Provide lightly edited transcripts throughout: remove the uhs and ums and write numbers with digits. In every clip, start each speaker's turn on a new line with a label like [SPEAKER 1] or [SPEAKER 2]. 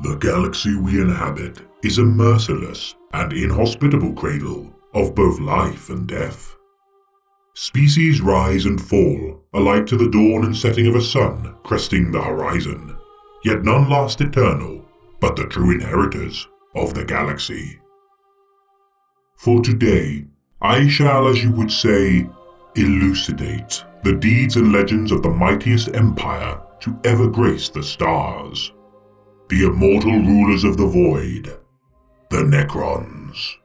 [SPEAKER 1] The galaxy we inhabit is a merciless and inhospitable cradle of both life and death. Species rise and fall alike to the dawn and setting of a sun cresting the horizon, yet none last eternal but the true inheritors of the galaxy. For today, I shall, as you would say, elucidate the deeds and legends of the mightiest empire to ever grace the stars. The immortal rulers of the void, the Necrons.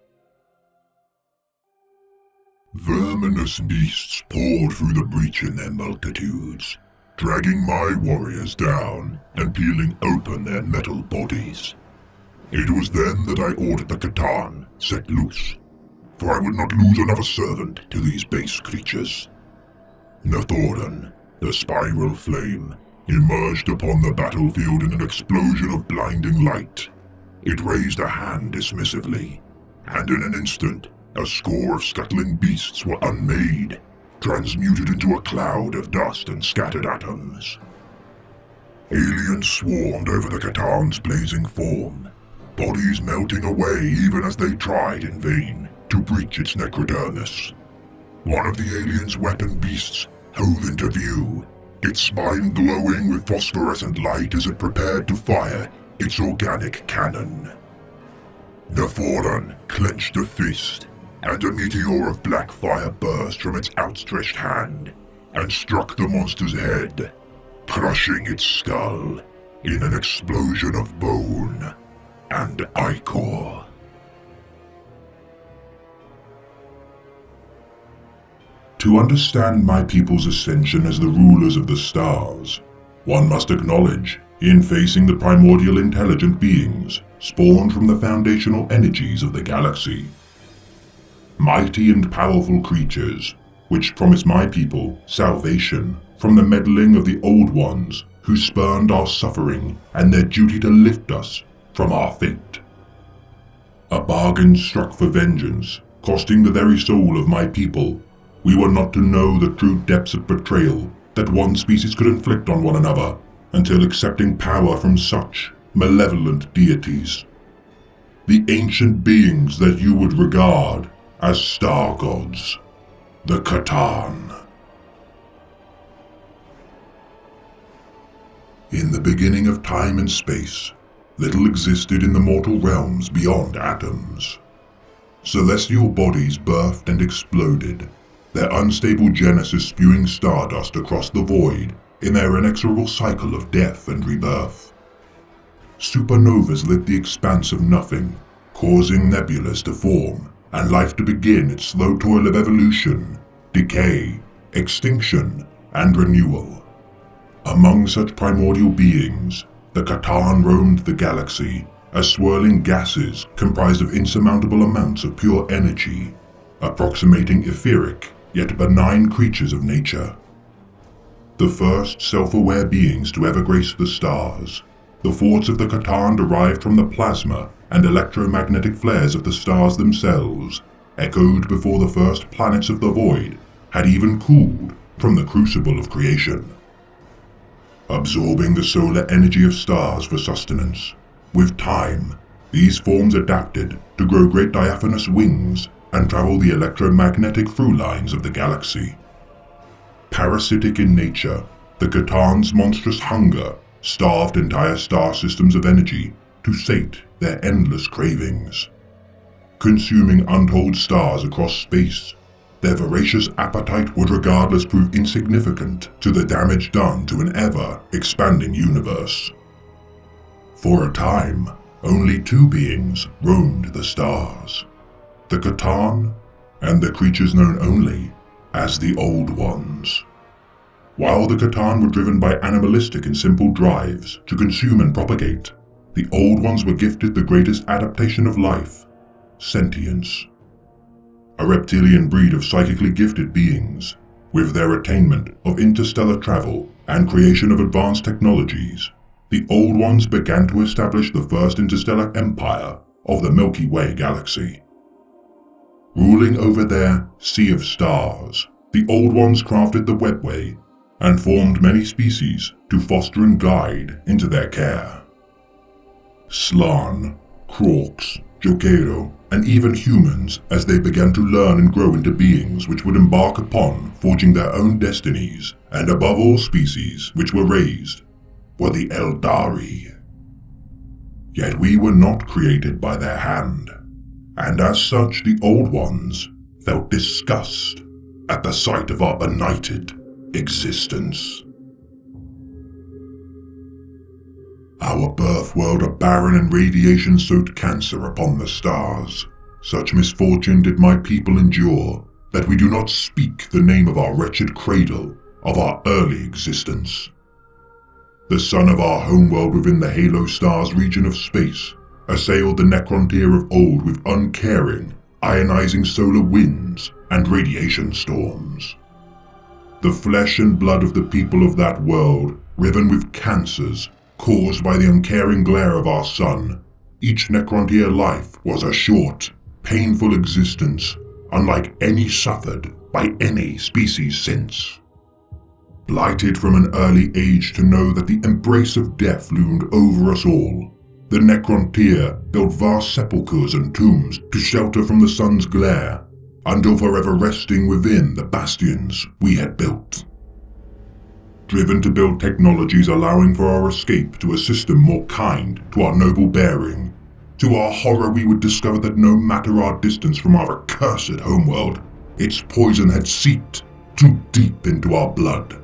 [SPEAKER 1] Verminous beasts poured through the breach in their multitudes, dragging my warriors down and peeling open their metal bodies. It was then that I ordered the C'tan set loose, for I would not lose another servant to these base creatures. Nathoran, the spiral flame, emerged upon the battlefield in an explosion of blinding light. It raised a hand dismissively, and in an instant, a score of scuttling beasts were unmade, transmuted into a cloud of dust and scattered atoms. Aliens swarmed over the C'tan's blazing form, bodies melting away even as they tried in vain to breach its necrodermis. One of the aliens' weapon beasts hove into view, its spine glowing with phosphorescent light as it prepared to fire its organic cannon. Nathoran clenched a fist, and a meteor of black fire burst from its outstretched hand and struck the monster's head, crushing its skull in an explosion of bone and ichor. To understand my people's ascension as the rulers of the stars, one must acknowledge, in facing the primordial intelligent beings spawned from the foundational energies of the galaxy. Mighty and powerful creatures, which promise my people salvation from the meddling of the Old Ones who spurned our suffering and their duty to lift us from our fate. A bargain struck for vengeance, costing the very soul of my people. We were not to know the true depths of betrayal that one species could inflict on one another until accepting power from such malevolent deities. The ancient beings that you would regard as star gods, the C'tan. In the beginning of time and space, little existed in the mortal realms beyond atoms. Celestial bodies birthed and exploded, their unstable genesis spewing stardust across the void in their inexorable cycle of death and rebirth. Supernovas lit the expanse of nothing, causing nebulas to form and life to begin its slow toil of evolution, decay, extinction, and renewal. Among such primordial beings, the C'tan roamed the galaxy as swirling gases comprised of insurmountable amounts of pure energy, approximating etheric yet benign creatures of nature. The first self-aware beings to ever grace the stars, the thoughts of the C'tan derived from the plasma and electromagnetic flares of the stars themselves, echoed before the first planets of the void had even cooled from the crucible of creation. Absorbing the solar energy of stars for sustenance, with time, these forms adapted to grow great diaphanous wings and travel the electromagnetic through lines of the galaxy. Parasitic in nature, the C'tan's monstrous hunger starved entire star systems of energy to sate their endless cravings. Consuming untold stars across space, their voracious appetite would regardless prove insignificant to the damage done to an ever-expanding universe. For a time, only two beings roamed the stars, the C'tan and the creatures known only as the Old Ones. While the C'tan were driven by animalistic and simple drives to consume and propagate, the Old Ones were gifted the greatest adaptation of life, sentience. A reptilian breed of psychically gifted beings, with their attainment of interstellar travel and creation of advanced technologies, the Old Ones began to establish the first interstellar empire of the Milky Way galaxy. Ruling over their sea of stars, the Old Ones crafted the Webway and formed many species to foster and guide into their care. Slann, Krox, Jokero, and even humans as they began to learn and grow into beings which would embark upon forging their own destinies, and above all species which were raised, were the Eldari. Yet we were not created by their hand, and as such the Old Ones felt disgust at the sight of our benighted existence. Our birth world a barren and radiation-soaked cancer upon the stars. Such misfortune did my people endure, that we do not speak the name of our wretched cradle, of our early existence. The sun of our homeworld within the Halo Stars region of space assailed the Necrontyr of old with uncaring, ionizing solar winds and radiation storms. The flesh and blood of the people of that world, riven with cancers, caused by the uncaring glare of our sun, each Necrontyr life was a short, painful existence, unlike any suffered by any species since. Blighted from an early age to know that the embrace of death loomed over us all, the Necrontyr built vast sepulchres and tombs to shelter from the sun's glare, until forever resting within the bastions we had built. Driven to build technologies allowing for our escape to a system more kind to our noble bearing, to our horror we would discover that no matter our distance from our accursed homeworld, its poison had seeped too deep into our blood.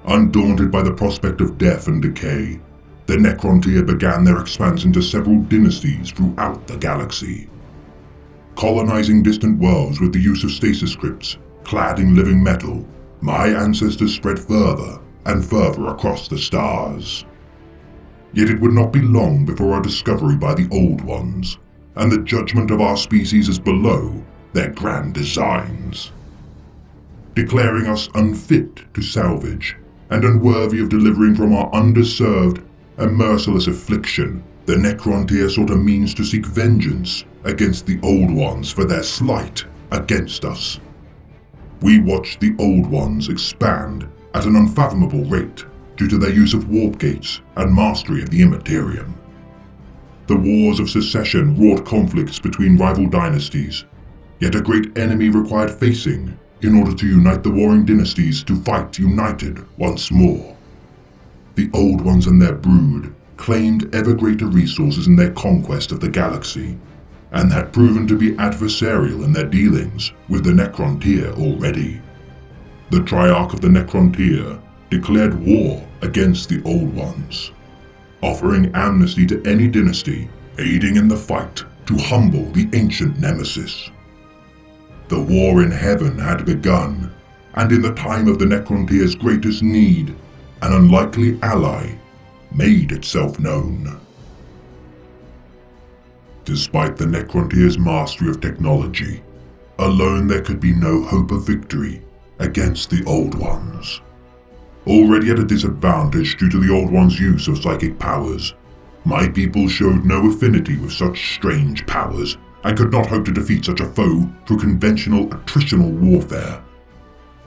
[SPEAKER 1] Undaunted by the prospect of death and decay, the Necrontyr began their expanse into several dynasties throughout the galaxy. Colonizing distant worlds with the use of stasis crypts, clad in living metal, my ancestors spread further and further across the stars. Yet it would not be long before our discovery by the Old Ones, and the judgment of our species as below their grand designs. Declaring us unfit to salvage, and unworthy of delivering from our underserved and merciless affliction, the Necrontyr sought a means to seek vengeance against the Old Ones for their slight against us. We watched the Old Ones expand at an unfathomable rate due to their use of warp gates and mastery of the Immaterium. The wars of secession wrought conflicts between rival dynasties, yet a great enemy required facing in order to unite the warring dynasties to fight united once more. The Old Ones and their brood claimed ever greater resources in their conquest of the galaxy, and had proven to be adversarial in their dealings with the Necrontyr already. The Triarch of the Necrontyr declared war against the Old Ones, offering amnesty to any dynasty aiding in the fight to humble the ancient nemesis. The war in heaven had begun, and in the time of the Necrontyr's greatest need, an unlikely ally made itself known. Despite the Necrontyr's mastery of technology, alone there could be no hope of victory against the Old Ones. Already at a disadvantage due to the Old Ones' use of psychic powers, my people showed no affinity with such strange powers and could not hope to defeat such a foe through conventional attritional warfare.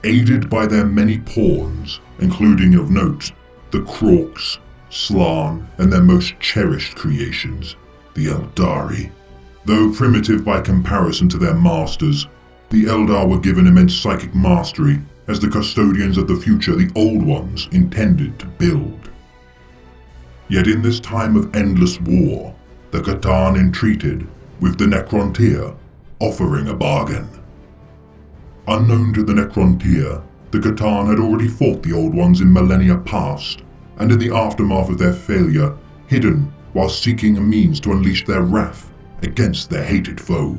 [SPEAKER 1] Aided by their many pawns, including of note, the Krox, Slann, and their most cherished creations, the Eldari. Though primitive by comparison to their masters, the Eldar were given immense psychic mastery as the custodians of the future the Old Ones intended to build. Yet in this time of endless war, the C'tan entreated, with the Necrontyr offering a bargain. Unknown to the Necrontyr, the C'tan had already fought the Old Ones in millennia past, and in the aftermath of their failure, hidden while seeking a means to unleash their wrath against their hated foe.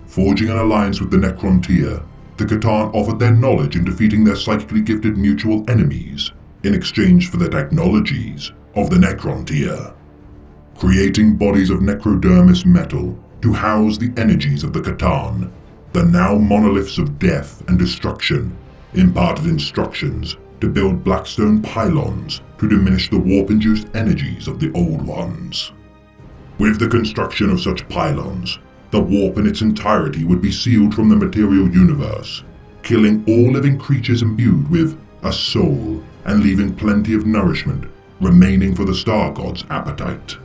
[SPEAKER 1] Forging an alliance with the Necrontyr, the C'tan offered their knowledge in defeating their psychically gifted mutual enemies in exchange for the technologies of the Necrontyr, creating bodies of necrodermis metal to house the energies of the C'tan. The now monoliths of death and destruction imparted instructions to build blackstone pylons to diminish the warp-induced energies of the Old Ones. With the construction of such pylons, the warp in its entirety would be sealed from the material universe, killing all living creatures imbued with a soul and leaving plenty of nourishment remaining for the Star God's appetite.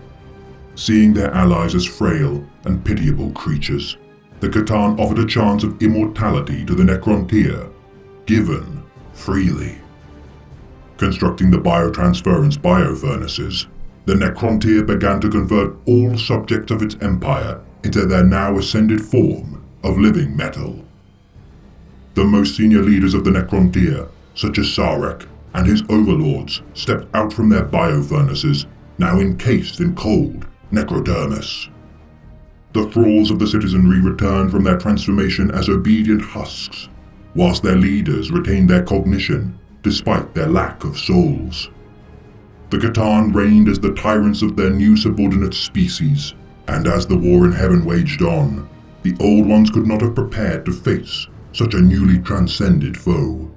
[SPEAKER 1] Seeing their allies as frail and pitiable creatures, the C'tan offered a chance of immortality to the Necrontyr, given freely. Constructing the biotransference biofurnaces, the Necrontyr began to convert all subjects of its empire into their now ascended form of living metal. The most senior leaders of the Necrontyr, such as Sarek and his overlords, stepped out from their biofurnaces, now encased in cold necrodermis. The thralls of the citizenry returned from their transformation as obedient husks, whilst their leaders retained their cognition despite their lack of souls. The C'tan reigned as the tyrants of their new subordinate species, and as the war in heaven waged on, the Old Ones could not have prepared to face such a newly transcended foe.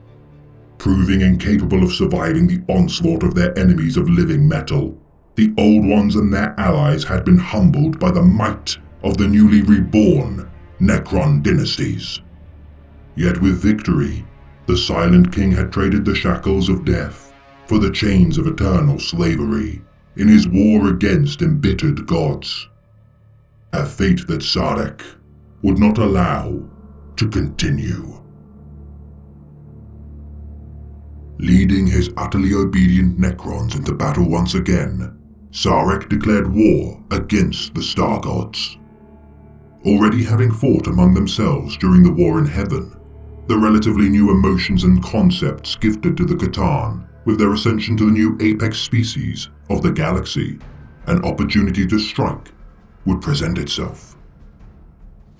[SPEAKER 1] Proving incapable of surviving the onslaught of their enemies of living metal, the Old Ones and their allies had been humbled by the might of the newly reborn Necron dynasties. Yet with victory, the Silent King had traded the shackles of death for the chains of eternal slavery in his war against embittered gods. A fate that Sarek would not allow to continue. Leading his utterly obedient Necrons into battle once again, Sarek declared war against the Star Gods. Already having fought among themselves during the war in heaven, the relatively new emotions and concepts gifted to the C'tan with their ascension to the new apex species of the galaxy, an opportunity to strike would present itself.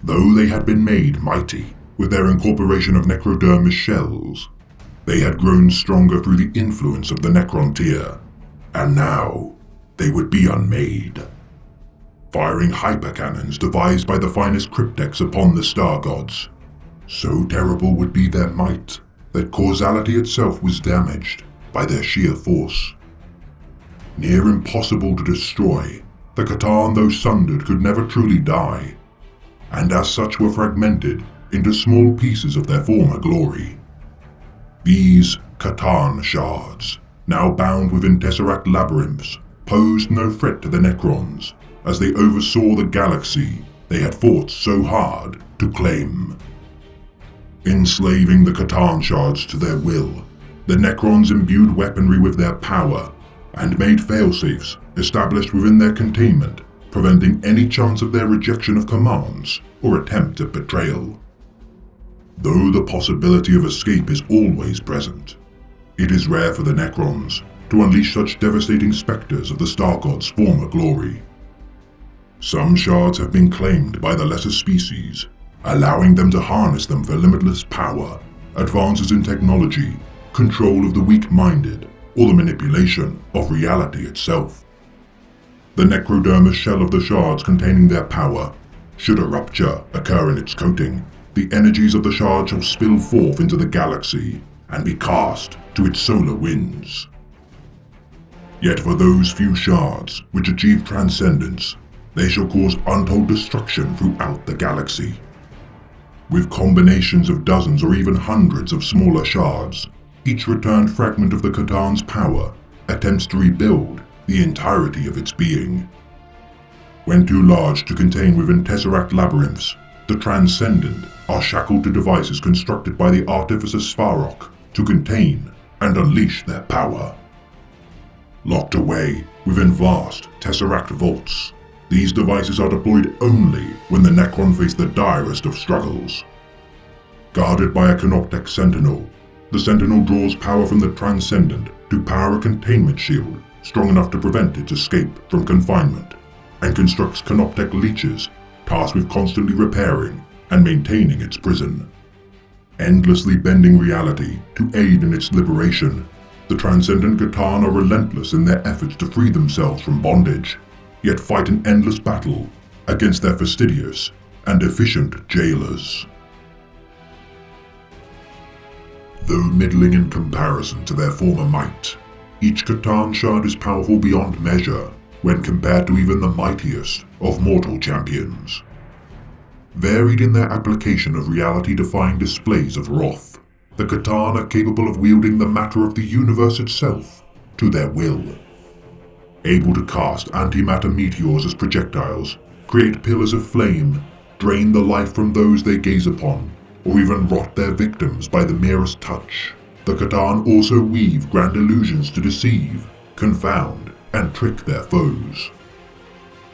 [SPEAKER 1] Though they had been made mighty with their incorporation of necrodermis shells, they had grown stronger through the influence of the Necrontyr, and now they would be unmade. Firing hypercannons devised by the finest cryptex upon the Star Gods, so terrible would be their might that causality itself was damaged by their sheer force. Near impossible to destroy, the C'tan, though sundered, could never truly die, and as such were fragmented into small pieces of their former glory. These C'tan shards, now bound within Tesseract labyrinths, posed no threat to the Necrons, as they oversaw the galaxy they had fought so hard to claim. Enslaving the C'tan shards to their will, the Necrons imbued weaponry with their power, and made failsafes established within their containment, preventing any chance of their rejection of commands or attempt at betrayal. Though the possibility of escape is always present, it is rare for the Necrons to unleash such devastating specters of the Star God's former glory. Some shards have been claimed by the lesser species, allowing them to harness them for limitless power, advances in technology, control of the weak-minded, or the manipulation of reality itself. The necrodermis shell of the shards containing their power, should a rupture occur in its coating, the energies of the shard shall spill forth into the galaxy and be cast to its solar winds. Yet for those few shards which achieve transcendence, they shall cause untold destruction throughout the galaxy. With combinations of dozens or even hundreds of smaller shards, each returned fragment of the C'tan's power attempts to rebuild the entirety of its being. When too large to contain within Tesseract labyrinths, the Transcendent are shackled to devices constructed by the Artificer Svarok to contain and unleash their power. Locked away within vast Tesseract vaults, these devices are deployed only when the Necron face the direst of struggles. Guarded by a Canoptech Sentinel, the Sentinel draws power from the Transcendent to power a containment shield strong enough to prevent its escape from confinement, and constructs Canoptech leeches tasked with constantly repairing and maintaining its prison. Endlessly bending reality to aid in its liberation, the Transcendent C'tan are relentless in their efforts to free themselves from bondage, yet fight an endless battle against their fastidious and efficient jailers. Though middling in comparison to their former might, each C'tan shard is powerful beyond measure when compared to even the mightiest of mortal champions. Varied in their application of reality-defying displays of wrath, the C'tan are capable of wielding the matter of the universe itself to their will, able to cast antimatter meteors as projectiles, create pillars of flame, drain the life from those they gaze upon, or even rot their victims by the merest touch. The C'tan also weave grand illusions to deceive, confound, and trick their foes.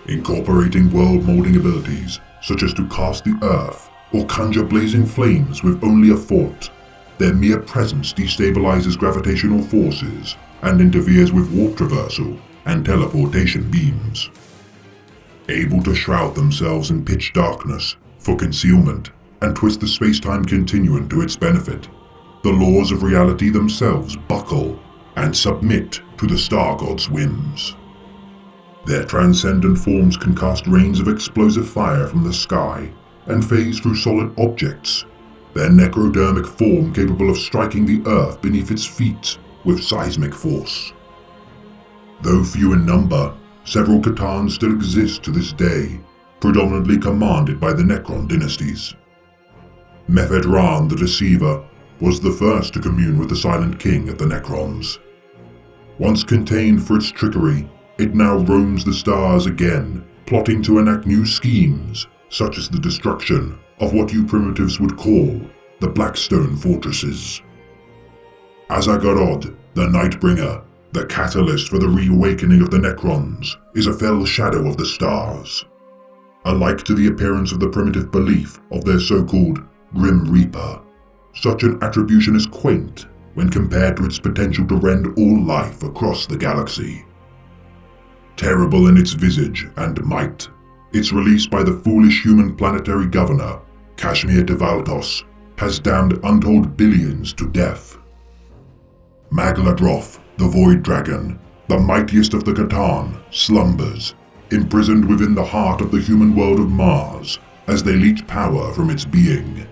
[SPEAKER 1] Incorporating world-molding abilities, such as to cast the earth or conjure blazing flames with only a thought, their mere presence destabilizes gravitational forces and interferes with warp traversal and teleportation beams. Able to shroud themselves in pitch darkness for concealment and twist the space-time continuum to its benefit, the laws of reality themselves buckle and submit to the star god's whims. Their transcendent forms can cast rains of explosive fire from the sky and phase through solid objects, their necrodermic form capable of striking the earth beneath its feet with seismic force. Though few in number, several C'tans still exist to this day, predominantly commanded by the Necron dynasties. Mephet-Ran the Deceiver was the first to commune with the Silent King of the Necrons. Once contained for its trickery, it now roams the stars again, plotting to enact new schemes, such as the destruction of what you primitives would call the Blackstone Fortresses. Azagorod, the Nightbringer, the catalyst for the reawakening of the Necrons, is a fell shadow of the stars. Alike to the appearance of the primitive belief of their so-called Grim Reaper, such an attribution is quaint when compared to its potential to rend all life across the galaxy. Terrible in its visage and might, its release by the foolish human planetary governor, Kashmir Devaltos, has damned untold billions to death. Magladroth, the Void Dragon, the mightiest of the C'tan, slumbers, imprisoned within the heart of the human world of Mars, as they leech power from its being.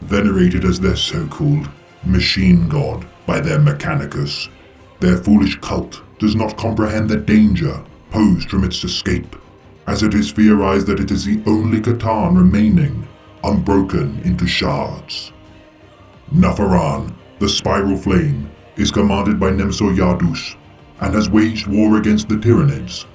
[SPEAKER 1] Venerated as their so-called machine god by their Mechanicus, their foolish cult does not comprehend the danger posed from its escape, as it is theorized that it is the only C'tan remaining, unbroken into shards. Nafaran, the Spiral Flame, is commanded by Nemsor Yardus, and has waged war against the Tyranids,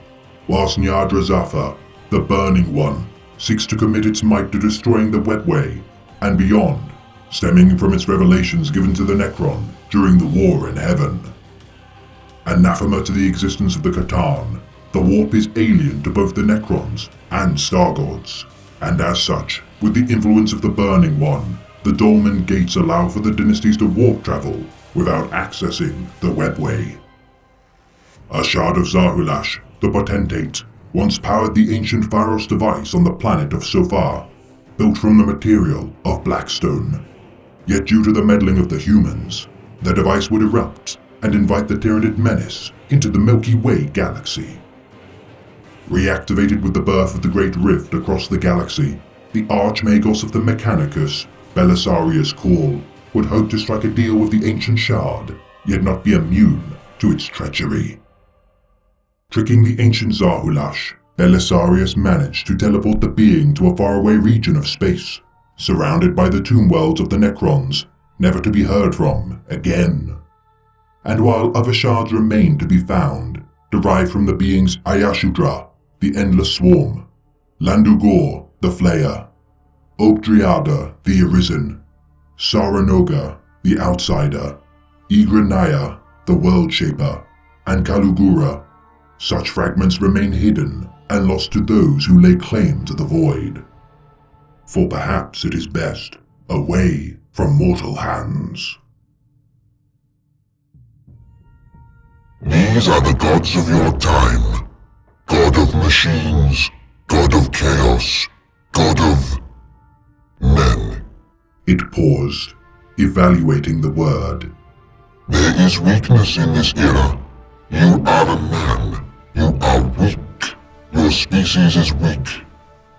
[SPEAKER 1] whilst Nyadra-Zapha, the Burning One, seeks to commit its might to destroying the Webway, and beyond, stemming from its revelations given to the Necron during the War in Heaven. Anathema to the existence of the C'tan, the warp is alien to both the Necrons and Star Gods, and as such, with the influence of the Burning One, the Dolmen Gates allow for the dynasties to warp travel without accessing the Webway. Ashad of Zahulash, the Potentate, once powered the ancient Pharos device on the planet of Sofar, built from the material of Blackstone. Yet due to the meddling of the humans, the device would erupt and invite the Tyranid menace into the Milky Way galaxy. Reactivated with the birth of the Great Rift across the galaxy, the Archmagos of the Mechanicus, Belisarius Cawl, would hope to strike a deal with the ancient shard, yet not be immune to its treachery. Tricking the ancient Zahulash, Belisarius managed to teleport the being to a faraway region of space, surrounded by the tomb worlds of the Necrons, never to be heard from again. And while other shards remain to be found, derived from the beings Ayashudra, the Endless Swarm, Landugor, the Flayer, Ogdriada, the Arisen, Saranoga, the Outsider, Igranaya, the World Shaper, and Kalugura, such fragments remain hidden and lost to those who lay claim to the void. For perhaps it is best away from mortal hands.
[SPEAKER 2] These are the gods of your time. God of machines, God of chaos, God of men.
[SPEAKER 1] It paused, evaluating the word.
[SPEAKER 2] There is weakness in this era. You are a man. You are weak. Your species is weak.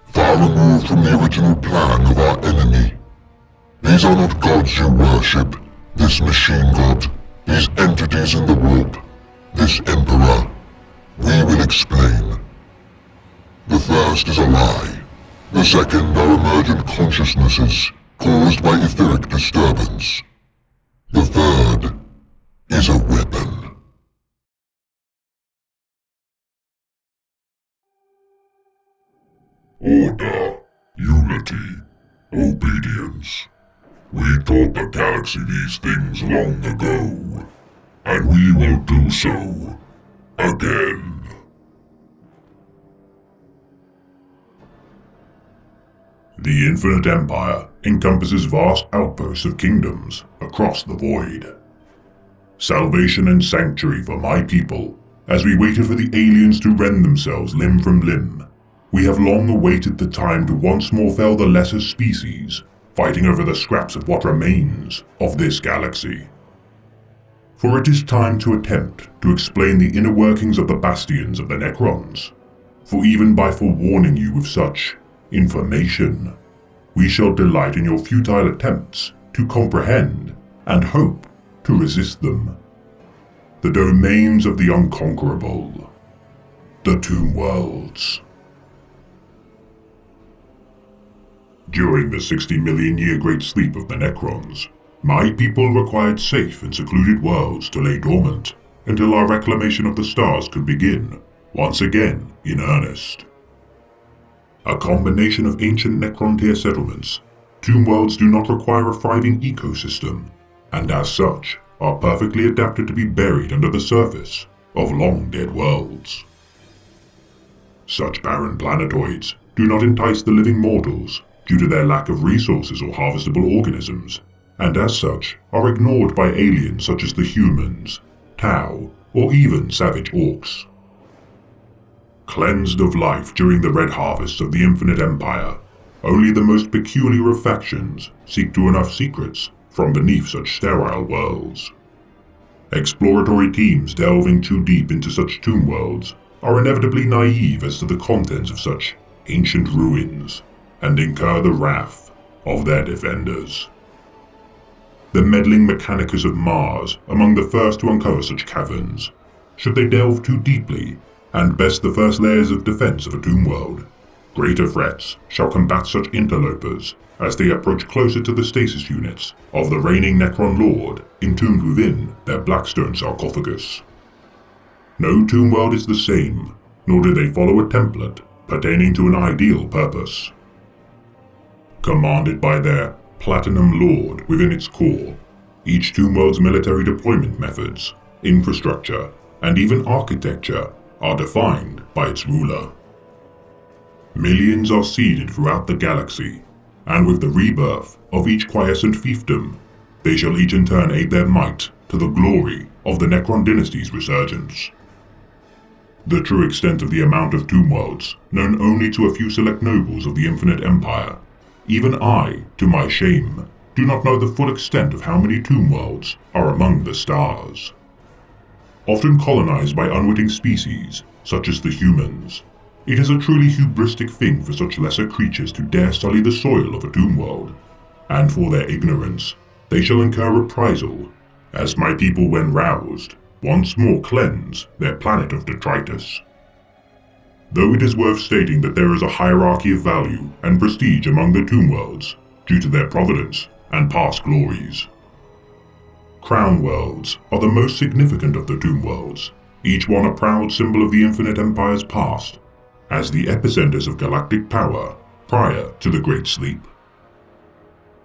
[SPEAKER 2] Far removed from the original plan of our enemy. These are not gods you worship. This machine god. These entities in the warp. This emperor. We will explain. The first is a lie. The second are emergent consciousnesses caused by etheric disturbance. The third is a weapon. Order, unity, obedience. We taught the galaxy these things long ago, and we will do so again.
[SPEAKER 1] The Infinite Empire encompasses vast outposts of kingdoms across the void. Salvation and sanctuary for my people, as we waited for the aliens to rend themselves limb from limb. We have long awaited the time to once more fell the lesser species, fighting over the scraps of what remains of this galaxy. For it is time to attempt to explain the inner workings of the bastions of the Necrons. For even by forewarning you with such information, we shall delight in your futile attempts to comprehend and hope to resist them. The domains of the unconquerable. The Tomb Worlds. During the 60 million year Great Sleep of the Necrons, my people required safe and secluded worlds to lay dormant until our reclamation of the stars could begin, once again in earnest. A combination of ancient Necron-tier settlements, Tomb Worlds do not require a thriving ecosystem, and as such are perfectly adapted to be buried under the surface of long-dead worlds. Such barren planetoids do not entice the living mortals due to their lack of resources or harvestable organisms, and as such are ignored by aliens such as the humans, Tau, or even savage orcs. Cleansed of life during the red harvests of the Infinite Empire, only the most peculiar of factions seek to unearth secrets from beneath such sterile worlds. Exploratory teams delving too deep into such tomb worlds are inevitably naive as to the contents of such ancient ruins, and incur the wrath of their defenders. The meddling Mechanicus of Mars among the first to uncover such caverns. Should they delve too deeply and best the first layers of defense of a tomb world, greater threats shall combat such interlopers as they approach closer to the stasis units of the reigning Necron Lord entombed within their Blackstone sarcophagus. No tomb world is the same, nor do they follow a template pertaining to an ideal purpose. Commanded by their Platinum Lord within its core, each tomb world's military deployment methods, infrastructure, and even architecture are defined by its ruler. Millions are seeded throughout the galaxy, and with the rebirth of each quiescent fiefdom, they shall each in turn aid their might to the glory of the Necron dynasty's resurgence. The true extent of the amount of tomb worlds, known only to a few select nobles of the Infinite Empire, even I, to my shame, do not know the full extent of how many tomb worlds are among the stars. Often colonized by unwitting species, such as the humans, it is a truly hubristic thing for such lesser creatures to dare sully the soil of a tomb world, and for their ignorance, they shall incur reprisal, as my people when roused, once more cleanse their planet of detritus. Though it is worth stating that there is a hierarchy of value and prestige among the tomb worlds, due to their providence and past glories. Crown worlds are the most significant of the tomb worlds, each one a proud symbol of the Infinite Empire's past, as the epicenters of galactic power prior to the Great Sleep.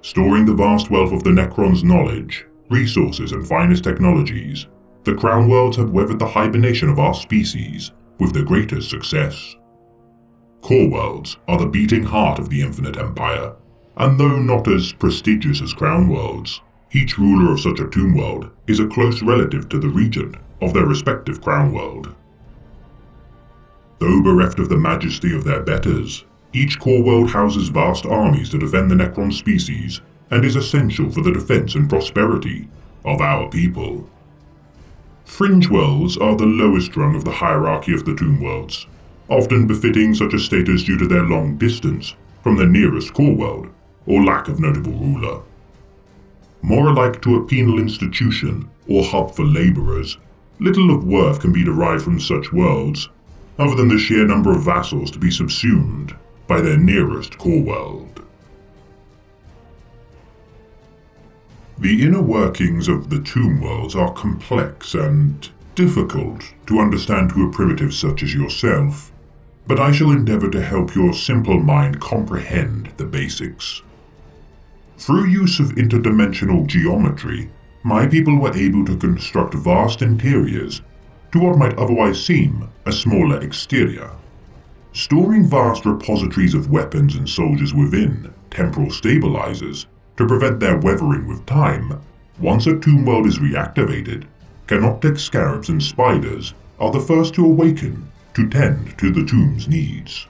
[SPEAKER 1] Storing the vast wealth of the Necrons' knowledge, resources, and finest technologies, the Crown Worlds have weathered the hibernation of our species with the greatest success. Core Worlds are the beating heart of the Infinite Empire, and though not as prestigious as Crown Worlds, each ruler of such a tomb world is a close relative to the regent of their respective Crown World. Though bereft of the majesty of their betters, each core world houses vast armies to defend the Necron species and is essential for the defense and prosperity of our people. Fringe worlds are the lowest rung of the hierarchy of the tomb worlds, often befitting such a status due to their long distance from the nearest core world or lack of notable ruler. More alike to a penal institution or hub for laborers, little of worth can be derived from such worlds, other than the sheer number of vassals to be subsumed by their nearest core world. The inner workings of the tomb worlds are complex and difficult to understand to a primitive such as yourself, but I shall endeavor to help your simple mind comprehend the basics. Through use of interdimensional geometry, my people were able to construct vast interiors to what might otherwise seem a smaller exterior. Storing vast repositories of weapons and soldiers within temporal stabilizers to prevent their weathering with time, once a tomb world is reactivated, Canoptek scarabs and spiders are the first to awaken to tend to the tomb's needs.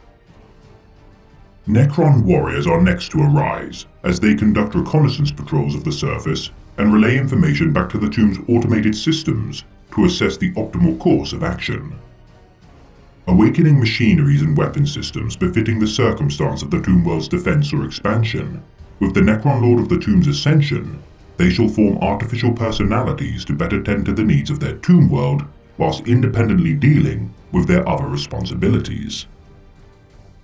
[SPEAKER 1] Necron warriors are next to arise as they conduct reconnaissance patrols of the surface and relay information back to the tomb's automated systems to assess the optimal course of action. Awakening machineries and weapon systems befitting the circumstance of the tomb world's defense or expansion, with the Necron Lord of the Tomb's ascension, they shall form artificial personalities to better tend to the needs of their tomb world whilst independently dealing with their other responsibilities.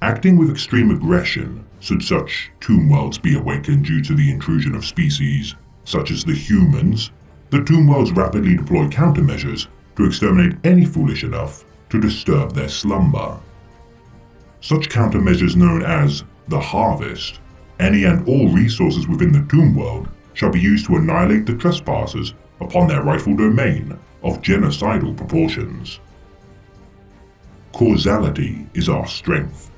[SPEAKER 1] Acting with extreme aggression, should such tomb worlds be awakened due to the intrusion of species such as the humans, the tomb worlds rapidly deploy countermeasures to exterminate any foolish enough to disturb their slumber. Such countermeasures, known as the Harvest, any and all resources within the tomb world shall be used to annihilate the trespassers upon their rightful domain of genocidal proportions. Causality is our strength,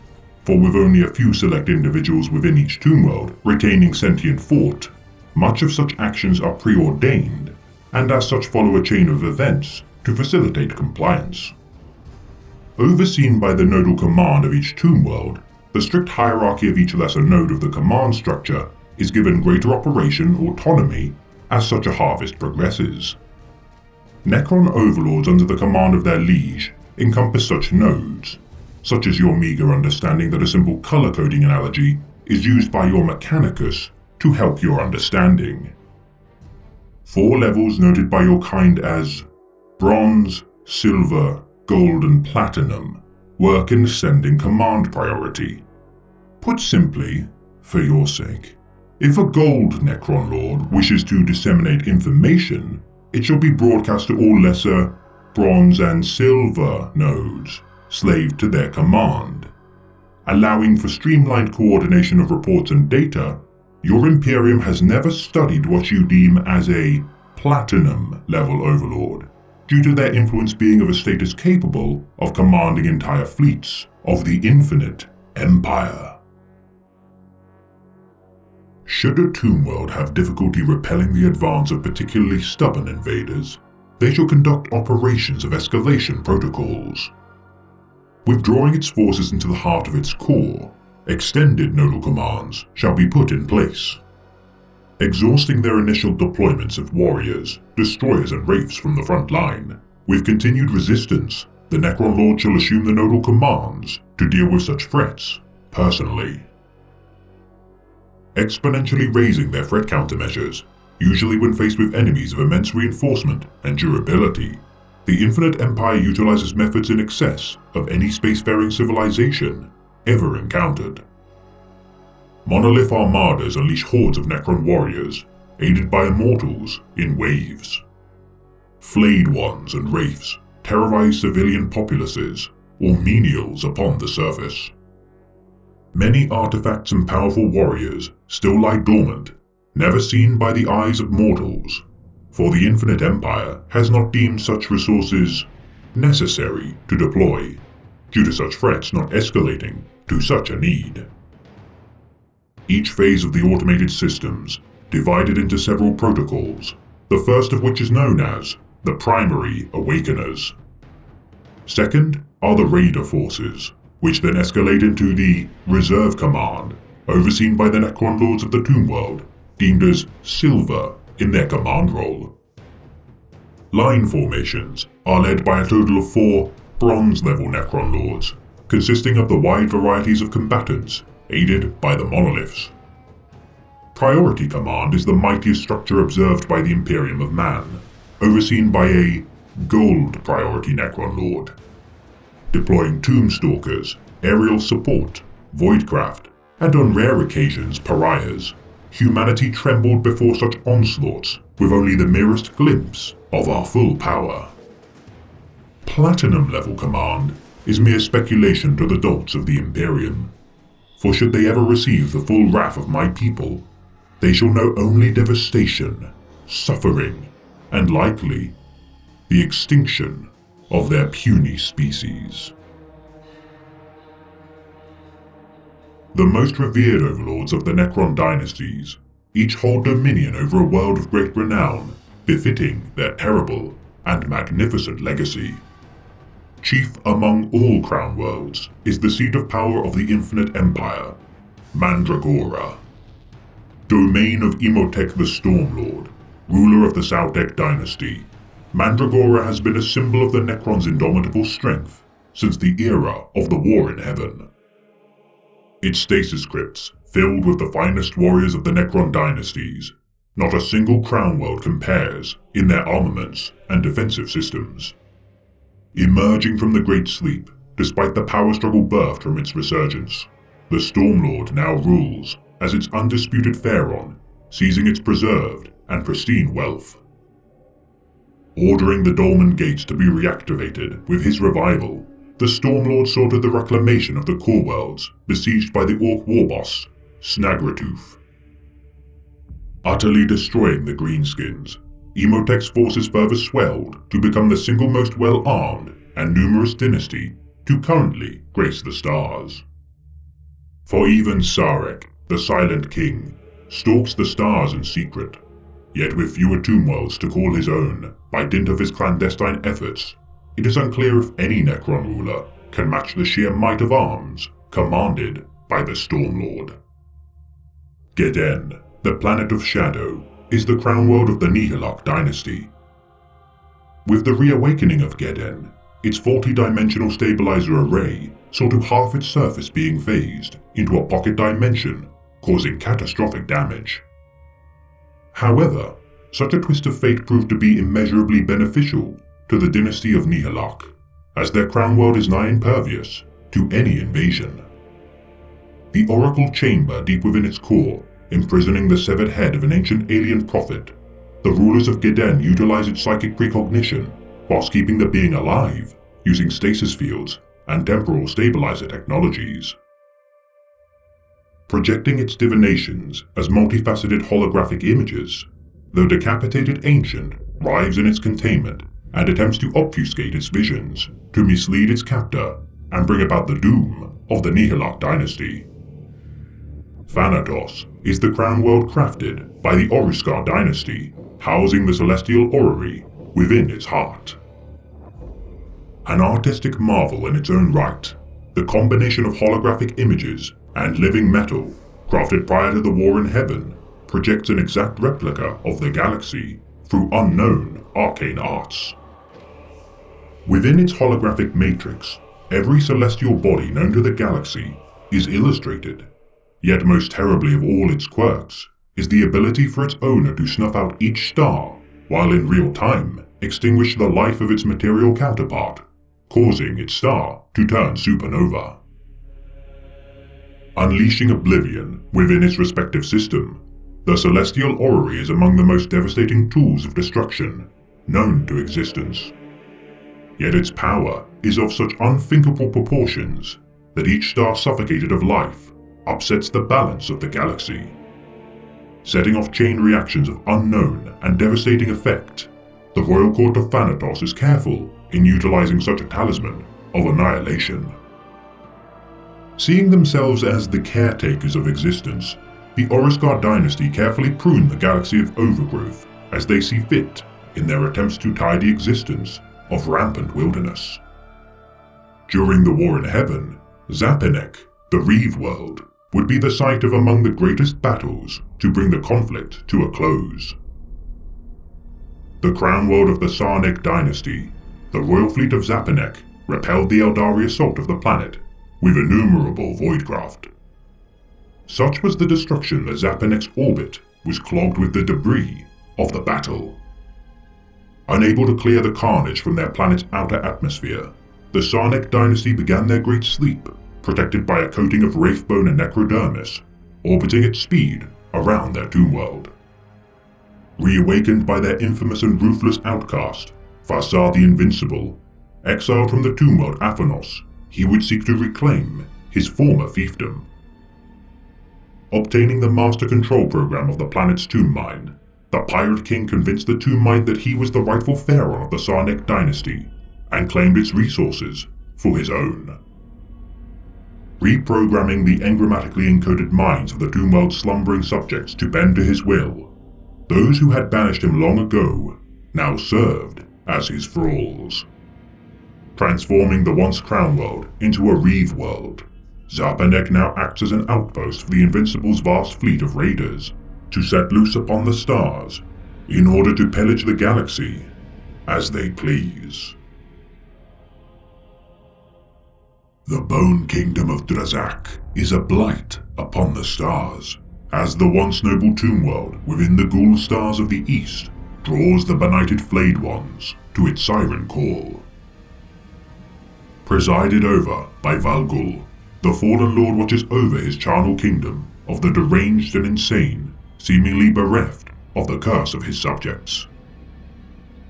[SPEAKER 1] for with only a few select individuals within each tomb world retaining sentient thought, much of such actions are preordained, and as such follow a chain of events to facilitate compliance. Overseen by the nodal command of each tomb world, the strict hierarchy of each lesser node of the command structure is given greater operation autonomy as such a harvest progresses. Necron overlords under the command of their liege encompass such nodes, such as your meager understanding that a simple color coding analogy is used by your Mechanicus to help your understanding. 4 levels noted by your kind as Bronze, Silver, Gold, and Platinum work in ascending command priority. Put simply, for your sake, if a Gold Necron Lord wishes to disseminate information, it shall be broadcast to all lesser Bronze and Silver nodes, slave to their command. Allowing for streamlined coordination of reports and data, your Imperium has never studied what you deem as a Platinum level Overlord, due to their influence being of a status capable of commanding entire fleets of the Infinite Empire. Should a tomb world have difficulty repelling the advance of particularly stubborn invaders, they shall conduct operations of escalation protocols. Withdrawing its forces into the heart of its core, extended nodal commands shall be put in place. Exhausting their initial deployments of warriors, destroyers, and wraiths from the front line, with continued resistance, the Necron Lord shall assume the nodal commands to deal with such threats personally. Exponentially raising their threat countermeasures, usually when faced with enemies of immense reinforcement and durability, the Infinite Empire utilizes methods in excess of any spacefaring civilization ever encountered. Monolith armadas unleash hordes of Necron warriors, aided by immortals in waves. Flayed Ones and Wraiths terrorize civilian populaces or menials upon the surface. Many artifacts and powerful warriors still lie dormant, never seen by the eyes of mortals, for the Infinite Empire has not deemed such resources necessary to deploy, due to such threats not escalating to such a need. Each phase of the automated systems divided into several protocols, the first of which is known as the Primary Awakeners. Second are the Raider forces, which then escalate into the Reserve Command, overseen by the Necron Lords of the Tomb World, deemed as Silver in their command role. Line formations are led by a total of 4 Bronze-level Necron Lords, consisting of the wide varieties of combatants, aided by the monoliths. Priority Command is the mightiest structure observed by the Imperium of Man, overseen by a Gold Priority Necron Lord. Deploying Tomb Stalkers, aerial support, Voidcraft, and on rare occasions pariahs, humanity trembled before such onslaughts with only the merest glimpse of our full power. Platinum level command is mere speculation to the dolts of the Imperium. For should they ever receive the full wrath of my people, they shall know only devastation, suffering, and likely, the extinction of their puny species. The most revered overlords of the Necron dynasties each hold dominion over a world of great renown, befitting their terrible and magnificent legacy. Chief among all crown worlds is the seat of power of the Infinite Empire, Mandragora. Domain of Imhotep the Stormlord, ruler of the Sautekh dynasty, Mandragora has been a symbol of the Necron's indomitable strength since the era of the War in Heaven. Its stasis crypts, filled with the finest warriors of the Necron dynasties, not a single crown world compares in their armaments and defensive systems. Emerging from the Great Sleep, despite the power struggle birthed from its resurgence, the Stormlord now rules as its undisputed pharaoh, seizing its preserved and pristine wealth. Ordering the Dolmen Gates to be reactivated with his revival, the Stormlord sought the reclamation of the core worlds besieged by the Orc war boss, Snagratooth. Utterly destroying the Greenskins, Imhotep's forces further swelled to become the single most well-armed and numerous dynasty to currently grace the stars. For even Sarek, the Silent King, stalks the stars in secret, yet with fewer tomb worlds to call his own by dint of his clandestine efforts, it is unclear if any Necron ruler can match the sheer might of arms commanded by the Stormlord. Geden, the planet of shadow, is the crown world of the Nihilakh dynasty. With the reawakening of Geden, its 40-dimensional stabilizer array saw to half its surface being phased into a pocket dimension, causing catastrophic damage. However, such a twist of fate proved to be immeasurably beneficial to the dynasty of Nihilakh, as their crown world is nigh impervious to any invasion. The Oracle Chamber deep within its core, imprisoning the severed head of an ancient alien prophet, the rulers of Geden utilize its psychic precognition whilst keeping the being alive using stasis fields and temporal stabilizer technologies. Projecting its divinations as multifaceted holographic images, the decapitated ancient writhes in its containment and attempts to obfuscate its visions to mislead its captor and bring about the doom of the Nihilakh dynasty. Thanatos is the crown world crafted by the Oruskar dynasty, housing the celestial orrery within its heart. An artistic marvel in its own right, the combination of holographic images and living metal, crafted prior to the War in Heaven, projects an exact replica of the galaxy through unknown arcane arts. Within its holographic matrix, every celestial body known to the galaxy is illustrated, yet most terribly of all its quirks is the ability for its owner to snuff out each star, while in real time extinguish the life of its material counterpart, causing its star to turn supernova. Unleashing oblivion within its respective system, the celestial orrery is among the most devastating tools of destruction known to existence. Yet its power is of such unthinkable proportions that each star suffocated of life upsets the balance of the galaxy. Setting off chain reactions of unknown and devastating effect, the Royal Court of Thanatos is careful in utilizing such a talisman of annihilation. Seeing themselves as the caretakers of existence, the Oruskar dynasty carefully prune the galaxy of overgrowth as they see fit in their attempts to tidy existence of rampant wilderness. During the War in Heaven, Zapanek, the Reeve world, would be the site of among the greatest battles to bring the conflict to a close. The crown world of the Sarnek dynasty, the royal fleet of Zapanek repelled the Eldari assault of the planet with innumerable voidcraft. Such was the destruction that Zapanek's orbit was clogged with the debris of the battle. Unable to clear the carnage from their planet's outer atmosphere, the Sarnek dynasty began their great sleep, protected by a coating of wraithbone and necrodermis, orbiting at speed around their tomb world. Reawakened by their infamous and ruthless outcast, Farsar the Invincible, exiled from the tomb world Aphanos he would seek to reclaim his former fiefdom. Obtaining the master control program of the planet's tomb mine, the Pirate King convinced the tomb mine that he was the rightful pharaoh of the Sarnek dynasty and claimed its resources for his own. Reprogramming the engrammatically encoded minds of the tomb world's slumbering subjects to bend to his will, those who had banished him long ago now served as his thralls. Transforming the once crown world into a Reeve world, Zarpanek now acts as an outpost for the Invincible's vast fleet of raiders to set loose upon the stars in order to pillage the galaxy as they please. The Bone Kingdom of Drazak is a blight upon the stars, as the once noble tomb world within the ghoul stars of the east draws the benighted flayed ones to its siren call. Presided over by Valgul, the fallen lord watches over his charnel kingdom of the deranged and insane, seemingly bereft of the curse of his subjects.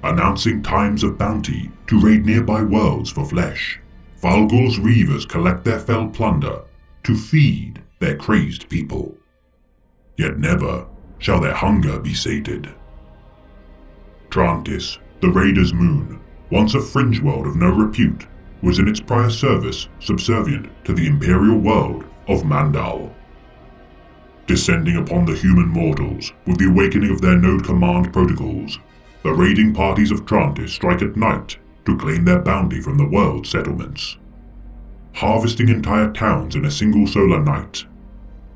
[SPEAKER 1] Announcing times of bounty to raid nearby worlds for flesh, Valgul's reavers collect their fell plunder to feed their crazed people. Yet never shall their hunger be sated. Trantis, the Raider's moon, once a fringe world of no repute, was in its prior service subservient to the imperial world of Mandal. Descending upon the human mortals with the awakening of their node command protocols, the raiding parties of Trantis strike at night to claim their bounty from the world's settlements, harvesting entire towns in a single solar night.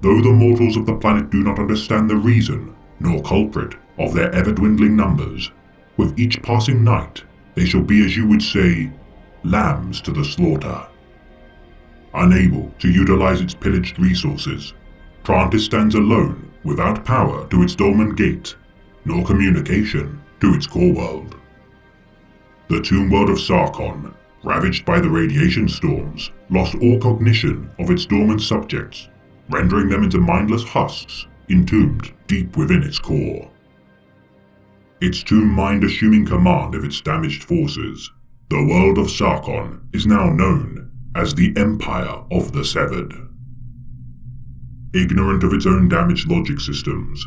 [SPEAKER 1] Though the mortals of the planet do not understand the reason nor culprit of their ever-dwindling numbers, with each passing night they shall be, as you would say, lambs to the slaughter. Unable to utilize its pillaged resources, Trantis stands alone without power to its dolmen gate, nor communication to its core world. The tomb world of Sarkon, ravaged by the radiation storms, lost all cognition of its dormant subjects, rendering them into mindless husks entombed deep within its core. Its tomb mind assuming command of its damaged forces, the world of Sarkon is now known as the Empire of the Severed. Ignorant of its own damaged logic systems,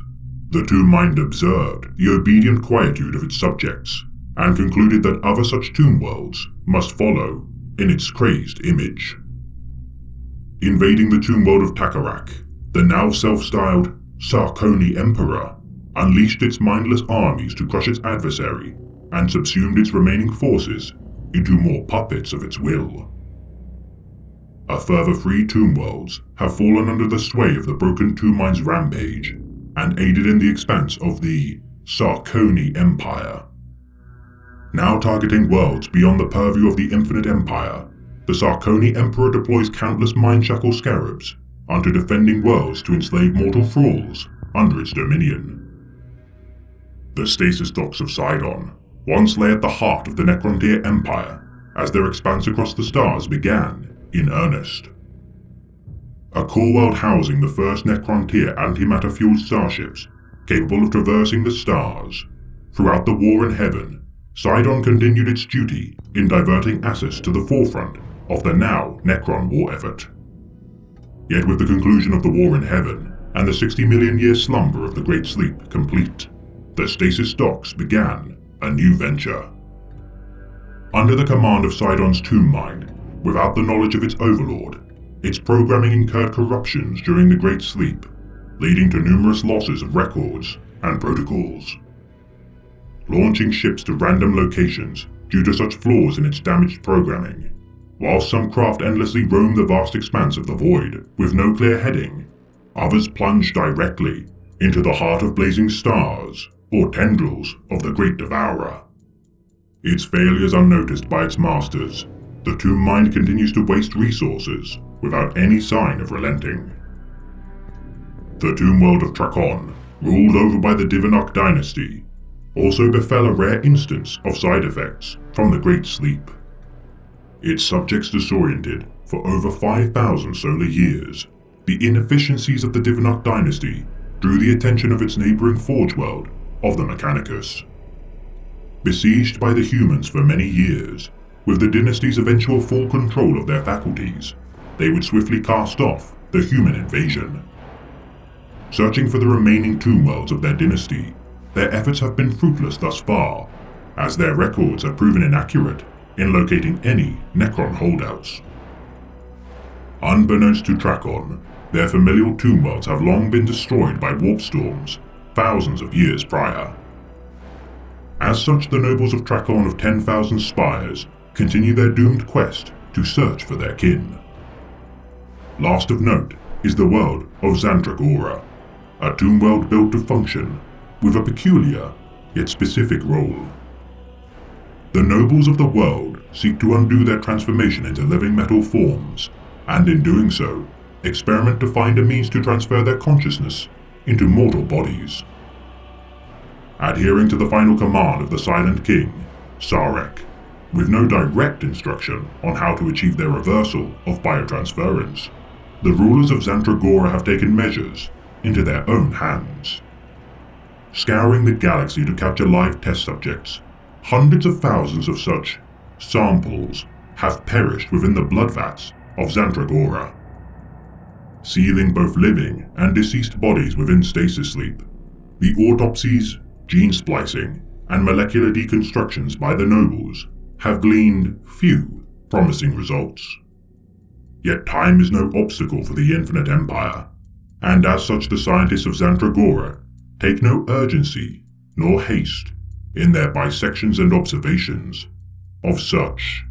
[SPEAKER 1] the tomb mind observed the obedient quietude of its subjects and concluded that other such tomb worlds must follow in its crazed image. Invading the tomb world of Takarak, the now self-styled Sarkoni Emperor unleashed its mindless armies to crush its adversary and subsumed its remaining forces into more puppets of its will. A further 3 tomb worlds have fallen under the sway of the broken tomb mind's rampage and aided in the expanse of the Sarkoni Empire. Now targeting worlds beyond the purview of the Infinite Empire, the Sarkoni Emperor deploys countless mind-shackle scarabs onto defending worlds to enslave mortal thralls under its dominion. The stasis docks of Sidon once lay at the heart of the Necrontyr Empire as their expanse across the stars began in earnest. A core world housing the first Necrontyr antimatter-fueled starships capable of traversing the stars. Throughout the war in heaven, Sidon continued its duty in diverting assets to the forefront of the now Necron war effort. Yet with the conclusion of the war in heaven and the 60 million year slumber of the Great Sleep complete, the stasis docks began a new venture. Under the command of Sidon's tomb mind, without the knowledge of its overlord, its programming incurred corruptions during the Great Sleep, leading to numerous losses of records and protocols. Launching ships to random locations due to such flaws in its damaged programming, while some craft endlessly roam the vast expanse of the void with no clear heading, others plunge directly into the heart of blazing stars or tendrils of the Great Devourer. Its failures unnoticed by its masters, the tomb mind continues to waste resources without any sign of relenting. The tomb world of Trakon, ruled over by the Divanok dynasty, also befell a rare instance of side effects from the Great Sleep. Its subjects disoriented for over 5,000 solar years, the inefficiencies of the Divanok dynasty drew the attention of its neighboring forge world of the Mechanicus. Besieged by the humans for many years, with the dynasty's eventual full control of their faculties, they would swiftly cast off the human invasion. Searching for the remaining tomb worlds of their dynasty, their efforts have been fruitless thus far, as their records have proven inaccurate in locating any Necron holdouts. Unbeknownst to Trakon, their familial tomb worlds have long been destroyed by warp storms thousands of years prior. As such, the nobles of Trakon of 10,000 spires continue their doomed quest to search for their kin. Last of note is the world of Zandragora, a tomb world built to function with a peculiar yet specific role. The nobles of the world seek to undo their transformation into living metal forms, and in doing so, experiment to find a means to transfer their consciousness into mortal bodies. Adhering to the final command of the Silent King, Sarek, with no direct instruction on how to achieve their reversal of biotransference, the rulers of Zandragora have taken measures into their own hands. Scouring the galaxy to capture live test subjects, hundreds of thousands of such samples have perished within the blood vats of Zandragora, sealing both living and deceased bodies within stasis sleep. The autopsies, gene splicing, and molecular deconstructions by the nobles have gleaned few promising results. Yet time is no obstacle for the Infinite Empire, and as such the scientists of Zandragora take no urgency nor haste in their dissections and observations of such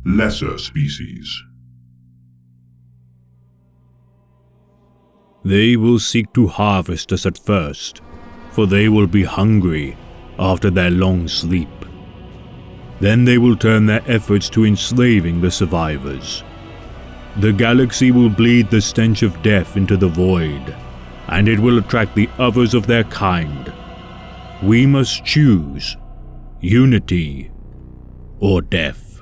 [SPEAKER 1] lesser species.
[SPEAKER 3] They will seek to harvest us at first, for they will be hungry after their long sleep. Then they will turn their efforts to enslaving the survivors. The galaxy will bleed the stench of death into the void, and it will attract the others of their kind. We must choose unity or death.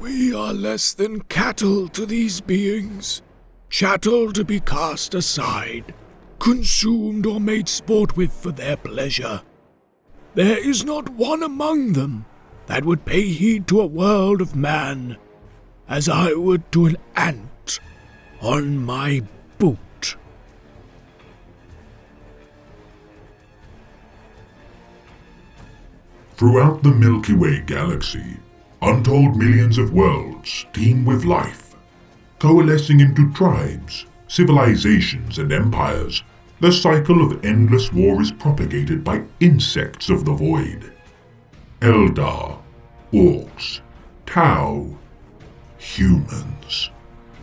[SPEAKER 4] We are less than cattle to these beings, chattel to be cast aside, consumed or made sport with for their pleasure. There is not one among them that would pay heed to a world of man, as I would to an ant on my boot.
[SPEAKER 1] Throughout the Milky Way galaxy, untold millions of worlds teem with life. Coalescing into tribes, civilizations, and empires, the cycle of endless war is propagated by insects of the void. Eldar, orcs, Tau, humans,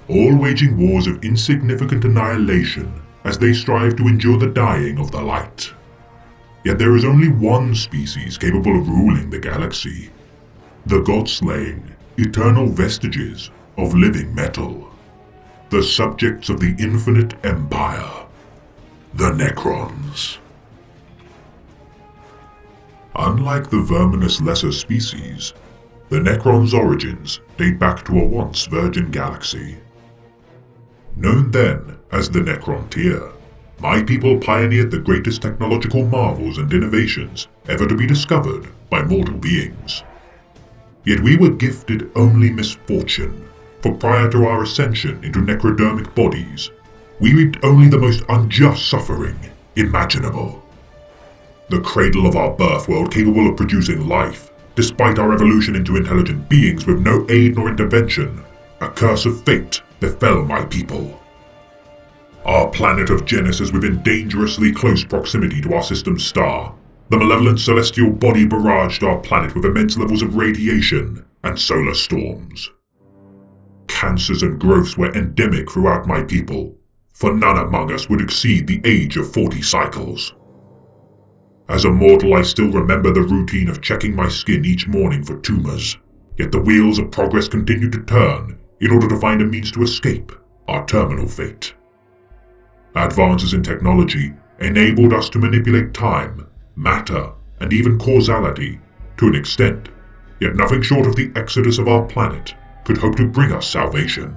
[SPEAKER 1] all waging wars of insignificant annihilation as they strive to endure the dying of the light. Yet there is only one species capable of ruling the galaxy, the god-slaying, eternal vestiges of living metal, the subjects of the Infinite Empire, the Necrons. Unlike the verminous lesser species, the Necrons' origins date back to a once virgin galaxy. Known then as the Necrontyr, my people pioneered the greatest technological marvels and innovations ever to be discovered by mortal beings. Yet we were gifted only misfortune, for prior to our ascension into necrodermic bodies, we reaped only the most unjust suffering imaginable. The cradle of our birth world capable of producing life, despite our evolution into intelligent beings with no aid nor intervention, a curse of fate befell my people. Our planet of Genesis within dangerously close proximity to our system's star, the malevolent celestial body barraged our planet with immense levels of radiation and solar storms. Cancers and growths were endemic throughout my people, for none among us would exceed the age of 40 cycles. As a mortal, I still remember the routine of checking my skin each morning for tumors, yet the wheels of progress continued to turn in order to find a means to escape our terminal fate. Advances in technology enabled us to manipulate time, matter, and even causality to an extent, yet nothing short of the exodus of our planet could hope to bring us salvation.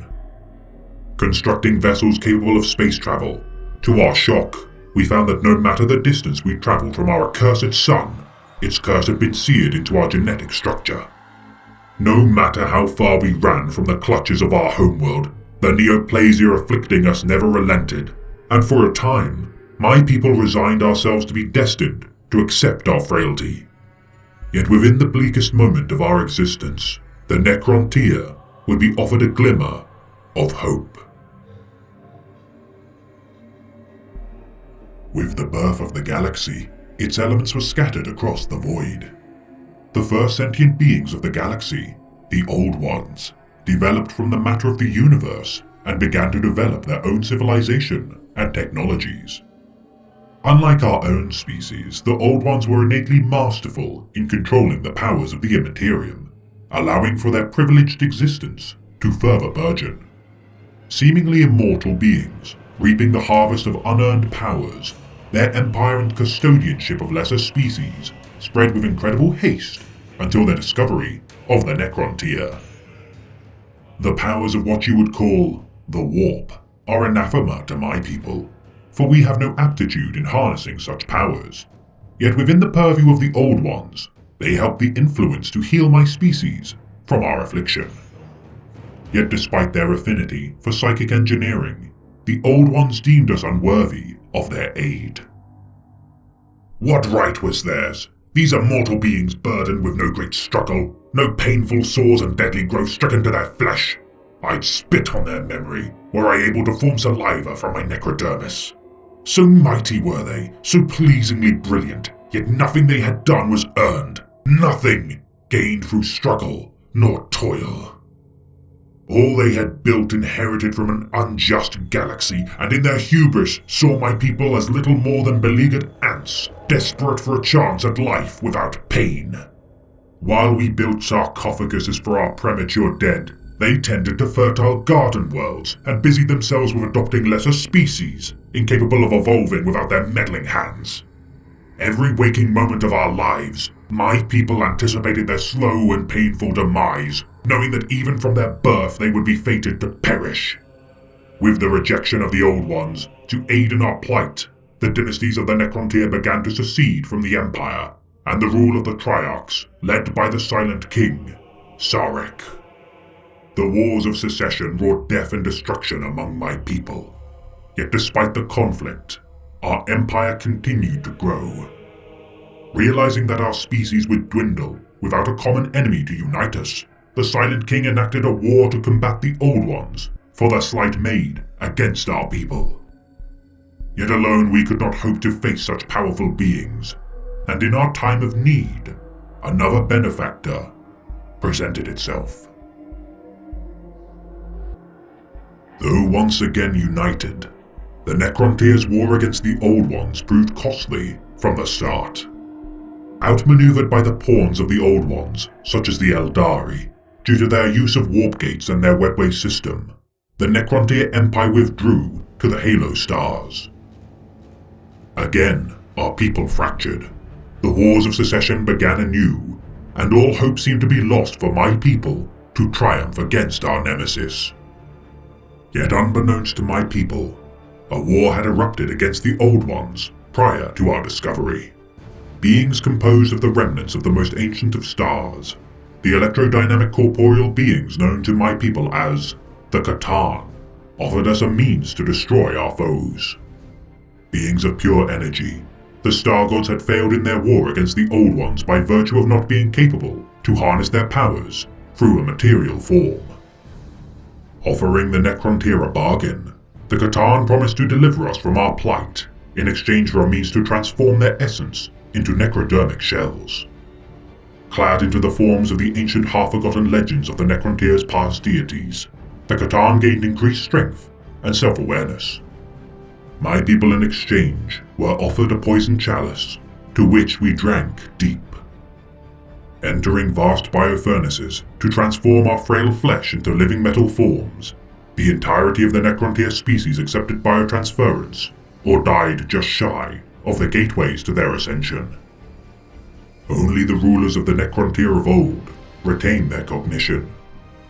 [SPEAKER 1] Constructing vessels capable of space travel, to our shock, we found that no matter the distance we traveled from our accursed sun, its curse had been seared into our genetic structure. No matter how far we ran from the clutches of our homeworld, the neoplasia afflicting us never relented, and for a time, my people resigned ourselves to be destined to accept our frailty. Yet within the bleakest moment of our existence, the Necrontyr would be offered a glimmer of hope. With the birth of the galaxy, its elements were scattered across the void. The first sentient beings of the galaxy, the Old Ones, developed from the matter of the universe and began to develop their own civilization and technologies. Unlike our own species, the Old Ones were innately masterful in controlling the powers of the Immaterium, allowing for their privileged existence to further burgeon. Seemingly immortal beings, reaping the harvest of unearned powers, their empire and custodianship of lesser species spread with incredible haste until their discovery of the Necrontyr. The powers of what you would call the Warp are anathema to my people, for we have no aptitude in harnessing such powers. Yet within the purview of the Old Ones, they help the influence to heal my species from our affliction. Yet despite their affinity for psychic engineering, the Old Ones deemed us unworthy of their aid. What right was theirs? These immortal beings burdened with no great struggle, no painful sores and deadly growth stricken to their flesh. I'd spit on their memory, were I able to form saliva from my necrodermis. So mighty were they, so pleasingly brilliant, yet nothing they had done was earned, nothing gained through struggle nor toil. All they had built inherited from an unjust galaxy, and in their hubris saw my people as little more than beleaguered ants, desperate for a chance at life without pain. While we built sarcophaguses for our premature dead, they tended to fertile garden worlds and busied themselves with adopting lesser species, incapable of evolving without their meddling hands. Every waking moment of our lives, my people anticipated their slow and painful demise, knowing that even from their birth they would be fated to perish. With the rejection of the Old Ones, to aid in our plight, the dynasties of the Necrontyr began to secede from the Empire, and the rule of the Triarchs, led by the Silent King, Sarek. The wars of secession wrought death and destruction among my people. Yet despite the conflict, our empire continued to grow. Realizing that our species would dwindle without a common enemy to unite us, the Silent King enacted a war to combat the Old Ones for the slight made against our people. Yet alone we could not hope to face such powerful beings, and in our time of need, another benefactor presented itself. Though once again united, the Necrontyr's war against the Old Ones proved costly from the start. Outmaneuvered by the pawns of the Old Ones, such as the Eldari, due to their use of warp gates and their webway system, the Necrontyr Empire withdrew to the Halo stars. Again, our people fractured. The wars of secession began anew, and all hope seemed to be lost for my people to triumph against our nemesis. Yet unbeknownst to my people, a war had erupted against the Old Ones prior to our discovery. Beings composed of the remnants of the most ancient of stars, the electrodynamic corporeal beings known to my people as the C'tan, offered us a means to destroy our foes. Beings of pure energy, the Star Gods had failed in their war against the Old Ones by virtue of not being capable to harness their powers through a material form. Offering the Necrontyr a bargain, the C'tan promised to deliver us from our plight in exchange for a means to transform their essence into necrodermic shells. Clad into the forms of the ancient half-forgotten legends of the Necrontyr's past deities, the C'tan gained increased strength and self-awareness. My people in exchange were offered a poison chalice, to which we drank deep. Entering vast biofurnaces to transform our frail flesh into living metal forms, the entirety of the Necrontyr species accepted biotransference, or died just shy of the gateways to their ascension. Only the rulers of the Necrontyr of old retained their cognition,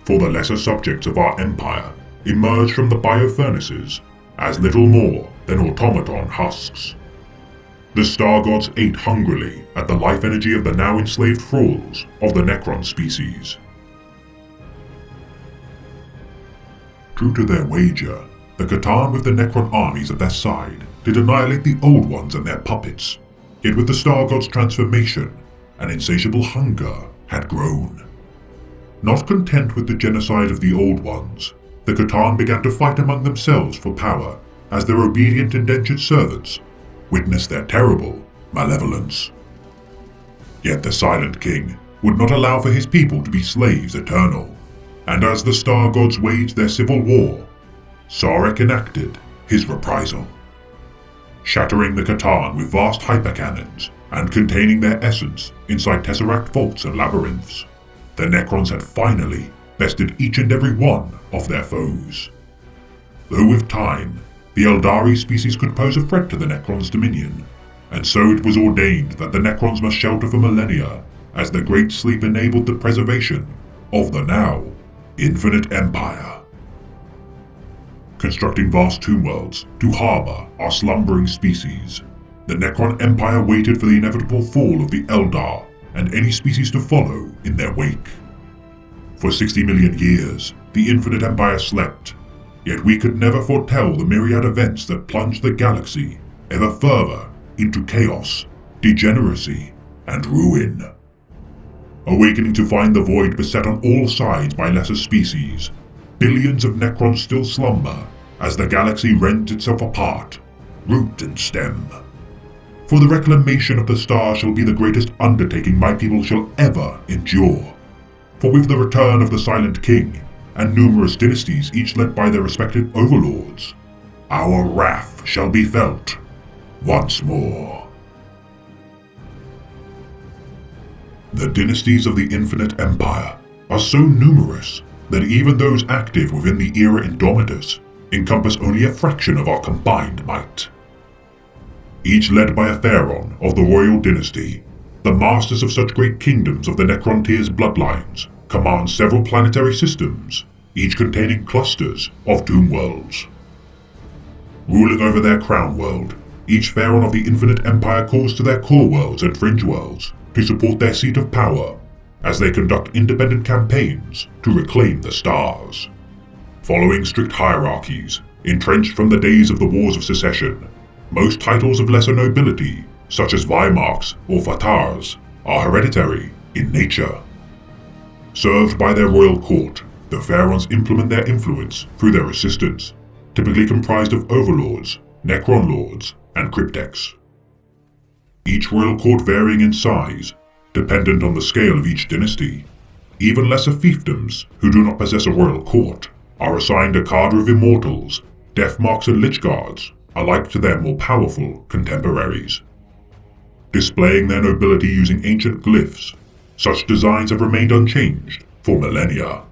[SPEAKER 1] for the lesser subjects of our empire emerged from the biofurnaces as little more than automaton husks. The Star Gods ate hungrily at the life energy of the now enslaved thralls of the Necron species. True to their wager, the C'tan with the Necron armies at their side did annihilate the Old Ones and their puppets, yet with the Star Gods' transformation, an insatiable hunger had grown. Not content with the genocide of the Old Ones, the C'tan began to fight among themselves for power as their obedient indentured servants witnessed their terrible malevolence. Yet the Silent King would not allow for his people to be slaves eternal, and as the Star Gods waged their civil war, Sarek enacted his reprisal. Shattering the C'tan with vast hypercannons and containing their essence inside Tesseract vaults and labyrinths, the Necrons had finally bested each and every one of their foes. Though with time, the Eldari species could pose a threat to the Necrons' dominion, and so it was ordained that the Necrons must shelter for millennia as the Great Sleep enabled the preservation of the now Infinite Empire. Constructing vast tomb worlds to harbor our slumbering species, the Necron Empire waited for the inevitable fall of the Eldar and any species to follow in their wake. For 60 million years, the Infinite Empire slept, yet we could never foretell the myriad events that plunged the galaxy ever further into chaos, degeneracy, and ruin. Awakening to find the void beset on all sides by lesser species, billions of Necrons still slumber as the galaxy rends itself apart, root and stem. For the reclamation of the stars shall be the greatest undertaking my people shall ever endure. For with the return of the Silent King, and numerous dynasties each led by their respective overlords, our wrath shall be felt once more. The dynasties of the Infinite Empire are so numerous that even those active within the era Indomitus encompass only a fraction of our combined might. Each led by a Pharaon of the royal dynasty, the masters of such great kingdoms of the Necrontier's bloodlines command several planetary systems, each containing clusters of doom worlds. Ruling over their crown world, each Pharaon of the Infinite Empire calls to their core worlds and fringe worlds to support their seat of power as they conduct independent campaigns to reclaim the stars. Following strict hierarchies, entrenched from the days of the Wars of Secession, most titles of lesser nobility, such as Weimarks or Fatars, are hereditary in nature. Served by their royal court, the Pharaons implement their influence through their assistants, typically comprised of overlords, Necron lords, and cryptex. Each royal court varying in size, dependent on the scale of each dynasty. Even lesser fiefdoms, who do not possess a royal court, are assigned a cadre of immortals, Deathmarks and Lich Guards, alike to their more powerful contemporaries. Displaying their nobility using ancient glyphs, such designs have remained unchanged for millennia.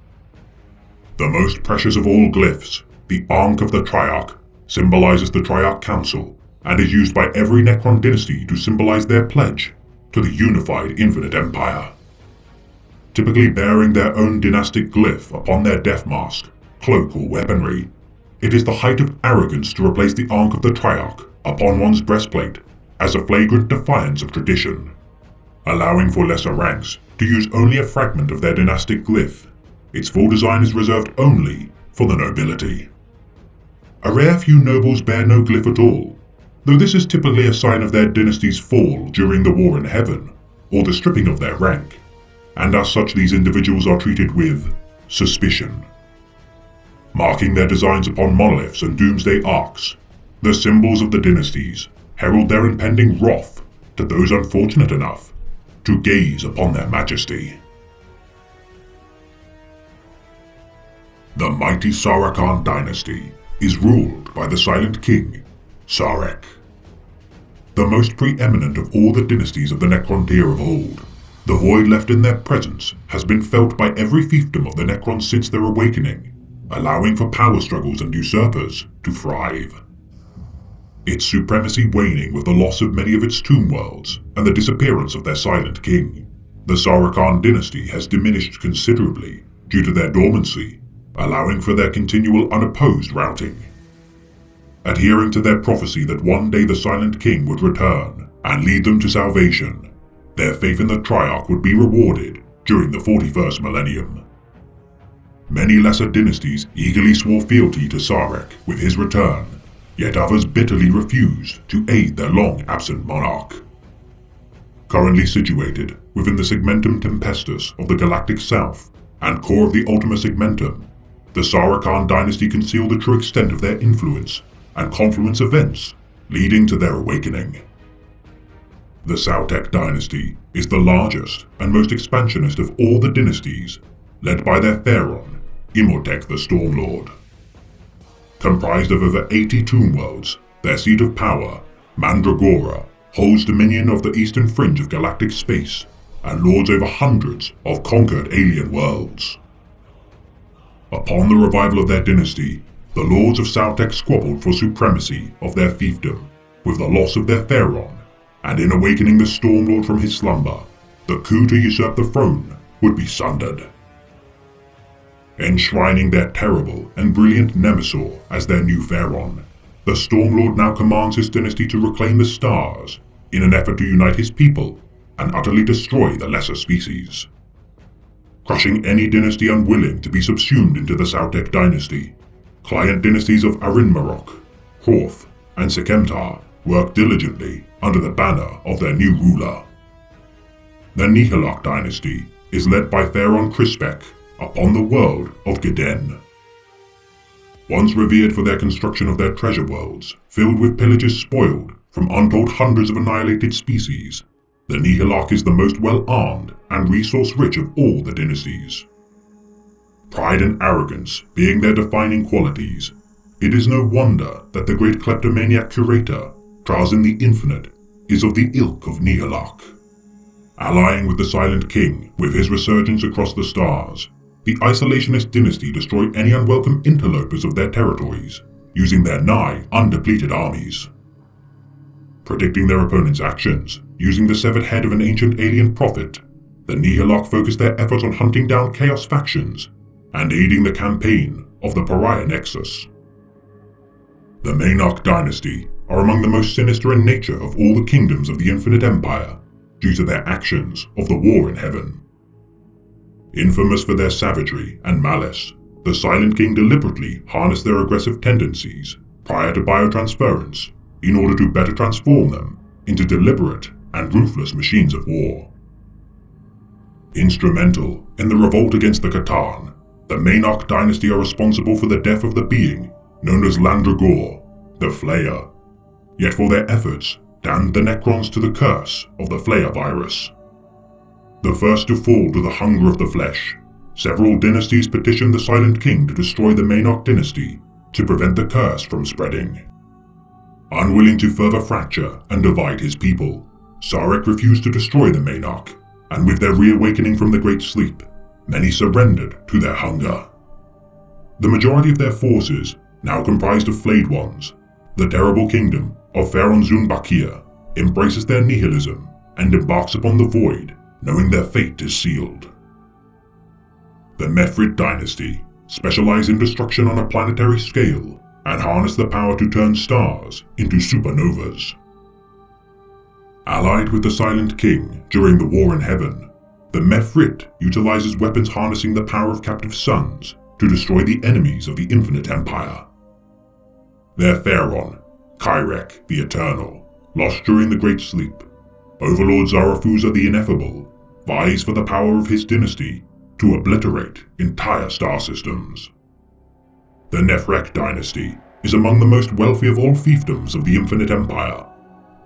[SPEAKER 1] The most precious of all glyphs, the Ankh of the Triarch, symbolizes the Triarch Council and is used by every Necron dynasty to symbolize their pledge to the unified Infinite Empire. Typically bearing their own dynastic glyph upon their death mask, cloak or weaponry, it is the height of arrogance to replace the Ankh of the Triarch upon one's breastplate as a flagrant defiance of tradition. Allowing for lesser ranks to use only a fragment of their dynastic glyph, its full design is reserved only for the nobility. A rare few nobles bear no glyph at all, though this is typically a sign of their dynasty's fall during the War in Heaven, or the stripping of their rank, and as such these individuals are treated with suspicion. Marking their designs upon monoliths and doomsday arcs, the symbols of the dynasties herald their impending wrath to those unfortunate enough to gaze upon their majesty. The mighty Sarachan dynasty is ruled by the Silent King, Sarek. The most preeminent of all the dynasties of the Necrontyr of old, the void left in their presence has been felt by every fiefdom of the Necrons since their awakening, allowing for power struggles and usurpers to thrive. Its supremacy waning with the loss of many of its tomb worlds and the disappearance of their Silent King, the Sarachan dynasty has diminished considerably due to their dormancy, allowing for their continual unopposed routing. Adhering to their prophecy that one day the Silent King would return and lead them to salvation, their faith in the Triarch would be rewarded during the 41st millennium. Many lesser dynasties eagerly swore fealty to Sarek with his return, yet others bitterly refused to aid their long-absent monarch. Currently situated within the Segmentum Tempestus of the Galactic South and core of the Ultima Segmentum, the Sarachan dynasty conceal the true extent of their influence and confluence events leading to their awakening. The Sautek dynasty is the largest and most expansionist of all the dynasties, led by their pharaoh, Imhotep the Stormlord. Comprised of over 80 tomb worlds, their seat of power, Mandragora, holds dominion of the eastern fringe of galactic space and lords over hundreds of conquered alien worlds. Upon the revival of their dynasty, the lords of Sautek squabbled for supremacy of their fiefdom with the loss of their pharaoh, and in awakening the Stormlord from his slumber, the coup to usurp the throne would be sundered. Enshrining their terrible and brilliant Nemesis as their new pharaoh, the Stormlord now commands his dynasty to reclaim the stars in an effort to unite his people and utterly destroy the lesser species. Crushing any dynasty unwilling to be subsumed into the Sautek dynasty, client dynasties of Arinmarok, Horth, and Sekemtar work diligently under the banner of their new ruler. The Nihilak dynasty is led by Pharaoh Krispek upon the world of Geden. Once revered for their construction of their treasure worlds, filled with pillages spoiled from untold hundreds of annihilated species, the Nihilak is the most well-armed and resource-rich of all the dynasties. Pride and arrogance being their defining qualities, it is no wonder that the great kleptomaniac curator, Trazyn the Infinite, is of the ilk of Nihilak. Allying with the Silent King with his resurgence across the stars, the isolationist dynasty destroy any unwelcome interlopers of their territories, using their nigh undepleted armies. Predicting their opponent's actions, using the severed head of an ancient alien prophet, the Nihilak focus their efforts on hunting down Chaos factions and aiding the campaign of the Pariah Nexus. The Maynarch dynasty are among the most sinister in nature of all the kingdoms of the Infinite Empire, due to their actions of the War in Heaven. Infamous for their savagery and malice, the Silent King deliberately harnessed their aggressive tendencies prior to biotransference in order to better transform them into deliberate and ruthless machines of war. Instrumental in the revolt against the Catan, the Maynarch dynasty are responsible for the death of the being known as Landragor, the Flayer, yet for their efforts damned the Necrons to the curse of the Flayer virus. The first to fall to the hunger of the flesh, several dynasties petitioned the Silent King to destroy the Maynarch dynasty to prevent the curse from spreading. Unwilling to further fracture and divide his people, Sarek refused to destroy the Maynarch, and with their reawakening from the Great Sleep, many surrendered to their hunger. The majority of their forces, now comprised of flayed ones, the terrible kingdom of Pharaoh Zun-Bakir, embraces their nihilism and embarks upon the void, knowing their fate is sealed. The Mefrit dynasty specialize in destruction on a planetary scale and harness the power to turn stars into supernovas. Allied with the Silent King during the War in Heaven, the Mefrit utilizes weapons harnessing the power of captive suns to destroy the enemies of the Infinite Empire. Their Pharaoh, Kyrek the Eternal, lost during the Great Sleep, Overlord Zarathustra the Ineffable vies for the power of his dynasty to obliterate entire star systems. The Nephrek dynasty is among the most wealthy of all fiefdoms of the Infinite Empire,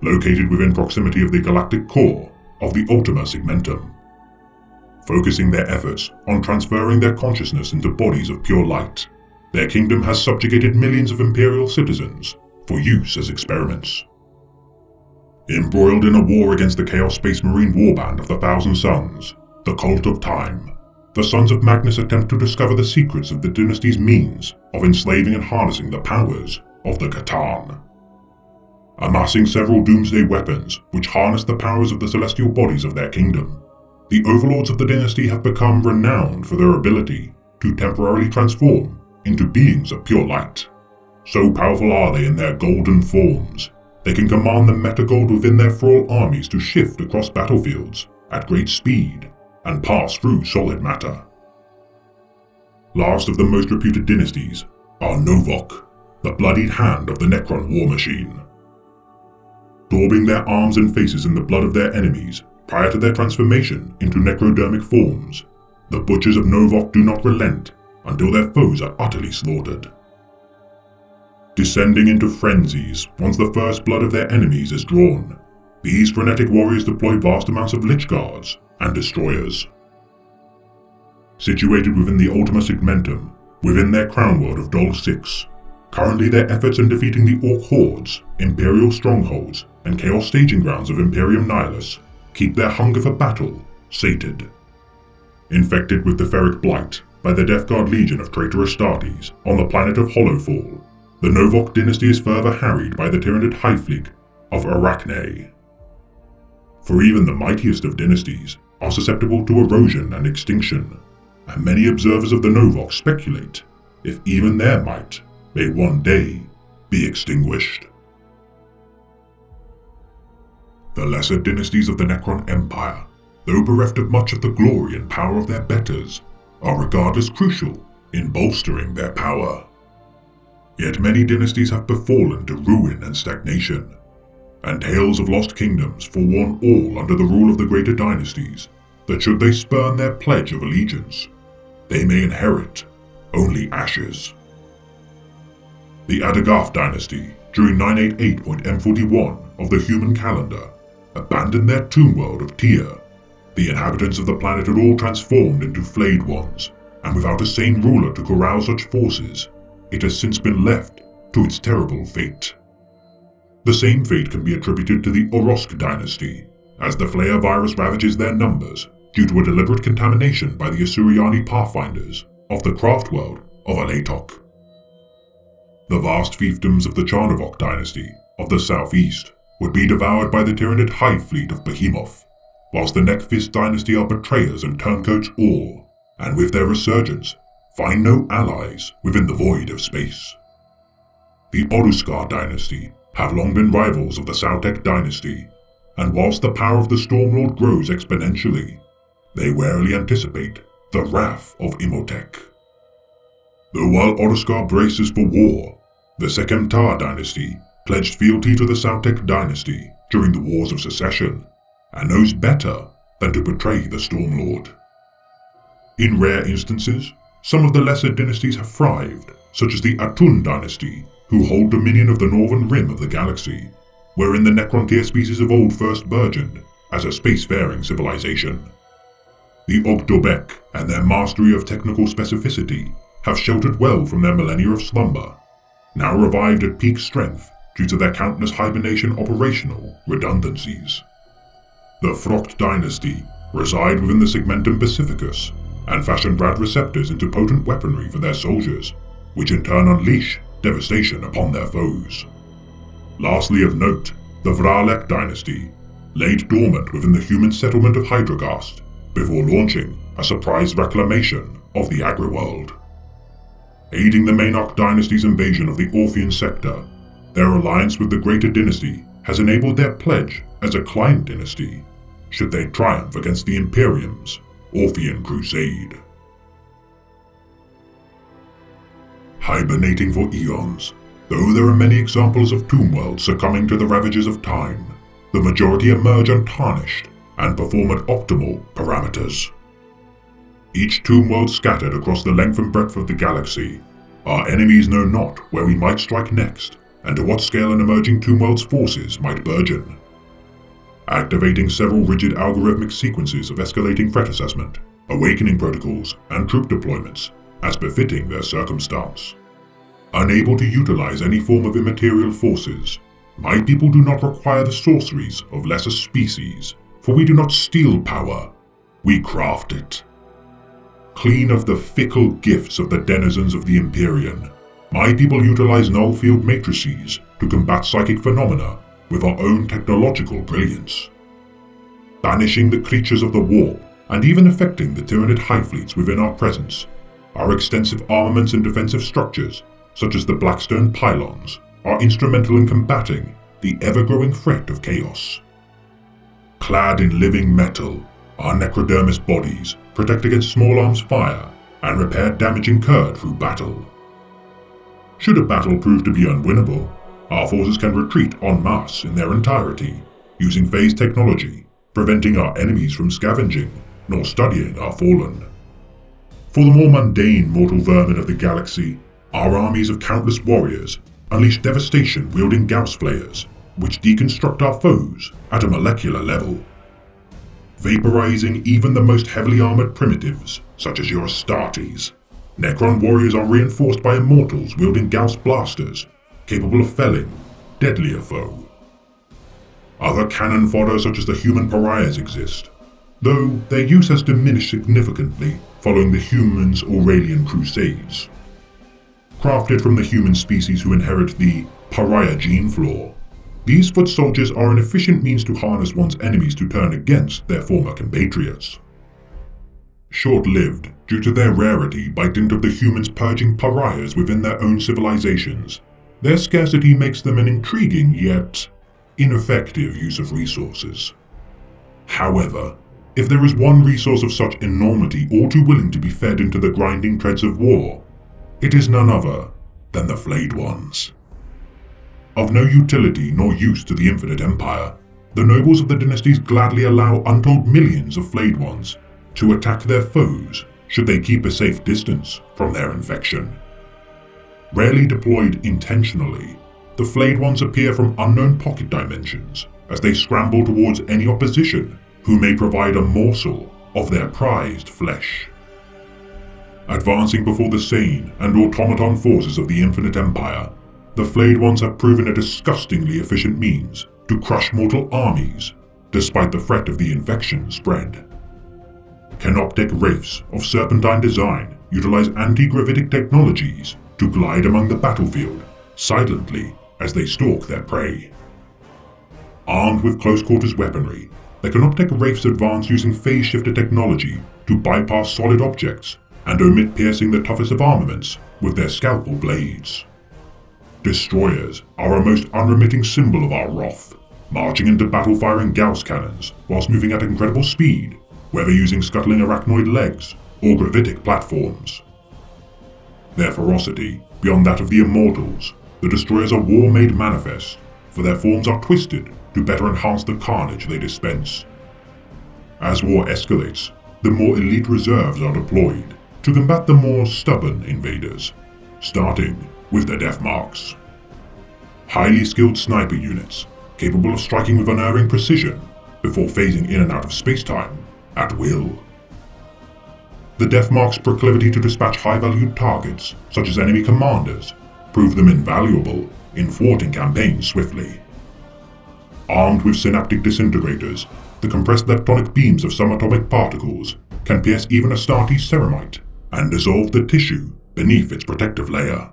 [SPEAKER 1] located within proximity of the galactic core of the Ultima Segmentum. Focusing their efforts on transferring their consciousness into bodies of pure light, their kingdom has subjugated millions of Imperial citizens for use as experiments. Embroiled in a war against the Chaos Space Marine warband of the Thousand Suns, the Cult of Time, the Sons of Magnus attempt to discover the secrets of the dynasty's means of enslaving and harnessing the powers of the Catan. Amassing several doomsday weapons which harness the powers of the celestial bodies of their kingdom, the overlords of the dynasty have become renowned for their ability to temporarily transform into beings of pure light, So powerful are they in their golden forms, they can command the metagold within their thrall armies to shift across battlefields at great speed and pass through solid matter. Last of the most reputed dynasties are Novok, the bloodied hand of the Necron war machine. Daubing their arms and faces in the blood of their enemies prior to their transformation into necrodermic forms, the butchers of Novok do not relent until their foes are utterly slaughtered. Descending into frenzies once the first blood of their enemies is drawn, these frenetic warriors deploy vast amounts of Lich Guards and Destroyers. Situated within the Ultima Segmentum, within their crown world of Dol 6, currently their efforts in defeating the Orc hordes, Imperial strongholds, and Chaos staging grounds of Imperium Nihilus keep their hunger for battle sated. Infected with the Ferric Blight by the Death Guard Legion of traitorous Astartes on the planet of Hollowfall, the Novok dynasty is further harried by the Tyranid Highfleet of Arachne. For even the mightiest of dynasties are susceptible to erosion and extinction, and many observers of the Novok speculate if even their might may one day be extinguished. The lesser dynasties of the Necron Empire, though bereft of much of the glory and power of their betters, are regardless crucial in bolstering their power. Yet many dynasties have befallen to ruin and stagnation, and tales of lost kingdoms forewarn all under the rule of the greater dynasties that should they spurn their pledge of allegiance, they may inherit only ashes. The Adagarth dynasty, during 988.M41 of the human calendar, abandoned their tomb world of Tyr. The inhabitants of the planet had all transformed into flayed ones, and without a sane ruler to corral such forces, it has since been left to its terrible fate. The same fate can be attributed to the Orosk dynasty, as the Flayer virus ravages their numbers due to a deliberate contamination by the Asuryani pathfinders of the craft world of Alatok. The vast fiefdoms of the Charnavok dynasty of the southeast would be devoured by the Tyranid Highfleet of Behemoth, whilst the Neckfist dynasty are betrayers and turncoats all, and with their resurgence, find no allies within the void of space. The Oruskar dynasty have long been rivals of the Sautek dynasty, and whilst the power of the Stormlord grows exponentially, they warily anticipate the wrath of Imhotep. Though while Oruskar braces for war, the Sekemtar dynasty pledged fealty to the Sautek dynasty during the Wars of Secession, and knows better than to betray the Stormlord. In rare instances, some of the lesser dynasties have thrived, such as the Atun dynasty, who hold dominion of the northern rim of the galaxy, wherein the Necrontyr species of old first burgeoned as a spacefaring civilization. The Ogdobek and their mastery of technical specificity have sheltered well from their millennia of slumber, now revived at peak strength due to their countless hibernation operational redundancies. The Throcht dynasty reside within the Segmentum Pacificus and fashion rad receptors into potent weaponry for their soldiers, which in turn unleash devastation upon their foes. Lastly of note, the Vralek dynasty laid dormant within the human settlement of Hydragast before launching a surprise reclamation of the Agriworld. Aiding the Maynarch dynasty's invasion of the Orphean sector, their alliance with the Greater Dynasty has enabled their pledge as a client dynasty, should they triumph against the Imperium's Orphean Crusade. Hibernating for eons, though there are many examples of tomb worlds succumbing to the ravages of time, the majority emerge untarnished and perform at optimal parameters. Each tomb world scattered across the length and breadth of the galaxy, our enemies know not where we might strike next and to what scale an emerging tomb world's forces might burgeon. Activating several rigid algorithmic sequences of escalating threat assessment, awakening protocols, and troop deployments, as befitting their circumstance. Unable to utilize any form of immaterial forces, my people do not require the sorceries of lesser species, for we do not steal power, we craft it. Clean of the fickle gifts of the denizens of the Empyrean, my people utilize null field matrices to combat psychic phenomena with our own technological brilliance. Banishing the creatures of the warp, and even affecting the Tyranid Highfleets within our presence, our extensive armaments and defensive structures such as the Blackstone pylons, are instrumental in combating the ever-growing threat of chaos. Clad in living metal, our necrodermis bodies protect against small arms fire and repair damage incurred through battle. Should a battle prove to be unwinnable, our forces can retreat en masse in their entirety, using phase technology, preventing our enemies from scavenging nor studying our fallen. For the more mundane mortal vermin of the galaxy, our armies of countless warriors unleash devastation wielding Gauss flayers, which deconstruct our foes at a molecular level. Vaporizing even the most heavily armored primitives, such as your Astartes, Necron warriors are reinforced by immortals wielding Gauss blasters, capable of felling deadlier foe. Other cannon fodder such as the human pariahs exist, though their use has diminished significantly following the humans' Aurelian crusades. Crafted from the human species who inherit the pariah gene flaw, these foot soldiers are an efficient means to harness one's enemies to turn against their former compatriots. Short-lived due to their rarity by dint of the humans purging pariahs within their own civilizations, their scarcity makes them an intriguing yet ineffective use of resources. However, if there is one resource of such enormity all too willing to be fed into the grinding treads of war, it is none other than the Flayed Ones. Of no utility nor use to the Infinite Empire, the nobles of the dynasties gladly allow untold millions of Flayed Ones to attack their foes should they keep a safe distance from their infection. Rarely deployed intentionally, the Flayed Ones appear from unknown pocket dimensions as they scramble towards any opposition who may provide a morsel of their prized flesh. Advancing before the sane and automaton forces of the Infinite Empire, the Flayed Ones have proven a disgustingly efficient means to crush mortal armies, despite the threat of the infection spread. Canoptek wraiths of serpentine design utilize anti-gravitic technologies to glide among the battlefield, silently as they stalk their prey. Armed with close-quarters weaponry, the Canoptek wraiths advance using phase-shifter technology to bypass solid objects and omit piercing the toughest of armaments with their scalpel blades. Destroyers are a most unremitting symbol of our wrath, marching into battle firing Gauss cannons whilst moving at incredible speed, whether using scuttling arachnoid legs or gravitic platforms. Their ferocity, beyond that of the Immortals, the Destroyers are war-made manifest, for their forms are twisted to better enhance the carnage they dispense. As war escalates, the more elite reserves are deployed to combat the more stubborn invaders, starting with the Death Marks. Highly skilled sniper units, capable of striking with unerring precision before phasing in and out of space-time at will. The Death Mark's proclivity to dispatch high-valued targets, such as enemy commanders, prove them invaluable in thwarting campaigns swiftly. Armed with synaptic disintegrators, the compressed leptonic beams of some atomic particles can pierce even Astartes ceramite and dissolve the tissue beneath its protective layer.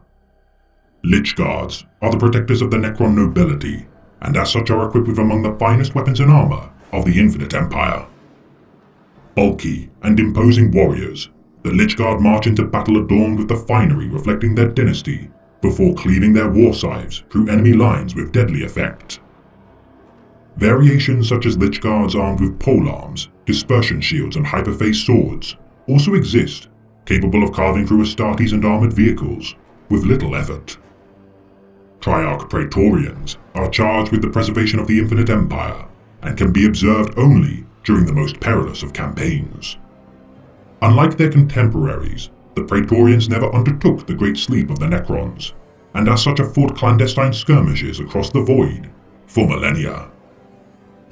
[SPEAKER 1] Lich Guards are the protectors of the Necron nobility, and as such are equipped with among the finest weapons and armor of the Infinite Empire. Bulky and imposing warriors, the Lich Guard march into battle adorned with the finery reflecting their dynasty, before cleaving their war scythes through enemy lines with deadly effect. Variations such as Lich Guards armed with polearms, dispersion shields and hyperphase swords also exist, capable of carving through Astartes and armored vehicles with little effort. Triarch Praetorians are charged with the preservation of the Infinite Empire, and can be observed only during the most perilous of campaigns. Unlike their contemporaries, the Praetorians never undertook the Great Sleep of the Necrons, and as such have fought clandestine skirmishes across the void for millennia.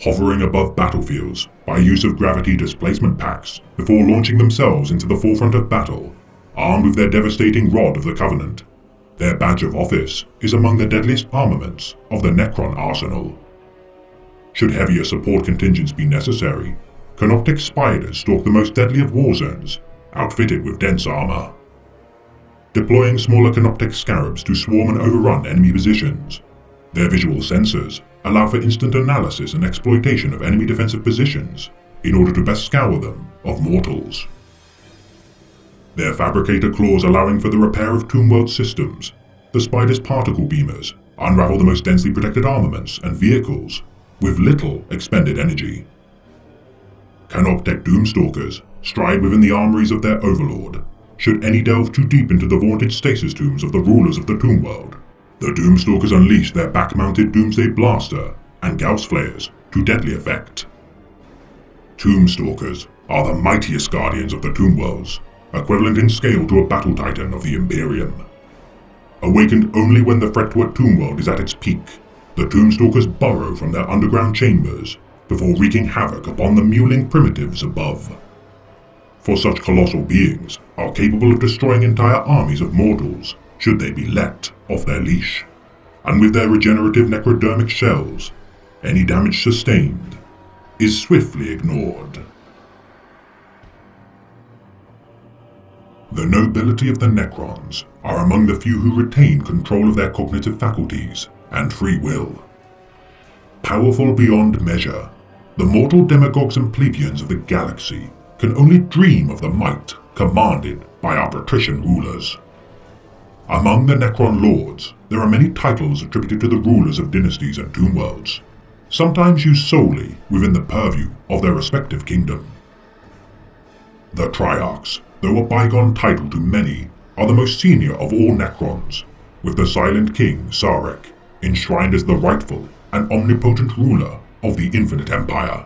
[SPEAKER 1] Hovering above battlefields by use of gravity displacement packs before launching themselves into the forefront of battle, armed with their devastating Rod of the Covenant, their badge of office is among the deadliest armaments of the Necron arsenal. Should heavier support contingents be necessary, Canoptek Spiders stalk the most deadly of war zones, outfitted with dense armor. Deploying smaller Canoptek Scarabs to swarm and overrun enemy positions, their visual sensors allow for instant analysis and exploitation of enemy defensive positions in order to best scour them of mortals. Their Fabricator Claws allowing for the repair of Tomb World systems, the Spider's particle beamers unravel the most densely protected armaments and vehicles with little expended energy. Canoptek Doomstalkers stride within the armories of their overlord, should any delve too deep into the vaunted stasis tombs of the rulers of the Tomb World. The Doomstalkers unleash their back-mounted Doomsday Blaster and Gauss Flares to deadly effect. Tombstalkers are the mightiest guardians of the Tomb Worlds, equivalent in scale to a battle titan of the Imperium. Awakened only when the threat to a Tomb World is at its peak, the Tombstalkers burrow from their underground chambers before wreaking havoc upon the mewling primitives above. For such colossal beings are capable of destroying entire armies of mortals should they be let off their leash, and with their regenerative necrodermic shells, any damage sustained is swiftly ignored. The nobility of the Necrons are among the few who retain control of their cognitive faculties and free will. Powerful beyond measure, the mortal demagogues and plebeians of the galaxy can only dream of the might commanded by our patrician rulers. Among the Necron Lords, there are many titles attributed to the rulers of dynasties and tomb worlds, sometimes used solely within the purview of their respective kingdom. The Triarchs, though a bygone title to many, are the most senior of all Necrons, with the Silent King, Sarek, enshrined as the rightful and omnipotent ruler of the Infinite Empire.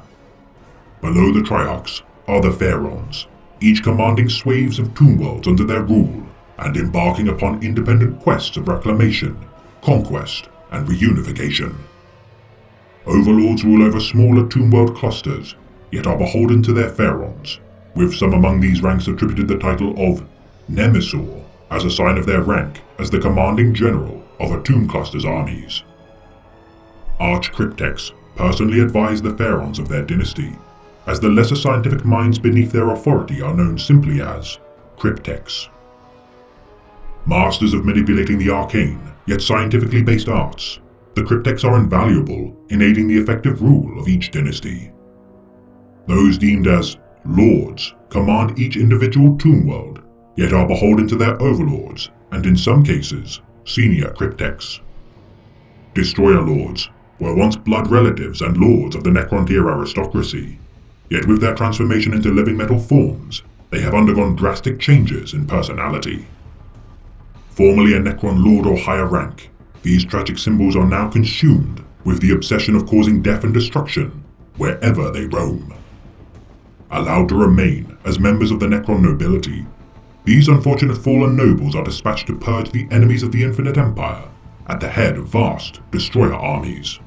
[SPEAKER 1] Below the Triarchs are the Pharaons, each commanding swathes of tomb worlds under their rule and embarking upon independent quests of reclamation, conquest, and reunification. Overlords rule over smaller tomb world clusters, yet are beholden to their Pharaons, with some among these ranks attributed the title of Nemisor as a sign of their rank as the commanding general of a tomb cluster's armies. Arch-Cryptex personally advise the Pharaons of their dynasty, as the lesser scientific minds beneath their authority are known simply as Cryptex. Masters of manipulating the arcane, yet scientifically based arts, the Cryptex are invaluable in aiding the effective rule of each dynasty. Those deemed as Lords command each individual tomb world, yet are beholden to their overlords and in some cases, senior Cryptex. Destroyer Lords were once blood relatives and lords of the Necrontyr aristocracy, yet with their transformation into living metal forms, they have undergone drastic changes in personality. Formerly a Necron Lord or higher rank, these tragic symbols are now consumed with the obsession of causing death and destruction wherever they roam. Allowed to remain as members of the Necron nobility, these unfortunate fallen nobles are dispatched to purge the enemies of the Infinite Empire at the head of vast destroyer armies.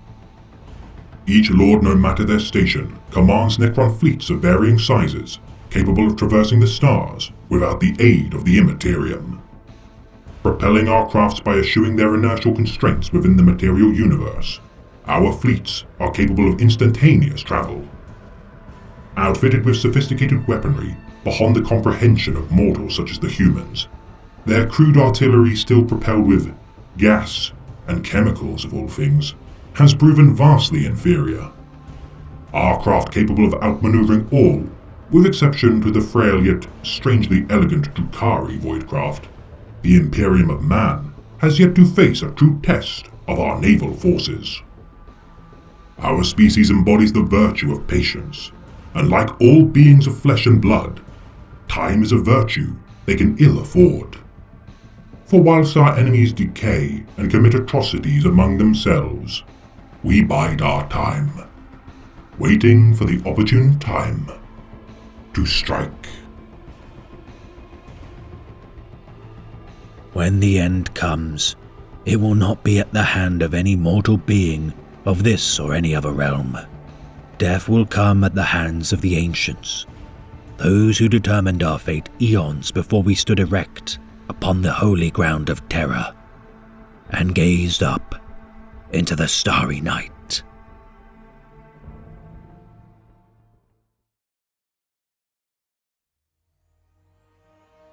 [SPEAKER 1] Each lord, no matter their station, commands Necron fleets of varying sizes, capable of traversing the stars without the aid of the Immaterium. Propelling our crafts by eschewing their inertial constraints within the material universe, our fleets are capable of instantaneous travel. Outfitted with sophisticated weaponry beyond the comprehension of mortals such as the humans, their crude artillery, still propelled with gas and chemicals of all things, has proven vastly inferior. Our craft capable of outmaneuvering all, with exception to the frail yet strangely elegant Drukhari Voidcraft, the Imperium of Man has yet to face a true test of our naval forces. Our species embodies the virtue of patience, and like all beings of flesh and blood, time is a virtue they can ill afford. For whilst our enemies decay and commit atrocities among themselves, we bide our time, waiting for the opportune time to strike.
[SPEAKER 5] When the end comes, it will not be at the hand of any mortal being of this or any other realm. Death will come at the hands of the ancients, those who determined our fate eons before we stood erect upon the holy ground of Terra, and gazed up into the starry night.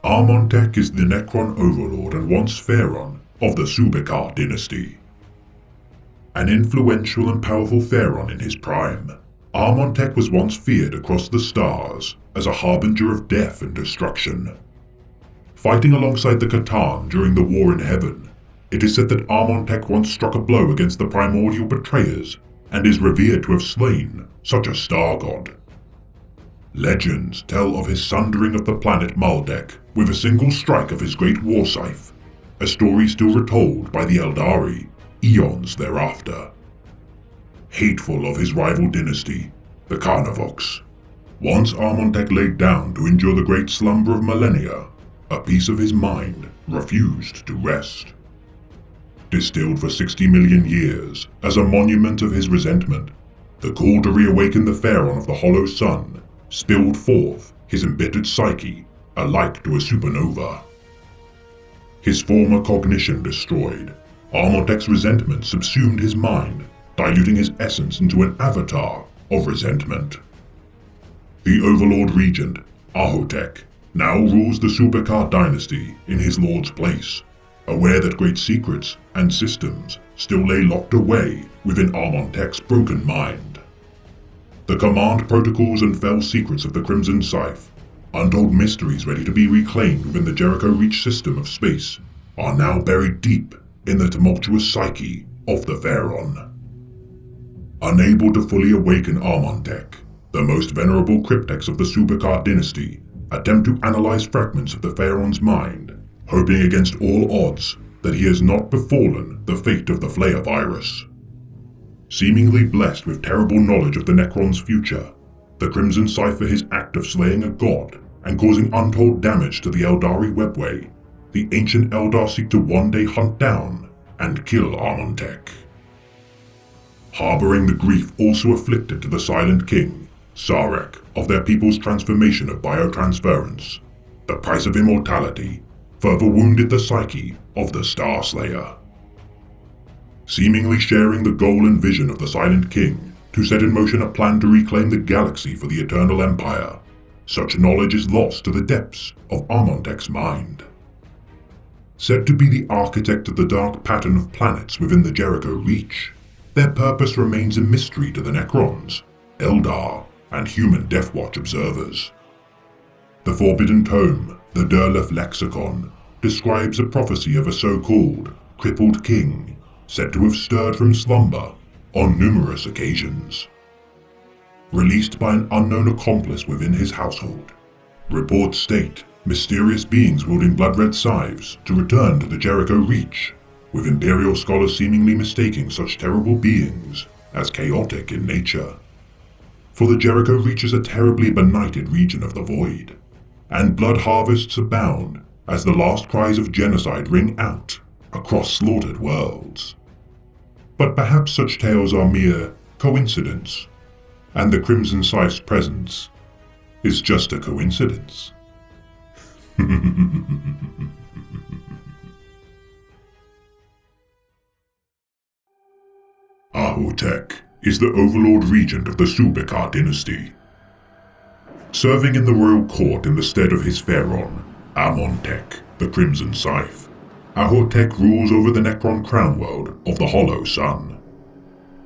[SPEAKER 1] Armontek is the Necron overlord and once Pharaon of the Subekar dynasty. An influential and powerful Pharaon in his prime, Armontek was once feared across the stars as a harbinger of death and destruction. Fighting alongside the Catan during the War in Heaven, It is said that Amontech once struck a blow against the primordial betrayers, and is revered to have slain such a star god. Legends tell of his sundering of the planet Maldek with a single strike of his great war scythe, a story still retold by the Eldari eons thereafter. Hateful of his rival dynasty, the Carnavox, once Amontech laid down to endure the great slumber of millennia, a piece of his mind refused to rest. Distilled for 60 million years as a monument of his resentment, the call to reawaken the Pharaon of the Hollow Sun spilled forth his embittered psyche alike to a supernova. His former cognition destroyed, Amontech's resentment subsumed his mind, diluting his essence into an avatar of resentment. The Overlord Regent, Ahotech, now rules the Subekar dynasty in his lord's place, aware that great secrets and systems still lay locked away within Amontech's broken mind. The command protocols and fell secrets of the Crimson Scythe, untold mysteries ready to be reclaimed within the Jericho Reach system of space, are now buried deep in the tumultuous psyche of the Pharaon. Unable to fully awaken Amontech, the most venerable cryptex of the Subekar dynasty attempt to analyze fragments of the Pharaon's mind, hoping against all odds that he has not befallen the fate of the Flayer virus. Seemingly blessed with terrible knowledge of the Necron's future, the Crimson Cipher his act of slaying a god and causing untold damage to the Eldari webway, the ancient Eldar seek to one day hunt down and kill Amontech. Harboring the grief also afflicted to the Silent King, Sarek, of their people's transformation of biotransference, the price of immortality further wounded the psyche of the Star Slayer. Seemingly sharing the goal and vision of the Silent King to set in motion a plan to reclaim the galaxy for the Eternal Empire, such knowledge is lost to the depths of Amontech's mind. Said to be the architect of the dark pattern of planets within the Jericho Reach, their purpose remains a mystery to the Necrons, Eldar, and human Deathwatch observers. The Forbidden Tome, the Derleth Lexicon, describes a prophecy of a so-called crippled king, said to have stirred from slumber on numerous occasions. Released by an unknown accomplice within his household, reports state mysterious beings wielding blood-red scythes to return to the Jericho Reach, with Imperial scholars seemingly mistaking such terrible beings as chaotic in nature. For the Jericho Reach is a terribly benighted region of the void, and blood harvests abound as the last cries of genocide ring out across slaughtered worlds. But perhaps such tales are mere coincidence, and the Crimson Scythe's presence is just a coincidence. Ahotech is the Overlord Regent of the Subekar dynasty. Serving in the royal court in the stead of his Pharaon, Amontech, the Crimson Scythe, Ahotech rules over the Necron crown world of the Hollow Sun.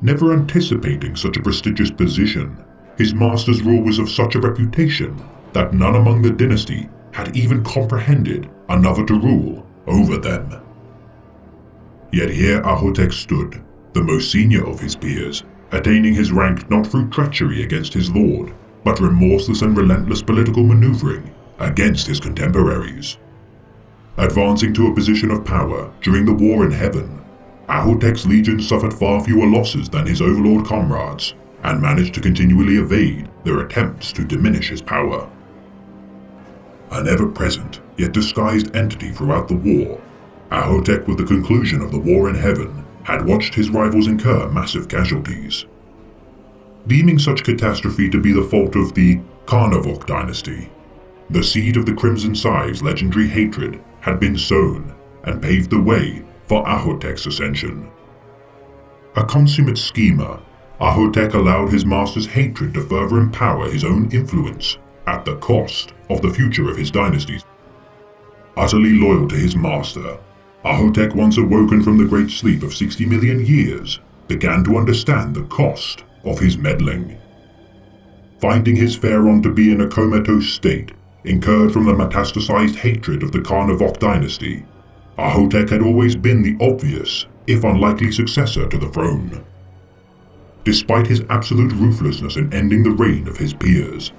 [SPEAKER 1] Never anticipating such a prestigious position, his master's rule was of such a reputation that none among the dynasty had even comprehended another to rule over them. Yet here Ahotech stood, the most senior of his peers, attaining his rank not through treachery against his lord, but remorseless and relentless political maneuvering against his contemporaries. Advancing to a position of power during the War in Heaven, Ahotech's legion suffered far fewer losses than his overlord comrades, and managed to continually evade their attempts to diminish his power. An ever-present, yet disguised entity throughout the war, Ahotech, with the conclusion of the War in Heaven, had watched his rivals incur massive casualties. Deeming such catastrophe to be the fault of the Carnavoc dynasty, the seed of the Crimson Scythe's legendary hatred had been sown and paved the way for Ahotech's ascension. A consummate schemer, Ahotech allowed his master's hatred to further empower his own influence at the cost of the future of his dynasties. Utterly loyal to his master, Ahotech, once awoken from the great sleep of 60 million years, began to understand the cost of his meddling. Finding his Pharaon to be in a comatose state, incurred from the metastasized hatred of the Carnavoc dynasty, Ahotep had always been the obvious, if unlikely successor to the throne. Despite his absolute ruthlessness in ending the reign of his peers,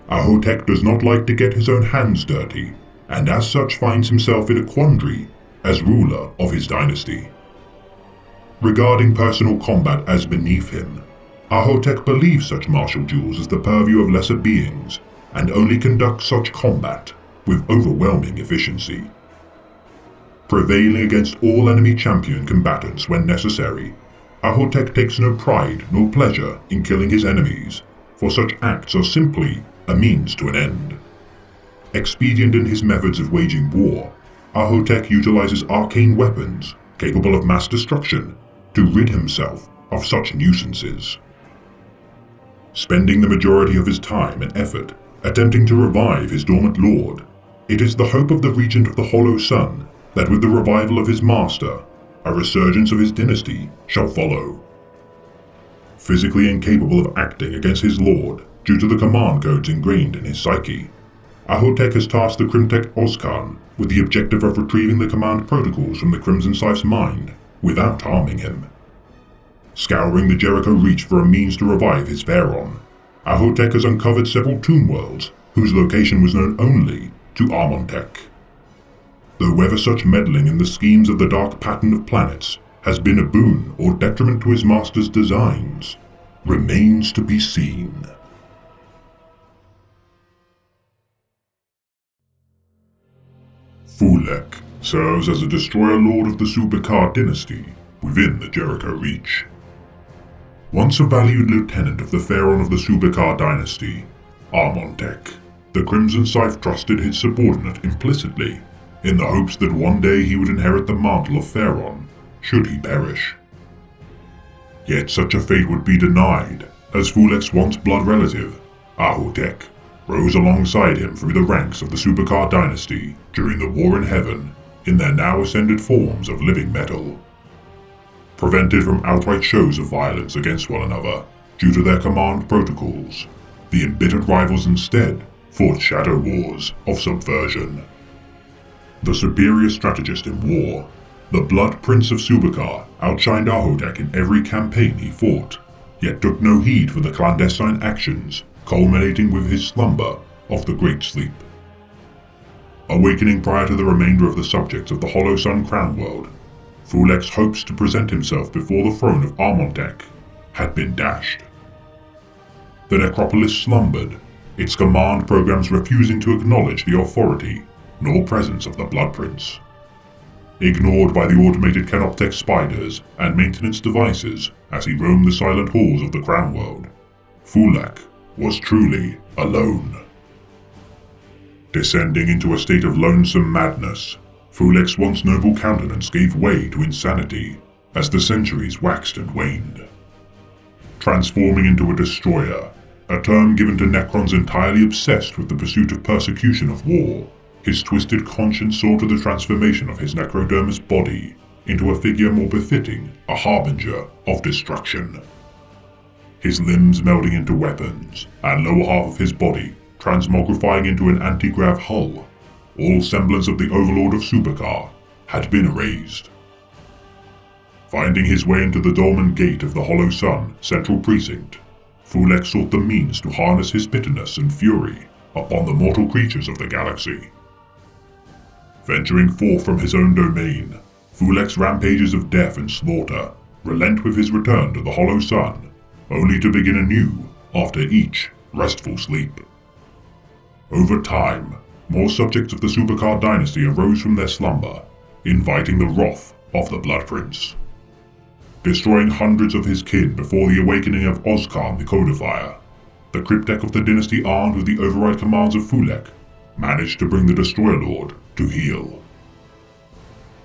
[SPEAKER 1] Ahotep does not like to get his own hands dirty, and as such finds himself in a quandary as ruler of his dynasty. Regarding personal combat as beneath him, Ahotep believes such martial duels as the purview of lesser beings, and only conducts such combat with overwhelming efficiency. Prevailing against all enemy champion combatants when necessary, Ahotep takes no pride nor pleasure in killing his enemies, for such acts are simply a means to an end. Expedient in his methods of waging war, Ahotep utilizes arcane weapons capable of mass destruction to rid himself of such nuisances. Spending the majority of his time and effort attempting to revive his dormant lord, it is the hope of the Regent of the Hollow Sun that with the revival of his master, a resurgence of his dynasty shall follow. Physically incapable of acting against his lord due to the command codes ingrained in his psyche, Ahotep has tasked the Crimtech Ozcan with the objective of retrieving the command protocols from the Crimson Scythe's mind without harming him. Scouring the Jericho Reach for a means to revive his Pharaon, Ahotep has uncovered several tomb worlds whose location was known only to Amontech. Though whether such meddling in the schemes of the dark pattern of planets has been a boon or detriment to his master's designs, remains to be seen. Fulek serves as a destroyer lord of the Subakar dynasty within the Jericho Reach. Once a valued lieutenant of the Pharaon of the Subakar dynasty, Amontech, the Crimson Scythe trusted his subordinate implicitly in the hopes that one day he would inherit the mantle of Pharaon, should he perish. Yet such a fate would be denied, as Fulek's once blood relative, Ahotep, rose alongside him through the ranks of the Subakar dynasty during the War in Heaven in their now ascended forms of living metal. Prevented from outright shows of violence against one another due to their command protocols, the embittered rivals instead fought shadow wars of subversion. The superior strategist in war, the Blood Prince of Subakar outshined Ahotep in every campaign he fought, yet took no heed for the clandestine actions culminating with his slumber of the Great Sleep. Awakening prior to the remainder of the subjects of the Hollow Sun Crown World, Fulek's hopes to present himself before the throne of Amontech had been dashed. The necropolis slumbered, its command programs refusing to acknowledge the authority nor presence of the Blood Prince. Ignored by the automated Canoptech spiders and maintenance devices as he roamed the silent halls of the Crown World, Fulek was truly alone. Descending into a state of lonesome madness, Fulek's once noble countenance gave way to insanity as the centuries waxed and waned. Transforming into a destroyer, a term given to Necrons entirely obsessed with the pursuit of persecution of war, his twisted conscience saw to the transformation of his necrodermis body into a figure more befitting a harbinger of destruction. His limbs melding into weapons, and lower half of his body transmogrifying into an anti-grav hull, all semblance of the Overlord of Subakar had been erased. Finding his way into the Dolmen Gate of the Hollow Sun Central Precinct, Fulek sought the means to harness his bitterness and fury upon the mortal creatures of the galaxy. Venturing forth from his own domain, Fulek's rampages of death and slaughter relent with his return to the Hollow Sun, only to begin anew after each restful sleep. Over time, more subjects of the Subakar dynasty arose from their slumber, inviting the wrath of the Blood Prince. Destroying hundreds of his kin before the awakening of Ozcan the Codifier, the Cryptek of the dynasty armed with the override commands of Fulek managed to bring the Destroyer Lord to heel.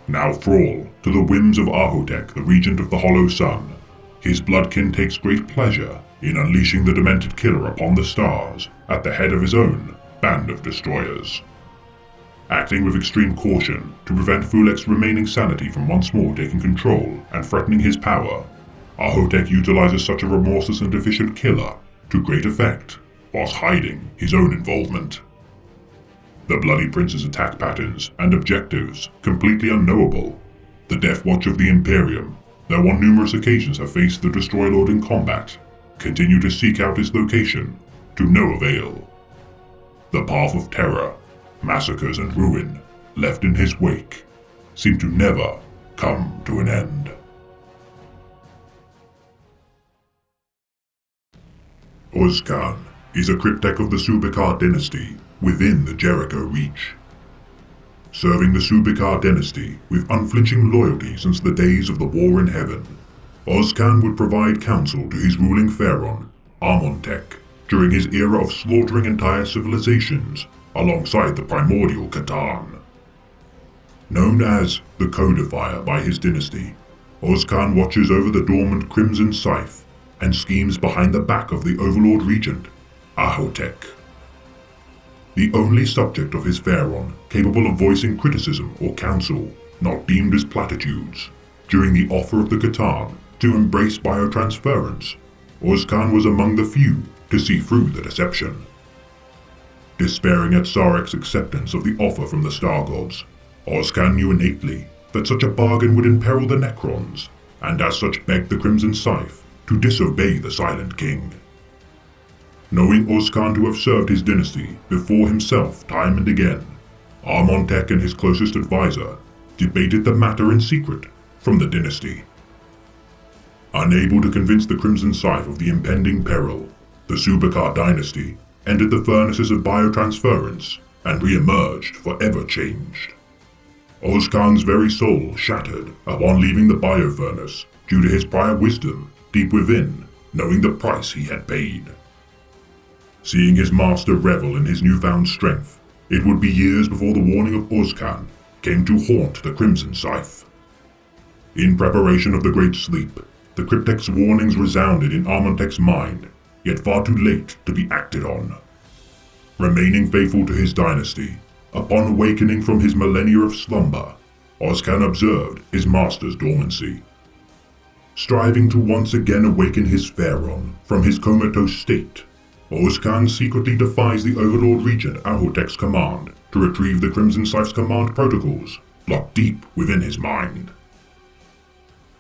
[SPEAKER 1] Now thrall to the whims of Ahotep, the Regent of the Hollow Sun, his bloodkin takes great pleasure in unleashing the demented killer upon the stars at the head of his own band of destroyers. Acting with extreme caution to prevent Fulek's remaining sanity from once more taking control and threatening his power, Ahotep utilizes such a remorseless and efficient killer to great effect, whilst hiding his own involvement. The Bloody Prince's attack patterns and objectives completely unknowable. The Death Watch of the Imperium, though on numerous occasions have faced the Destroy Lord in combat, continue to seek out his location, to no avail. The path of terror, massacres and ruin left in his wake seem to never come to an end. Ozcan is a cryptek of the Subikar dynasty within the Jericho Reach. Serving the Subikar dynasty with unflinching loyalty since the days of the War in Heaven, Ozcan would provide counsel to his ruling pharaoh, Amontek, during his era of slaughtering entire civilizations alongside the primordial Catan. Known as the Codifier by his dynasty, Ozcan watches over the dormant Crimson Scythe and schemes behind the back of the Overlord Regent, Ahotep. The only subject of his pharaoh capable of voicing criticism or counsel not deemed as platitudes, during the offer of the Catan to embrace biotransference, Ozcan was among the few to see through the deception. Despairing at Sarek's acceptance of the offer from the Star Gods, Ozcan knew innately that such a bargain would imperil the Necrons, and as such begged the Crimson Scythe to disobey the Silent King. Knowing Ozcan to have served his dynasty before himself time and again, Amontek and his closest advisor debated the matter in secret from the dynasty. Unable to convince the Crimson Scythe of the impending peril, the Subikar dynasty entered the furnaces of biotransference and re-emerged forever changed. Ozcan's very soul shattered upon leaving the biofurnace due to his prior wisdom deep within, knowing the price he had paid. Seeing his master revel in his newfound strength, it would be years before the warning of Ozcan came to haunt the Crimson Scythe. In preparation of the Great Sleep, the cryptek's warnings resounded in Amontek's mind, yet far too late to be acted on. Remaining faithful to his dynasty, upon awakening from his millennia of slumber, Ozcan observed his master's dormancy. Striving to once again awaken his pharaoh from his comatose state, Ozcan secretly defies the Overlord Regent Ahotep's command to retrieve the Crimson Scythe's command protocols locked deep within his mind.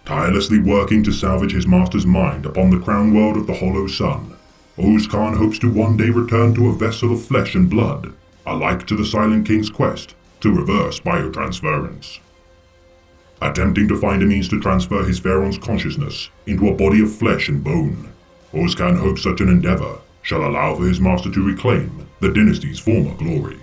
[SPEAKER 1] Tirelessly working to salvage his master's mind upon the crown world of the Hollow Sun, Ozcan hopes to one day return to a vessel of flesh and blood, alike to the Silent King's quest to reverse biotransference. Attempting to find a means to transfer his pharaoh's consciousness into a body of flesh and bone, Ozcan hopes such an endeavor shall allow for his master to reclaim the dynasty's former glory.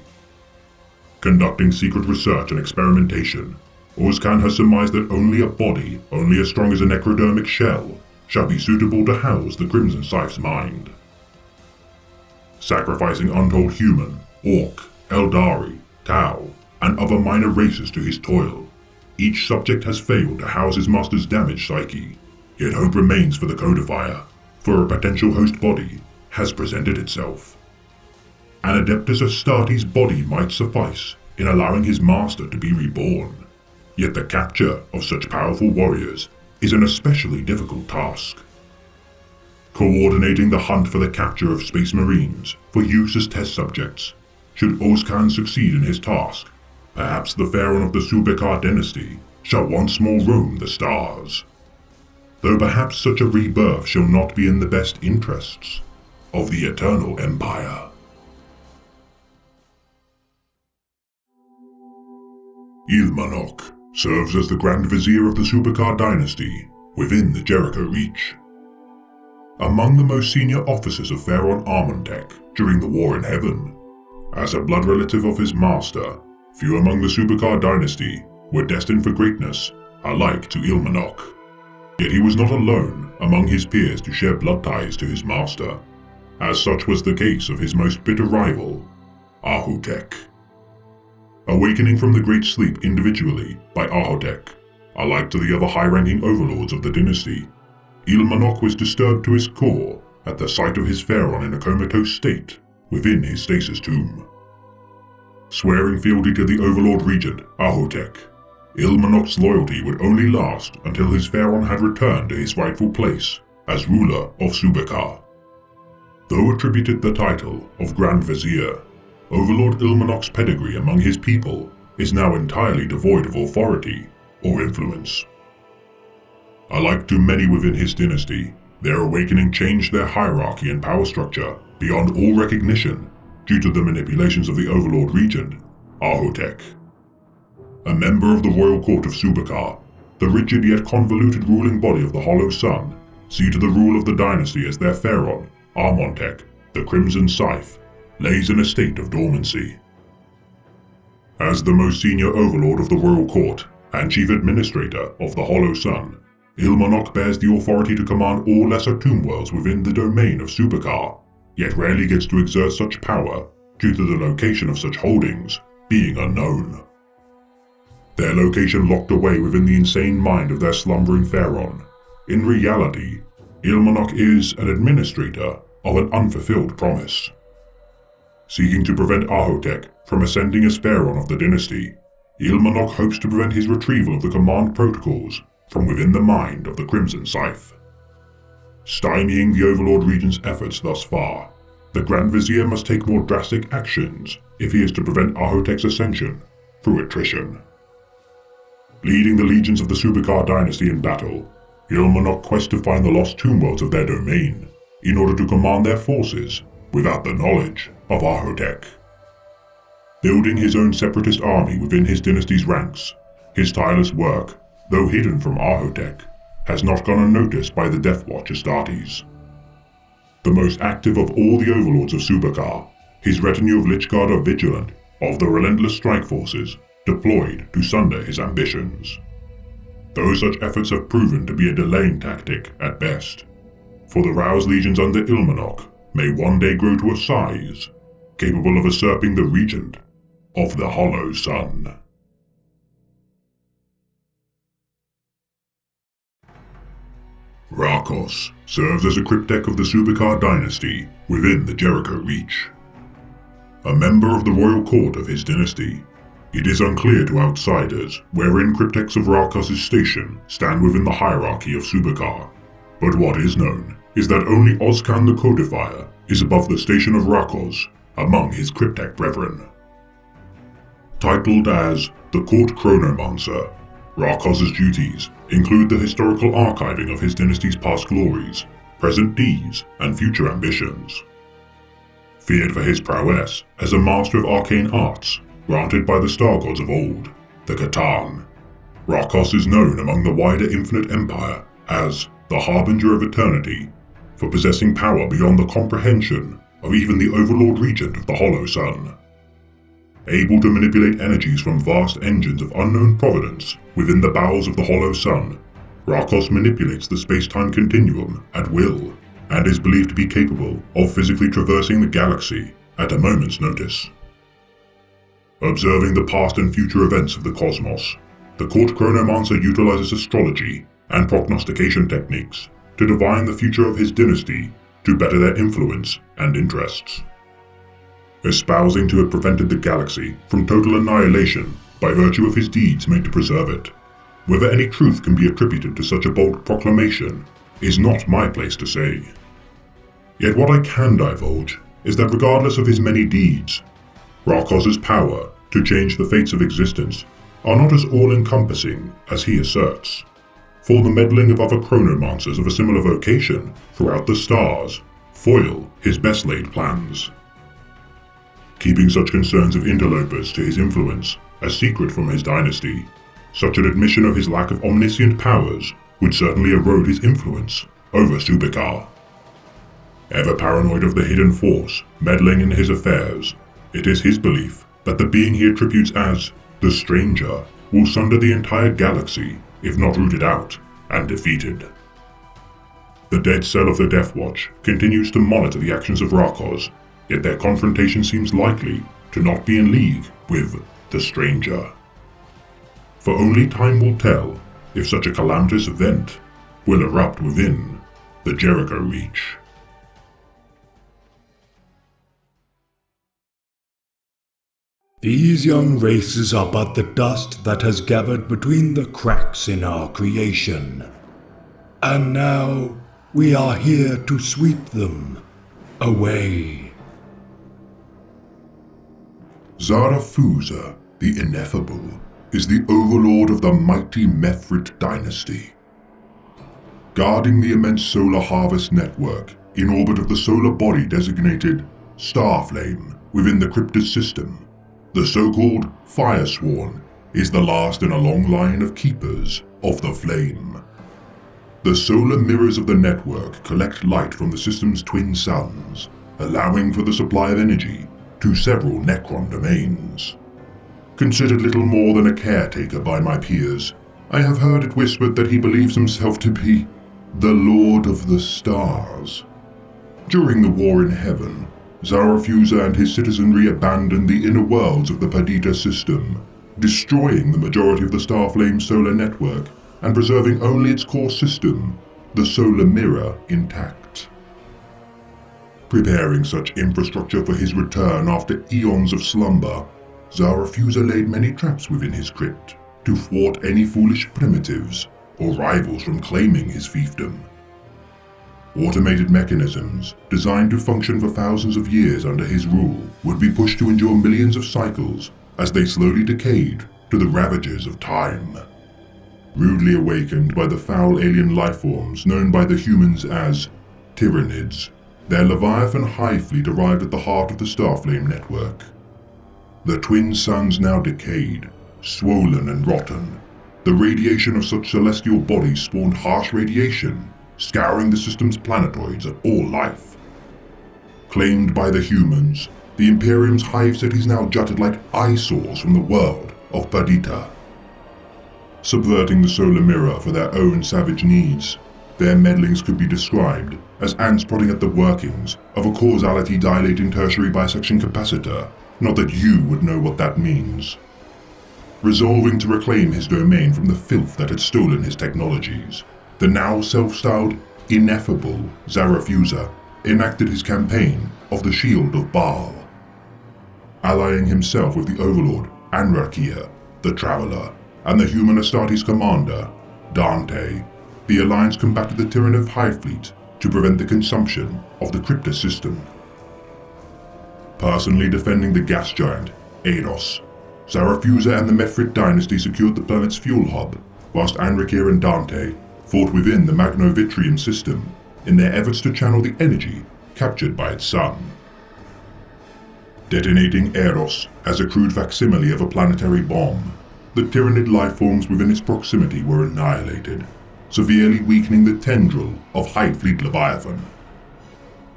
[SPEAKER 1] Conducting secret research and experimentation, Ozcan has surmised that only a body, only as strong as a necrodermic shell, shall be suitable to house the Crimson Scythe's mind. Sacrificing untold human, Orc, Eldari, Tau, and other minor races to his toil, each subject has failed to house his master's damaged psyche, yet hope remains for the Codifier, for a potential host body has presented itself. An Adeptus Astartes body might suffice in allowing his master to be reborn, yet the capture of such powerful warriors is an especially difficult task. Coordinating the hunt for the capture of Space Marines for use as test subjects, should Ozcan succeed in his task, perhaps the pharaoh of the Subikar dynasty shall once more roam the stars. Though perhaps such a rebirth shall not be in the best interests of the Eternal Empire. Ilmanok serves as the Grand Vizier of the Subikar dynasty within the Jericho Reach. Among the most senior officers of Pharaoh Amontek during the War in Heaven, as a blood relative of his master, few among the Subikar dynasty were destined for greatness, alike to Ilmanok. Yet he was not alone among his peers to share blood ties to his master, as such was the case of his most bitter rival, Ahotep. Awakening from the Great Sleep individually by Ahotep, alike to the other high-ranking overlords of the dynasty, Ilmanok was disturbed to his core at the sight of his pharaoh in a comatose state within his stasis tomb. Swearing fealty to the Overlord Regent, Ahotep, Ilmanok's loyalty would only last until his pharaoh had returned to his rightful place as ruler of Subikar. Though attributed the title of Grand Vizier, Overlord Ilmanok's pedigree among his people is now entirely devoid of authority or influence. Alike to many within his dynasty, their awakening changed their hierarchy and power structure beyond all recognition due to the manipulations of the Overlord Regent, Ahotep. A member of the royal court of Subakar, the rigid yet convoluted ruling body of the Hollow Sun see to the rule of the dynasty as their pharaoh, Amontech, the Crimson Scythe, lays in a state of dormancy. As the most senior overlord of the royal court and chief administrator of the Hollow Sun, Ilmanok bears the authority to command all lesser tomb worlds within the domain of Subakar, yet rarely gets to exert such power due to the location of such holdings being unknown. Their location locked away within the insane mind of their slumbering pharaoh. In reality, Ilmanok is an administrator of an unfulfilled promise. Seeking to prevent Ahotep from ascending as pharaoh of the dynasty, Ilmanok hopes to prevent his retrieval of the command protocols from within the mind of the Crimson Scythe. Stymieing the Overlord Regent's efforts thus far, the Grand Vizier must take more drastic actions if he is to prevent Ahotep's ascension through attrition. Leading the legions of the Subakar dynasty in battle, Ilmanok quests to find the lost tomb worlds of their domain in order to command their forces without the knowledge of Ahotep. Building his own separatist army within his dynasty's ranks, his tireless work, though hidden from Ahotep, has not gone unnoticed by the Deathwatch Astartes. The most active of all the overlords of Subakar, his retinue of Lychguard are vigilant of the relentless strike forces deployed to sunder his ambitions. Though such efforts have proven to be a delaying tactic at best, for the roused legions under Ilmanok may one day grow to a size capable of usurping the regent of the Hollow Sun. Rakos serves as a cryptek of the Subakar dynasty within the Jericho Reach. A member of the royal court of his dynasty, it is unclear to outsiders wherein crypteks of Rakos' station stand within the hierarchy of Subakar, but what is known is that only Ozcan the Codifier is above the station of Rakos among his cryptek brethren. Titled as the Court Chronomancer, Rakos' duties include the historical archiving of his dynasty's past glories, present deeds, and future ambitions. Feared for his prowess as a master of arcane arts granted by the star gods of old, the Catan, Rakos is known among the wider Infinite Empire as the Harbinger of Eternity for possessing power beyond the comprehension of even the Overlord Regent of the Hollow Sun. Able to manipulate energies from vast engines of unknown providence within the bowels of the Hollow Sun, Rakos manipulates the space-time continuum at will, and is believed to be capable of physically traversing the galaxy at a moment's notice. Observing the past and future events of the cosmos, the Court Chronomancer utilizes astrology and prognostication techniques to divine the future of his dynasty to better their influence and interests. Espousing to have prevented the galaxy from total annihilation by virtue of his deeds made to preserve it. Whether any truth can be attributed to such a bold proclamation is not my place to say. Yet what I can divulge is that regardless of his many deeds, Rakos' power to change the fates of existence are not as all-encompassing as he asserts, for the meddling of other chronomancers of a similar vocation throughout the stars foil his best-laid plans. Keeping such concerns of interlopers to his influence as secret from his dynasty, such an admission of his lack of omniscient powers would certainly erode his influence over Subakar. Ever paranoid of the hidden force meddling in his affairs, it is his belief that the being he attributes as the Stranger will sunder the entire galaxy if not rooted out and defeated. The dead cell of the Deathwatch continues to monitor the actions of Rakos, yet their confrontation seems likely to not be in league with the Stranger. For only time will tell if such a calamitous event will erupt within the Jericho Reach.
[SPEAKER 4] These young races are but the dust that has gathered between the cracks in our creation. And now we are here to sweep them away.
[SPEAKER 1] Zarafuza, the Ineffable, is the overlord of the mighty Mefrit dynasty. Guarding the immense solar harvest network in orbit of the solar body designated Starflame within the Cryptus system, the so-called Firesworn is the last in a long line of keepers of the flame. The solar mirrors of the network collect light from the system's twin suns, allowing for the supply of energy to several Necron domains. Considered little more than a caretaker by my peers, I have heard it whispered that he believes himself to be the Lord of the Stars. During the War in Heaven, Zarafuza and his citizenry abandoned the inner worlds of the Perdita system, destroying the majority of the Starflame solar network and preserving only its core system, the solar mirror, intact. Preparing such infrastructure for his return after eons of slumber, Zarafuza laid many traps within his crypt to thwart any foolish primitives or rivals from claiming his fiefdom. Automated mechanisms, designed to function for thousands of years under his rule, would be pushed to endure millions of cycles as they slowly decayed to the ravages of time. Rudely awakened by the foul alien lifeforms known by the humans as Tyranids, their Leviathan hive fleet arrived at the heart of the Starflame network. The twin suns now decayed, swollen and rotten. The radiation of such celestial bodies spawned harsh radiation, scouring the system's planetoids of all life. Claimed by the humans, the Imperium's hive cities now jutted like eyesores from the world of Perdita. Subverting the solar mirror for their own savage needs, their meddlings could be described as ants prodding at the workings of a causality-dilating tertiary bisection capacitor, not that you would know what that means. Resolving to reclaim his domain from the filth that had stolen his technologies, the now self-styled Ineffable Zarafuza enacted his campaign of the Shield of Baal. Allying himself with the Overlord Anrakia, the Traveler, and the human Astartes commander, Dante, the Alliance combated the Tyranid Hive Fleet to prevent the consumption of the Cryptus system. Personally defending the gas giant, Eidos, Zarafuza and the Mefrit dynasty secured the planet's fuel hub, whilst Anrakia and Dante fought within the Magnovitrium system in their efforts to channel the energy captured by its sun. Detonating Eros as a crude facsimile of a planetary bomb, the Tyranid lifeforms within its proximity were annihilated, severely weakening the tendril of Hive Fleet Leviathan.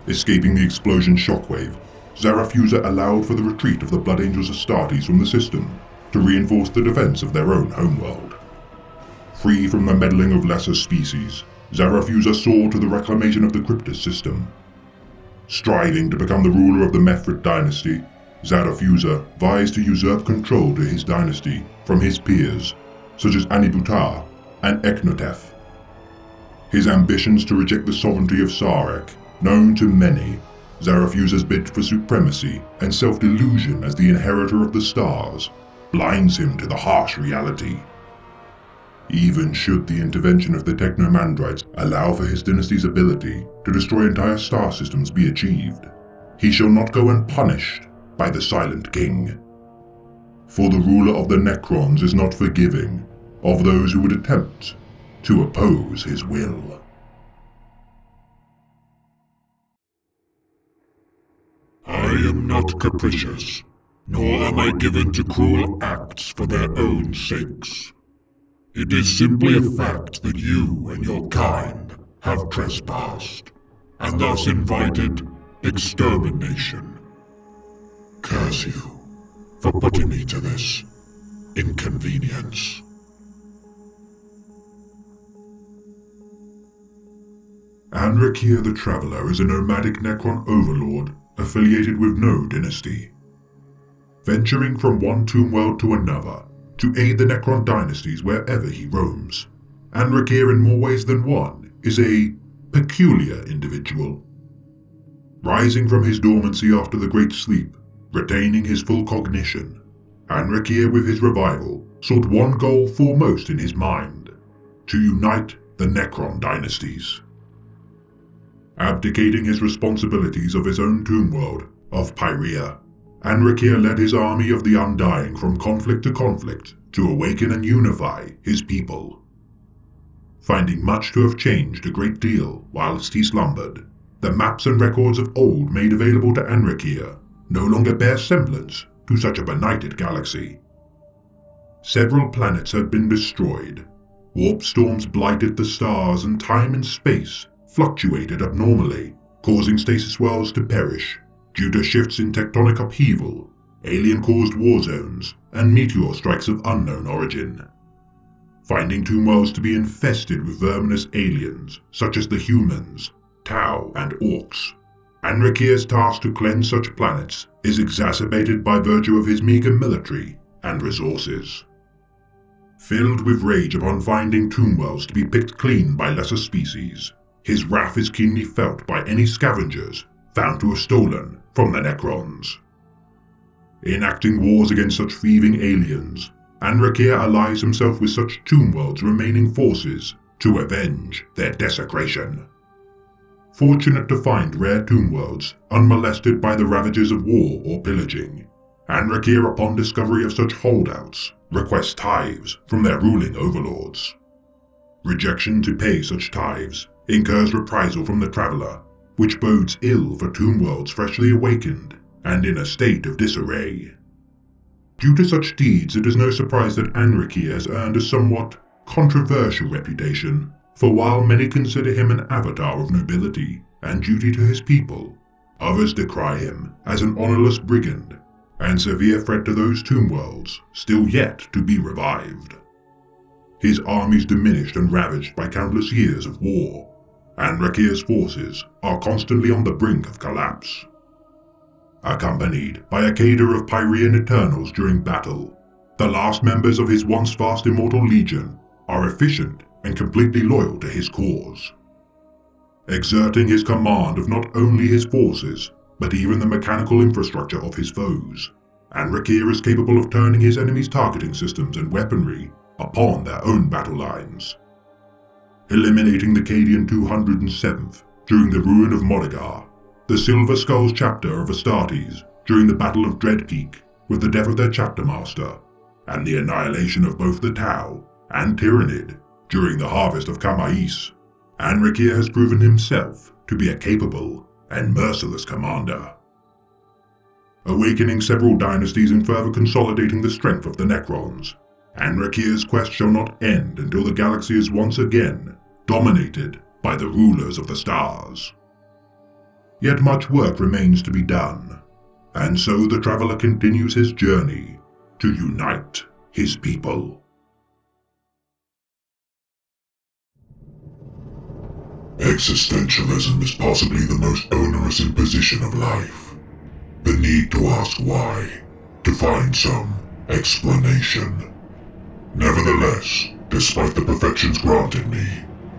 [SPEAKER 1] Escaping the explosion shockwave, Zarafuza allowed for the retreat of the Blood Angels Astartes from the system to reinforce the defense of their own homeworld. Free from the meddling of lesser species, Zarafuza soared to the reclamation of the Cryptus system. Striving to become the ruler of the Mefrit dynasty, Zarafuza vised to usurp control to his dynasty from his peers, such as Anibutar and Eknotef. His ambitions to reject the sovereignty of Sarek, known to many, Zarafuza's bid for supremacy and self-delusion as the inheritor of the stars, blinds him to the harsh reality. Even should the intervention of the Technomandrites allow for his dynasty's ability to destroy entire star systems be achieved, he shall not go unpunished by the Silent King. For the ruler of the Necrons is not forgiving of those who would attempt to oppose his will.
[SPEAKER 2] I am not capricious, nor am I given to cruel acts for their own sakes. It is simply a fact that you and your kind have trespassed, and thus invited extermination. Curse you for putting me to this inconvenience.
[SPEAKER 1] Anrakia the Traveler is a nomadic Necron overlord affiliated with no dynasty. Venturing from one tomb world to another to aid the Necron dynasties wherever he roams, Anrakia in more ways than one is a peculiar individual. Rising from his dormancy after the Great Sleep, retaining his full cognition, Anrakia with his revival sought one goal foremost in his mind: to unite the Necron dynasties. Abdicating his responsibilities of his own tomb world of Pyrea, Anrakir led his army of the Undying from conflict to conflict to awaken and unify his people. Finding much to have changed a great deal whilst he slumbered, the maps and records of old made available to Anrakir no longer bear semblance to such a benighted galaxy. Several planets had been destroyed, warp storms blighted the stars, and time and space fluctuated abnormally, causing stasis worlds to perish due to shifts in tectonic upheaval, alien-caused war zones, and meteor strikes of unknown origin. Finding tomb worlds to be infested with verminous aliens such as the humans, Tau, and Orcs, Anrakir's task to cleanse such planets is exacerbated by virtue of his meager military and resources. Filled with rage upon finding tomb worlds to be picked clean by lesser species, his wrath is keenly felt by any scavengers found to have stolen from the Necrons. Enacting wars against such thieving aliens, Anrakir allies himself with such tomb worlds' remaining forces to avenge their desecration. Fortunate to find rare tomb worlds unmolested by the ravages of war or pillaging, Anrakir, upon discovery of such holdouts, requests tithes from their ruling overlords. Rejection to pay such tithes incurs reprisal from the Traveler, which bodes ill for tomb worlds freshly awakened and in a state of disarray. Due to such deeds, it is no surprise that Anrakir has earned a somewhat controversial reputation, for while many consider him an avatar of nobility and duty to his people, others decry him as an honorless brigand and severe threat to those tomb worlds still yet to be revived. His armies diminished and ravaged by countless years of war, Anrakir's forces are constantly on the brink of collapse. Accompanied by a cadre of Pyrean Eternals during battle, the last members of his once vast immortal legion are efficient and completely loyal to his cause. Exerting his command of not only his forces, but even the mechanical infrastructure of his foes, Anrakir is capable of turning his enemies' targeting systems and weaponry upon their own battle lines. Eliminating the Cadian 207th during the ruin of Modigar, the Silver Skulls chapter of Astartes during the Battle of Dreadpeak with the death of their chapter master, and the annihilation of both the Tau and Tyrannid during the harvest of Kamais, Anrakir has proven himself to be a capable and merciless commander. Awakening several dynasties and further consolidating the strength of the Necrons, Anrakir's quest shall not end until the galaxy is once again dominated by the rulers of the stars. Yet much work remains to be done, and so the Traveler continues his journey to unite his people.
[SPEAKER 2] Existentialism is possibly the most onerous imposition of life. The need to ask why, to find some explanation. Nevertheless, despite the perfections granted me,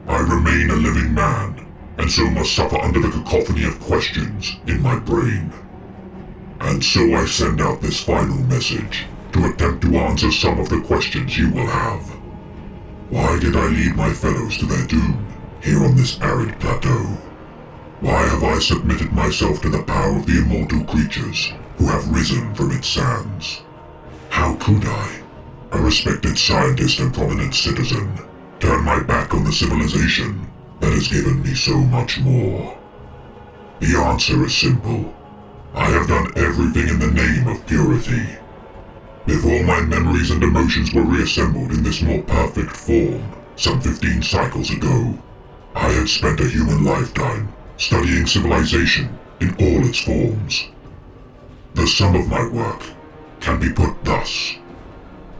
[SPEAKER 2] I remain a living man, and so must suffer under the cacophony of questions in my brain. And so I send out this final message to attempt to answer some of the questions you will have. Why did I lead my fellows to their doom here on this arid plateau? Why have I submitted myself to the power of the immortal creatures who have risen from its sands? How could I, a respected scientist and prominent citizen, turn my back on the civilization that has given me so much more? The answer is simple. I have done everything in the name of purity. Before my memories and emotions were reassembled in this more perfect form, some 15 cycles ago, I had spent a human lifetime studying civilization in all its forms. The sum of my work can be put thus.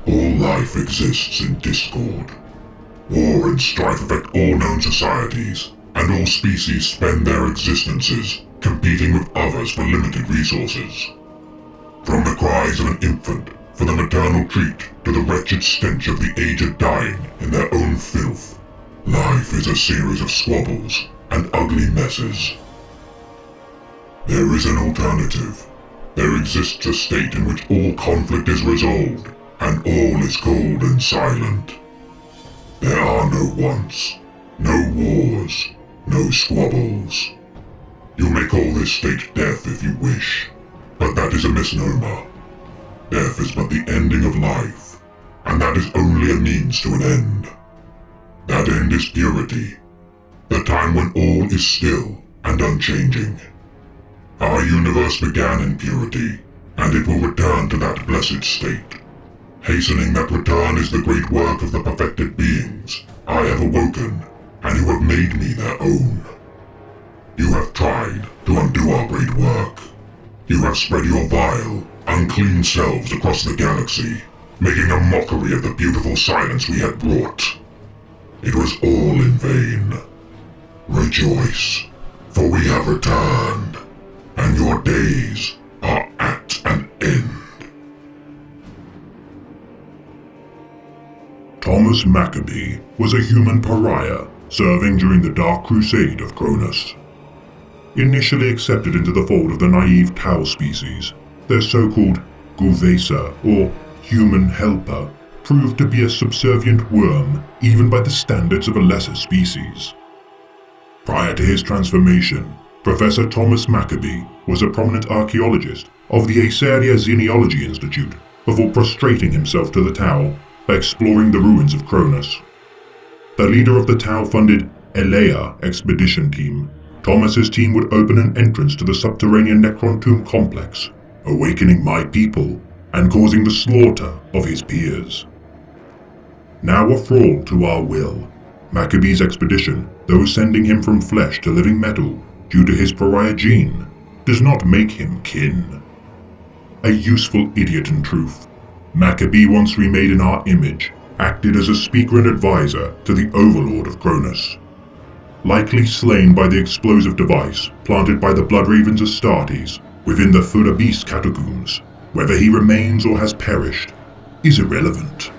[SPEAKER 2] All life exists in discord. War and strife affect all known societies, and all species spend their existences competing with others for limited resources. From the cries of an infant for the maternal treat to the wretched stench of the aged dying in their own filth, life is a series of squabbles and ugly messes. There is an alternative. There exists a state in which all conflict is resolved, and all is cold and silent. There are no wants, no wars, no squabbles. You may call this state death if you wish,
[SPEAKER 1] But that is a misnomer. Death is but the ending of life, and that is only a means to an end. That end is purity, the time when all is still and unchanging. Our universe began in purity, and it will return to that blessed state. Hastening that return is the great work of the perfected beings I have awoken, and who have made me their own. You have tried to undo our great work. You have spread your vile, unclean selves across the galaxy, making a mockery of the beautiful silence we had brought. It was all in vain. Rejoice, for we have returned, and your days are at an end. Thomas Maccabee was a human pariah serving during the Dark Crusade of Cronus. Initially accepted into the fold of the naive Tau species, their so-called Guvesa, or human helper, proved to be a subservient worm even by the standards of a lesser species. Prior to his transformation, Professor Thomas Maccabee was a prominent archaeologist of the Aesaria Xenealogy Institute before prostrating himself to the Tau by exploring the ruins of Cronus. The leader of the Tau-funded Elea expedition team, Thomas's team would open an entrance to the subterranean Necron tomb complex, awakening my people and causing the slaughter of his peers. Now a thrall to our will, Maccabee's expedition, though sending him from flesh to living metal due to his pariah gene, does not make him kin. A useful idiot in truth, Maccabee, once remade in our image, acted as a speaker and advisor to the Overlord of Cronus. Likely slain by the explosive device planted by the Bloodravens Astartes within the Furabis catacombs, whether he remains or has perished is irrelevant.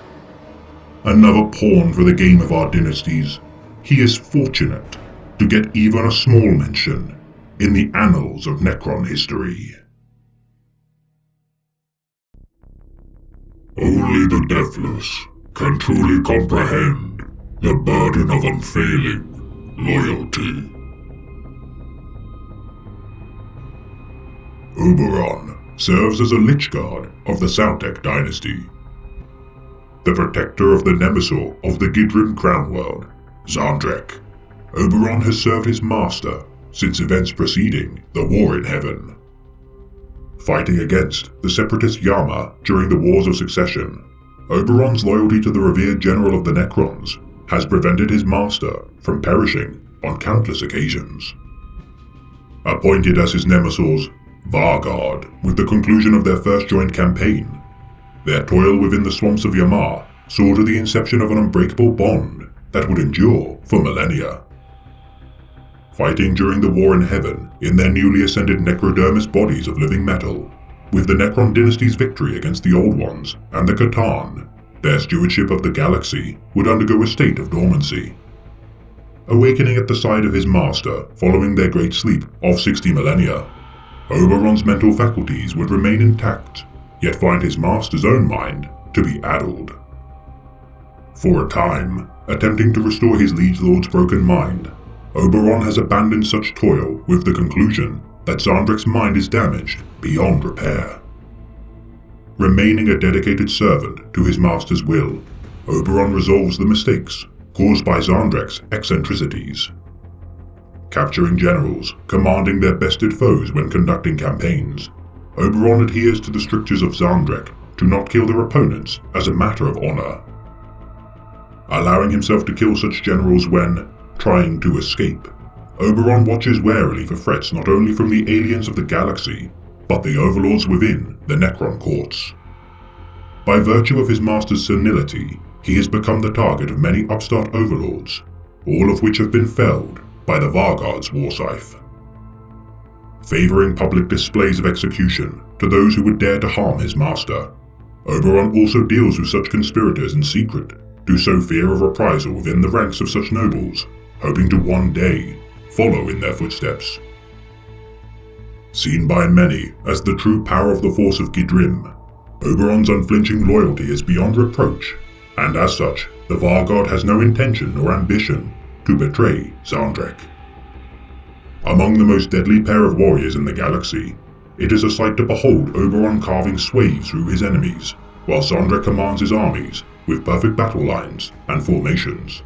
[SPEAKER 1] Another pawn for the game of our dynasties, he is fortunate to get even a small mention in the annals of Necron history. Only the deathless can truly comprehend the burden of unfailing loyalty. Oberon serves as a Lich Guard of the Sautek dynasty. The protector of the Nemesor of the Gidrim Crown World, Zandrek, Oberon has served his master since events preceding the War in Heaven. Fighting against the separatist Yama during the Wars of Succession, Oberon's loyalty to the revered general of the Necrons has prevented his master from perishing on countless occasions. Appointed as his Nemesors, Vargard, with the conclusion of their first joint campaign, their toil within the swamps of Yamar saw to the inception of an unbreakable bond that would endure for millennia. Fighting during the War in Heaven in their newly ascended necrodermis bodies of living metal, with the Necron dynasty's victory against the Old Ones and the Catan, their stewardship of the galaxy would undergo a state of dormancy. Awakening at the side of his master following their great sleep of 60 millennia, Oberon's mental faculties would remain intact, yet find his master's own mind to be addled. For a time, attempting to restore his liege lord's broken mind, Oberon has abandoned such toil with the conclusion that Zandrek's mind is damaged beyond repair. Remaining a dedicated servant to his master's will, Oberon resolves the mistakes caused by Zandrek's eccentricities. Capturing generals, commanding their bested foes when conducting campaigns, Oberon adheres to the strictures of Zandrek to not kill their opponents as a matter of honor. Allowing himself to kill such generals when trying to escape, Oberon watches warily for threats not only from the aliens of the galaxy, but the overlords within the Necron courts. By virtue of his master's senility, he has become the target of many upstart overlords, all of which have been felled by the Vargard's warscythe. Favoring public displays of execution to those who would dare to harm his master, Oberon also deals with such conspirators in secret to sow fear of reprisal within the ranks of such nobles, hoping to one day follow in their footsteps. Seen by many as the true power of the force of Gidrim, Oberon's unflinching loyalty is beyond reproach, and as such, the Vargard has no intention or ambition to betray Zandrek. Among the most deadly pair of warriors in the galaxy, It is a sight to behold Oberon carving swathes through his enemies, while Zandrek commands his armies with perfect battle lines and formations.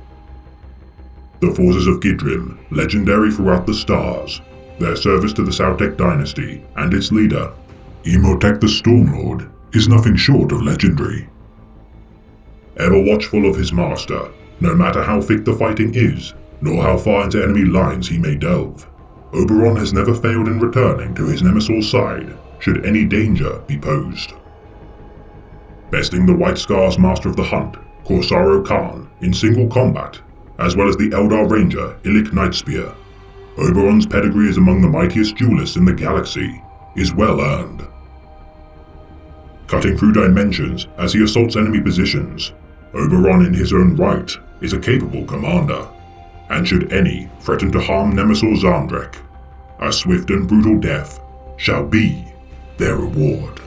[SPEAKER 1] The forces of Gidrim, legendary throughout the stars, their service to the Sautek dynasty and its leader, Imhotep the Stormlord, is nothing short of legendary. Ever watchful of his master, no matter how thick the fighting is, nor how far into enemy lines he may delve, Oberon has never failed in returning to his Nemesor's side should any danger be posed. Besting the White Scar's Master of the Hunt, Corsaro Khan, in single combat, as well as the Eldar Ranger Illic Nightspear, Oberon's pedigree as among the mightiest duelists in the galaxy is well earned. Cutting through dimensions as he assaults enemy positions, Oberon in his own right is a capable commander, and should any threaten to harm Nemesor Zandrek, a swift and brutal death shall be their reward.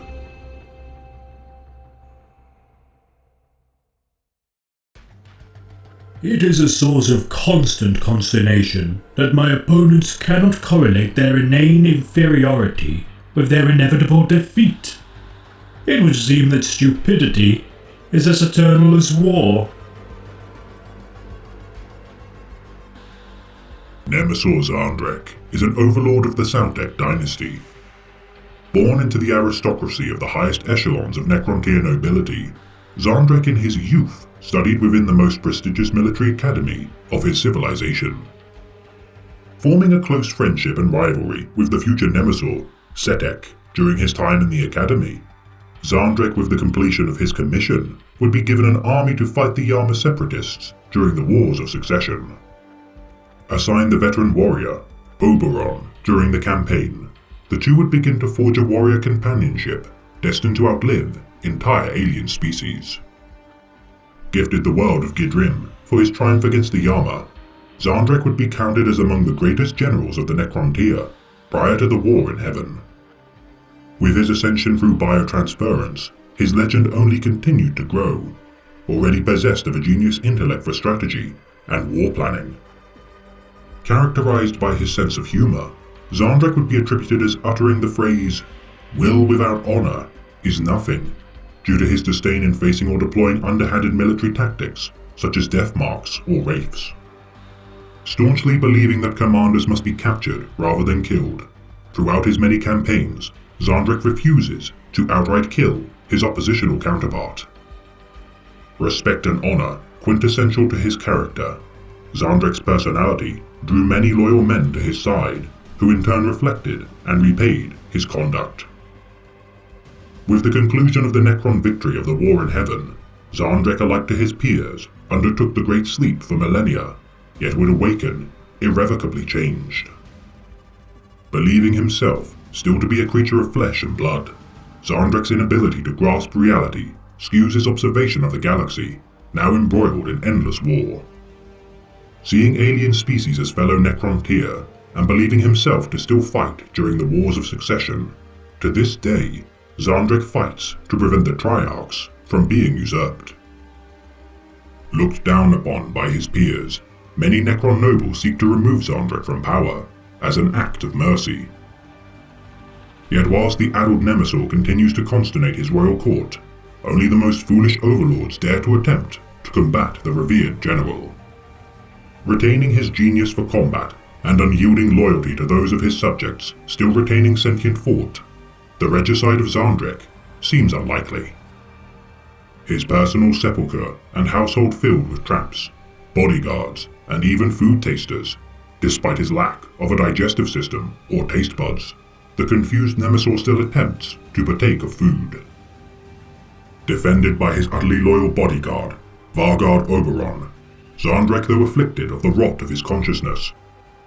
[SPEAKER 4] It is a source of constant consternation that my opponents cannot correlate their inane inferiority with their inevitable defeat. It would seem that stupidity is as eternal as war.
[SPEAKER 1] Nemesor Zandrek is an overlord of the Sautek dynasty. Born into the aristocracy of the highest echelons of Necrontyr nobility, Zandrek in his youth studied within the most prestigious military academy of his civilization. Forming a close friendship and rivalry with the future Nemesor, Setek, during his time in the academy, Zandrek, with the completion of his commission, would be given an army to fight the Yama separatists during the Wars of Succession. Assigned the veteran warrior, Oberon, during the campaign, the two would begin to forge a warrior companionship destined to outlive entire alien species. Gifted the world of Gidrim for his triumph against the Yama, Zandrek would be counted as among the greatest generals of the Necrontyr prior to the War in Heaven. With his ascension through biotransference, his legend only continued to grow, already possessed of a genius intellect for strategy and war planning. Characterized by his sense of humor, Zandrek would be attributed as uttering the phrase, "Will without honor is nothing," due to his disdain in facing or deploying underhanded military tactics, such as death marks or wraiths. Staunchly believing that commanders must be captured rather than killed, throughout his many campaigns, Zandrek refuses to outright kill his oppositional counterpart. Respect and honor quintessential to his character, Zandrek's personality drew many loyal men to his side, who in turn reflected and repaid his conduct. With the conclusion of the Necron victory of the War in Heaven, Zandrek, alike to his peers, undertook the Great Sleep for millennia, yet would awaken irrevocably changed. Believing himself still to be a creature of flesh and blood, Zandrek's inability to grasp reality skews his observation of the galaxy, now embroiled in endless war. Seeing alien species as fellow Necrontyr, and believing himself to still fight during the Wars of Succession, to this day, Zandrek fights to prevent the Triarchs from being usurped. Looked down upon by his peers, many Necron nobles seek to remove Zandrek from power as an act of mercy. Yet whilst the addled Nemesor continues to consternate his royal court, only the most foolish overlords dare to attempt to combat the revered general. Retaining his genius for combat and unyielding loyalty to those of his subjects still retaining sentient thought, the regicide of Zandrek seems unlikely. His personal sepulchre and household filled with traps, bodyguards, and even food tasters, despite his lack of a digestive system or taste buds, the confused Nemesor still attempts to partake of food. Defended by his utterly loyal bodyguard, Vargard Oberon, Zandrek, though afflicted of the rot of his consciousness,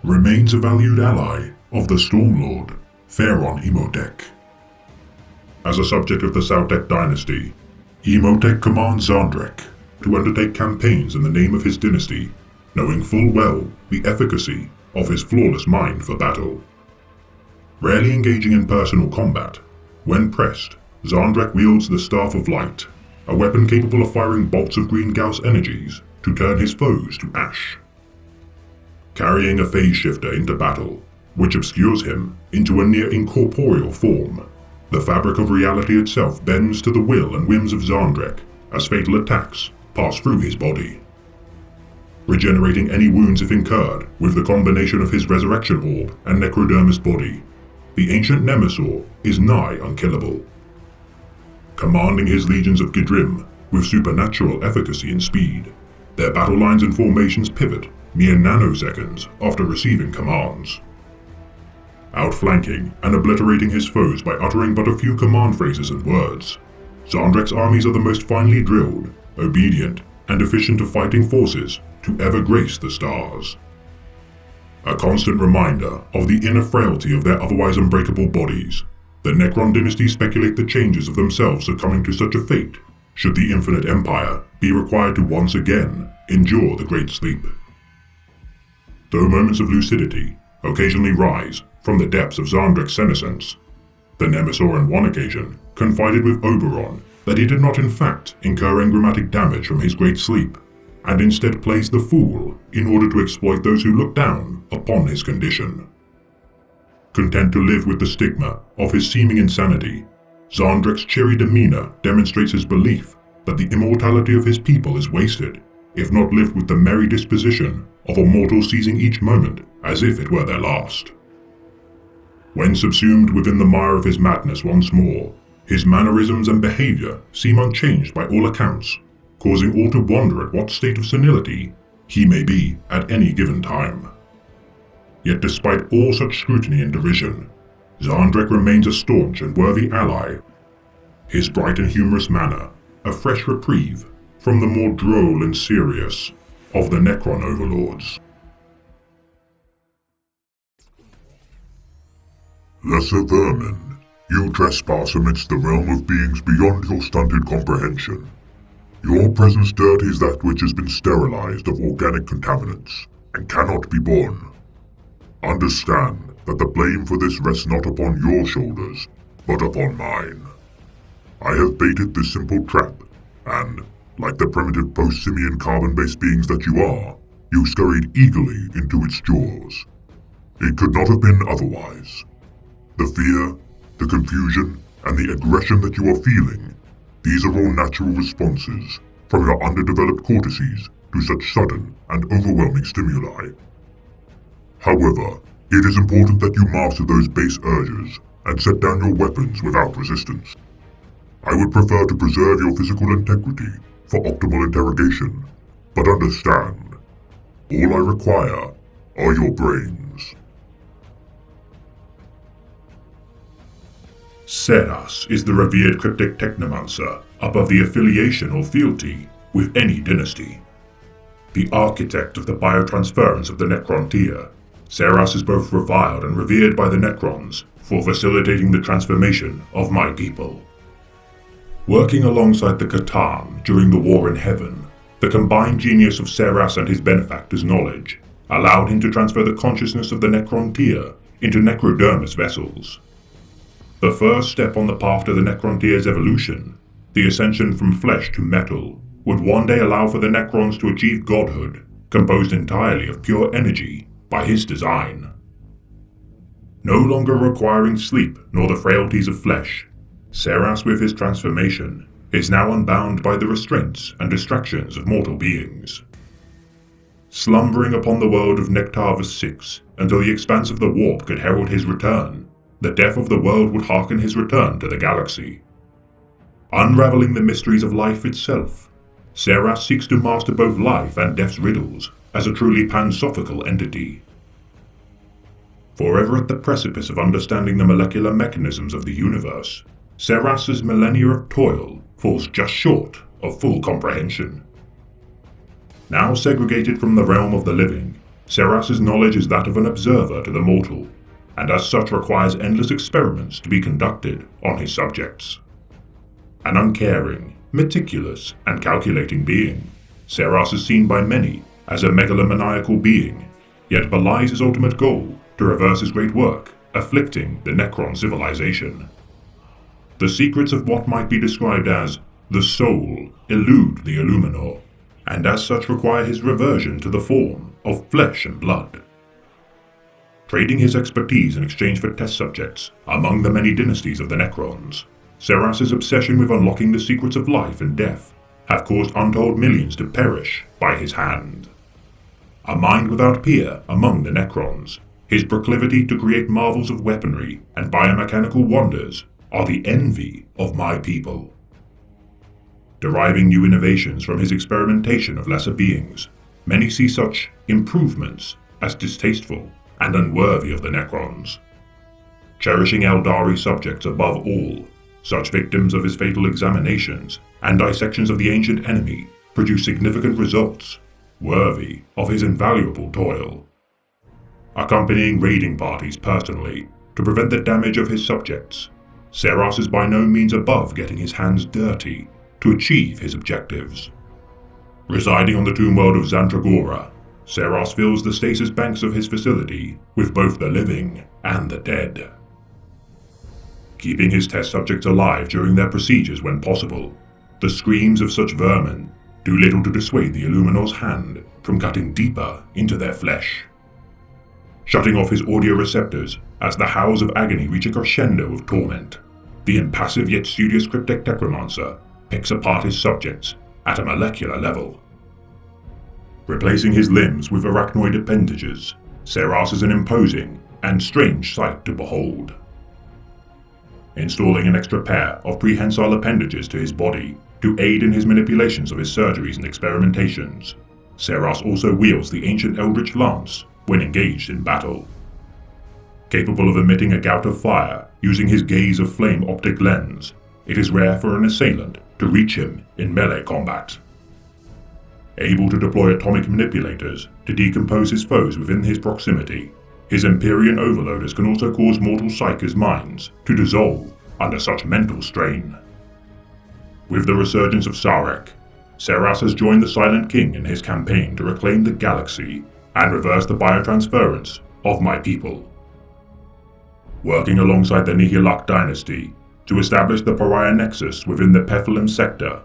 [SPEAKER 1] remains a valued ally of the Stormlord, Pharaon Imhotep. As a subject of the Sautek dynasty, Imhotep commands Zandrek to undertake campaigns in the name of his dynasty, knowing full well the efficacy of his flawless mind for battle. Rarely engaging in personal combat, when pressed, Zandrek wields the Staff of Light, a weapon capable of firing bolts of green Gauss energies to turn his foes to ash. Carrying a phase shifter into battle, which obscures him into a near incorporeal form. The fabric of reality itself bends to the will and whims of Xandrek as fatal attacks pass through his body. Regenerating any wounds if incurred with the combination of his resurrection orb and necrodermis body, the ancient Nemesaur is nigh unkillable. Commanding his legions of Gidrim with supernatural efficacy and speed, their battle lines and formations pivot mere nanoseconds after receiving commands. Outflanking and obliterating his foes by uttering but a few command phrases and words, Xandrek's armies are the most finely drilled, obedient, and efficient of fighting forces to ever grace the stars. A constant reminder of the inner frailty of their otherwise unbreakable bodies, the Necron dynasty speculate the changes of themselves succumbing to such a fate should the Infinite Empire be required to once again endure the Great Sleep. Though moments of lucidity occasionally rise from the depths of Xandrek's senescence, the Nemesaur on one occasion confided with Oberon that he did not in fact incur engrammatic damage from his Great Sleep, and instead plays the fool in order to exploit those who look down upon his condition. Content to live with the stigma of his seeming insanity, Xandrek's cheery demeanor demonstrates his belief that the immortality of his people is wasted if not lived with the merry disposition of a mortal seizing each moment as if it were their last. When subsumed within the mire of his madness once more, his mannerisms and behavior seem unchanged by all accounts, causing all to wonder at what state of senility he may be at any given time. Yet despite all such scrutiny and derision, Xandrek remains a staunch and worthy ally, his bright and humorous manner a fresh reprieve from the more droll and serious of the Necron overlords.
[SPEAKER 2] Lesser vermin, you trespass amidst the realm of beings beyond your stunted comprehension. Your presence dirties that which has been sterilized of organic contaminants, and cannot be borne. Understand that the blame for this rests not upon your shoulders, but upon mine. I have baited this simple trap, and, like the primitive post-simian carbon-based beings that you are, you scurried eagerly into its jaws. It could not have been otherwise. The fear, the confusion, and the aggression that you are feeling, these are all natural responses from your underdeveloped cortices to such sudden and overwhelming stimuli. However, it is important that you master those base urges and set down your weapons without resistance. I would prefer to preserve your physical integrity for optimal interrogation, but understand, all I require are your brains.
[SPEAKER 1] Seras is the revered cryptic technomancer above the affiliation or fealty with any dynasty. The architect of the biotransference of the Necrontyr, Seras is both reviled and revered by the Necrons for facilitating the transformation of my people. Working alongside the Catan during the War in Heaven, the combined genius of Seras and his benefactor's knowledge allowed him to transfer the consciousness of the Necrontyr into necrodermis vessels. The first step on the path to the Necrontyr's evolution, the ascension from flesh to metal, would one day allow for the Necrons to achieve godhood, composed entirely of pure energy, by his design. No longer requiring sleep nor the frailties of flesh, Seras with his transformation is now unbound by the restraints and distractions of mortal beings. Slumbering upon the world of Nectarvus VI until the expanse of the warp could herald his return, the death of the world would hearken his return to the galaxy. Unraveling the mysteries of life itself, Seras seeks to master both life and death's riddles as a truly pansophical entity. Forever at the precipice of understanding the molecular mechanisms of the universe, Seras's millennia of toil falls just short of full comprehension. Now segregated from the realm of the living, Seras's knowledge is that of an observer to the mortal, and as such requires endless experiments to be conducted on his subjects. An uncaring, meticulous, and calculating being, Seras is seen by many as a megalomaniacal being, yet belies his ultimate goal to reverse his great work, afflicting the Necron civilization. The secrets of what might be described as the soul elude the Illuminor, and as such require his reversion to the form of flesh and blood. trading his expertise in exchange for test subjects among the many dynasties of the Necrons. Seras's obsession with unlocking the secrets of life and death have caused untold millions to perish by his hand. A mind without peer among the Necrons, his proclivity to create marvels of weaponry and biomechanical wonders are the envy of my people. Deriving new innovations from his experimentation of lesser beings, many see such improvements as distasteful and unworthy of the Necrons. Cherishing Eldari subjects above all, such victims of his fatal examinations and dissections of the ancient enemy produce significant results, worthy of his invaluable toil. Accompanying raiding parties personally to prevent the damage of his subjects, Seras is by no means above getting his hands dirty to achieve his objectives. Residing on the tomb world of Zantragora, Seras fills the stasis banks of his facility with both the living and the dead. Keeping his test subjects alive during their procedures when possible, the screams of such vermin do little to dissuade the Illuminor's hand from cutting deeper into their flesh. Shutting off his audio receptors as the howls of agony reach a crescendo of torment, the impassive yet studious Cryptek Techromancer picks apart his subjects at a molecular level. Replacing his limbs with arachnoid appendages, Seras is an imposing and strange sight to behold. Installing an extra pair of prehensile appendages to his body to aid in his manipulations of his surgeries and experimentations, Seras also wields the ancient Eldritch Lance when engaged in battle. Capable of emitting a gout of fire using his gaze of flame optic lens, it is rare for an assailant to reach him in melee combat. Able to deploy atomic manipulators to decompose his foes within his proximity, his Empyrean overloaders can also cause mortal psychers' minds to dissolve under such mental strain. With the resurgence of Sarek, Seras has joined the Silent King in his campaign to reclaim the galaxy and reverse the biotransference of my people. Working alongside the Nihilak dynasty to establish the Pariah Nexus within the Pethalim sector,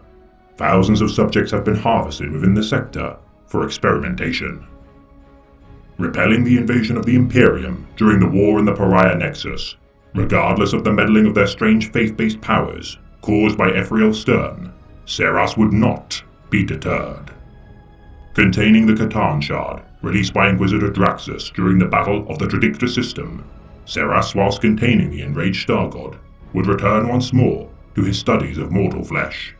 [SPEAKER 1] thousands of subjects have been harvested within the sector for experimentation. Repelling the invasion of the Imperium during the war in the Pariah Nexus, regardless of the meddling of their strange faith-based powers caused by Ephriel Stern, Seras would not be deterred. Containing the Catan Shard, released by Inquisitor Draxus during the Battle of the Tradictor System, Seras, whilst containing the enraged Star God, would return once more to his studies of mortal flesh.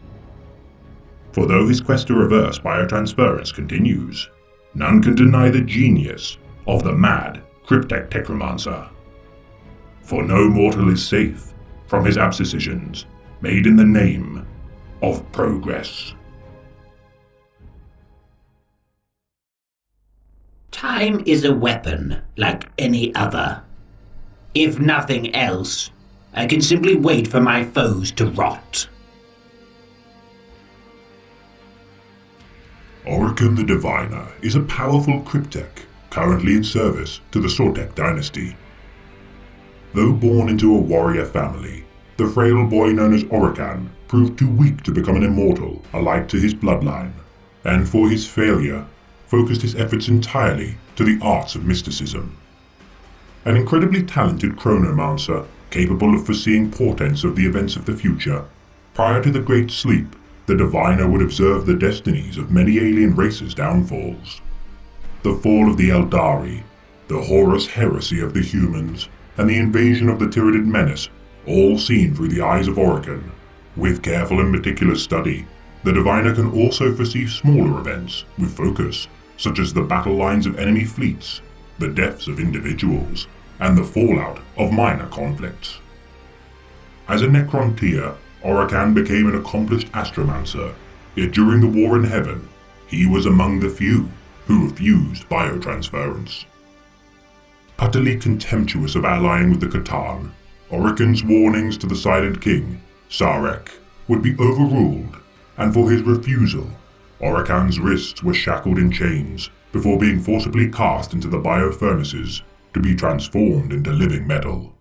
[SPEAKER 1] For though his quest to reverse biotransference continues, none can deny the genius of the mad Cryptek Techromancer. For no mortal is safe from his abscissions made in the name of progress.
[SPEAKER 6] Time is a weapon like any other. If nothing else, I can simply wait for my foes to rot.
[SPEAKER 1] Orokin the Diviner is a powerful Cryptek currently in service to the Sortek dynasty. Though born into a warrior family, the frail boy known as Orokin proved too weak to become an immortal allied to his bloodline, and for his failure, focused his efforts entirely to the arts of mysticism. An incredibly talented chronomancer capable of foreseeing portents of the events of the future, prior to the Great Sleep, the Diviner would observe the destinies of many alien races' downfalls. The fall of the Eldari, the Horus heresy of the humans, and the invasion of the Tyranid menace, all seen through the eyes of Orokin. With careful and meticulous study, the Diviner can also foresee smaller events with focus, such as the battle lines of enemy fleets, the deaths of individuals, and the fallout of minor conflicts. As a Necrontyr, Orokin became an accomplished astromancer, yet during the war in heaven, he was among the few who refused biotransference. Utterly contemptuous of allying with the Catan, Orokin's warnings to the Silent King, Sarek, would be overruled, and for his refusal, Orokin's wrists were shackled in chains before being forcibly cast into the biofurnaces to be transformed into living metal.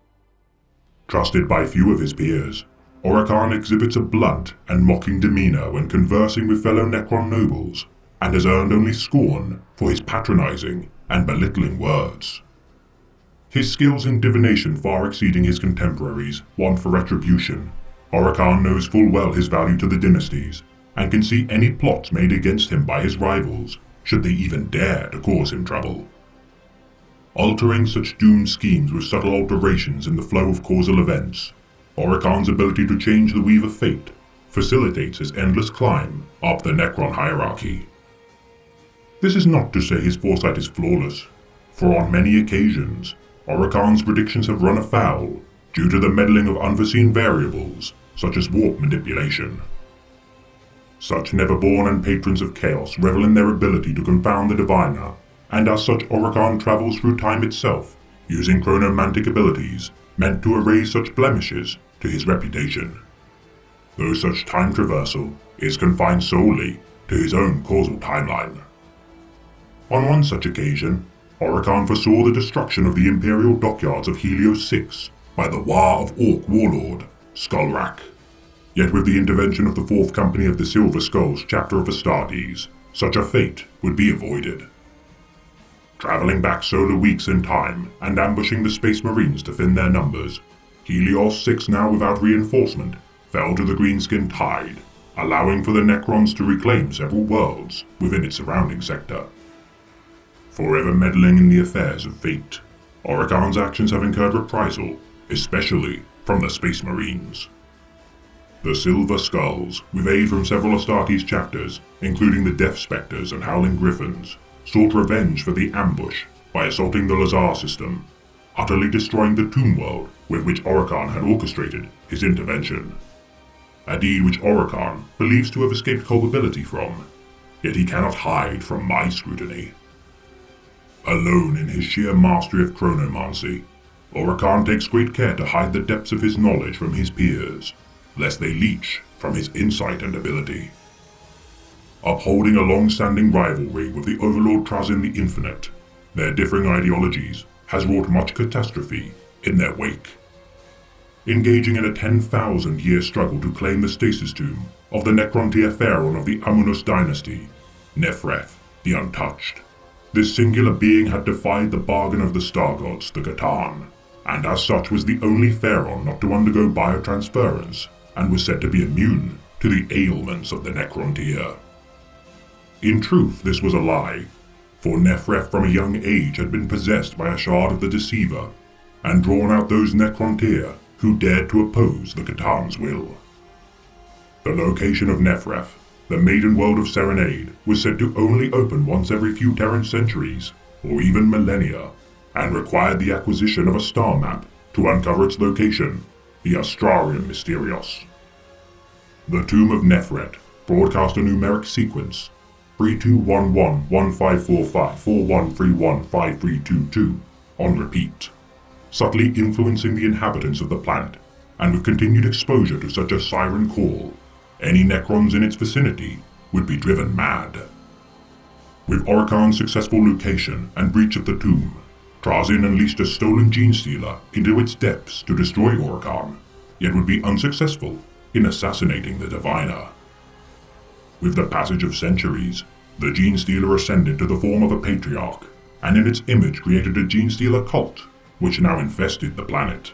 [SPEAKER 1] Trusted by few of his peers, Orokin exhibits a blunt and mocking demeanor when conversing with fellow Necron nobles, and has earned only scorn for his patronizing and belittling words. His skills in divination far exceeding his contemporaries, want for retribution, Orokan knows full well his value to the dynasties, and can see any plots made against him by his rivals, should they even dare to cause him trouble. Altering such doomed schemes with subtle alterations in the flow of causal events, Orokan's ability to change the weave of fate facilitates his endless climb up the Necron hierarchy. This is not to say his foresight is flawless, for on many occasions, Orokan's predictions have run afoul due to the meddling of unforeseen variables, such as warp manipulation. Such Neverborn and patrons of chaos revel in their ability to confound the diviner, and as such Orokan travels through time itself, using chronomantic abilities meant to erase such blemishes to his reputation. Though such time traversal is confined solely to his own causal timeline. On one such occasion, Orokan foresaw the destruction of the Imperial dockyards of Helios 6 by the War of Orc warlord, Skullrak. Yet with the intervention of the 4th Company of the Silver Skulls chapter of Astartes, such a fate would be avoided. Traveling back solar weeks in time and ambushing the Space Marines to thin their numbers, Helios 6, now without reinforcement, fell to the Greenskin Tide, allowing for the Necrons to reclaim several worlds within its surrounding sector. Forever meddling in the affairs of fate, Orokan's actions have incurred reprisal, especially from the Space Marines. The Silver Skulls, with aid from several Astartes chapters, including the Death Spectres and Howling Griffins, sought revenge for the ambush by assaulting the Lazar system, utterly destroying the Tomb World with which Orokan had orchestrated his intervention. A deed which Orokan believes to have escaped culpability from, yet he cannot hide from my scrutiny. Alone in his sheer mastery of chronomancy, Orokan takes great care to hide the depths of his knowledge from his peers, lest they leech from his insight and ability. Upholding a long-standing rivalry with the Overlord Trazyn the Infinite, their differing ideologies has wrought much catastrophe in their wake. Engaging in a 10,000-year struggle to claim the stasis tomb of the Necrontyr Pharaoh of the Amunus dynasty, Nephreth the Untouched. This singular being had defied the bargain of the star gods, the Catan, and as such was the only Pharaoh not to undergo biotransference, and was said to be immune to the ailments of the Necrontyr. In truth, this was a lie, for Nephreth from a young age had been possessed by a shard of the Deceiver, and drawn out those Necrontyr who dared to oppose the Catan's will. The location of Nephreth, the maiden world of Serenade, was said to only open once every few Terran centuries, or even millennia, and required the acquisition of a star map to uncover its location, the Astrarium Mysterios. The Tomb of Nephreth broadcast a numeric sequence, 3211154541315322, on repeat, subtly influencing the inhabitants of the planet, and with continued exposure to such a siren call, any Necrons in its vicinity would be driven mad. With Orokan's successful location and breach of the tomb, Trazyn unleashed a stolen Genestealer into its depths to destroy Orokan, yet would be unsuccessful in assassinating the Diviner. With the passage of centuries, the Genestealer ascended to the form of a patriarch, and in its image created a Genestealer cult, which now infested the planet.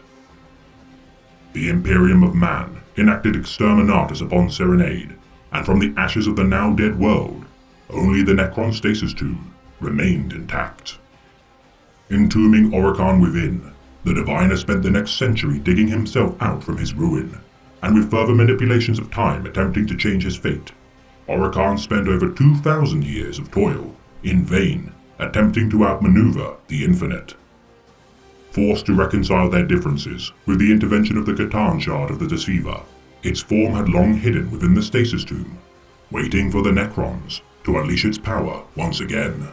[SPEAKER 1] The Imperium of Man enacted exterminatus upon Serenade, and from the ashes of the now dead world, only the Necron stasis tomb remained intact. Entombing Orokan within, the Diviner spent the next century digging himself out from his ruin, and with further manipulations of time attempting to change his fate, Orokan spent over 2,000 years of toil, in vain, attempting to outmaneuver the Infinite. Forced to reconcile their differences with the intervention of the Catan Shard of the Deceiver, its form had long hidden within the stasis tomb, waiting for the Necrons to unleash its power once again.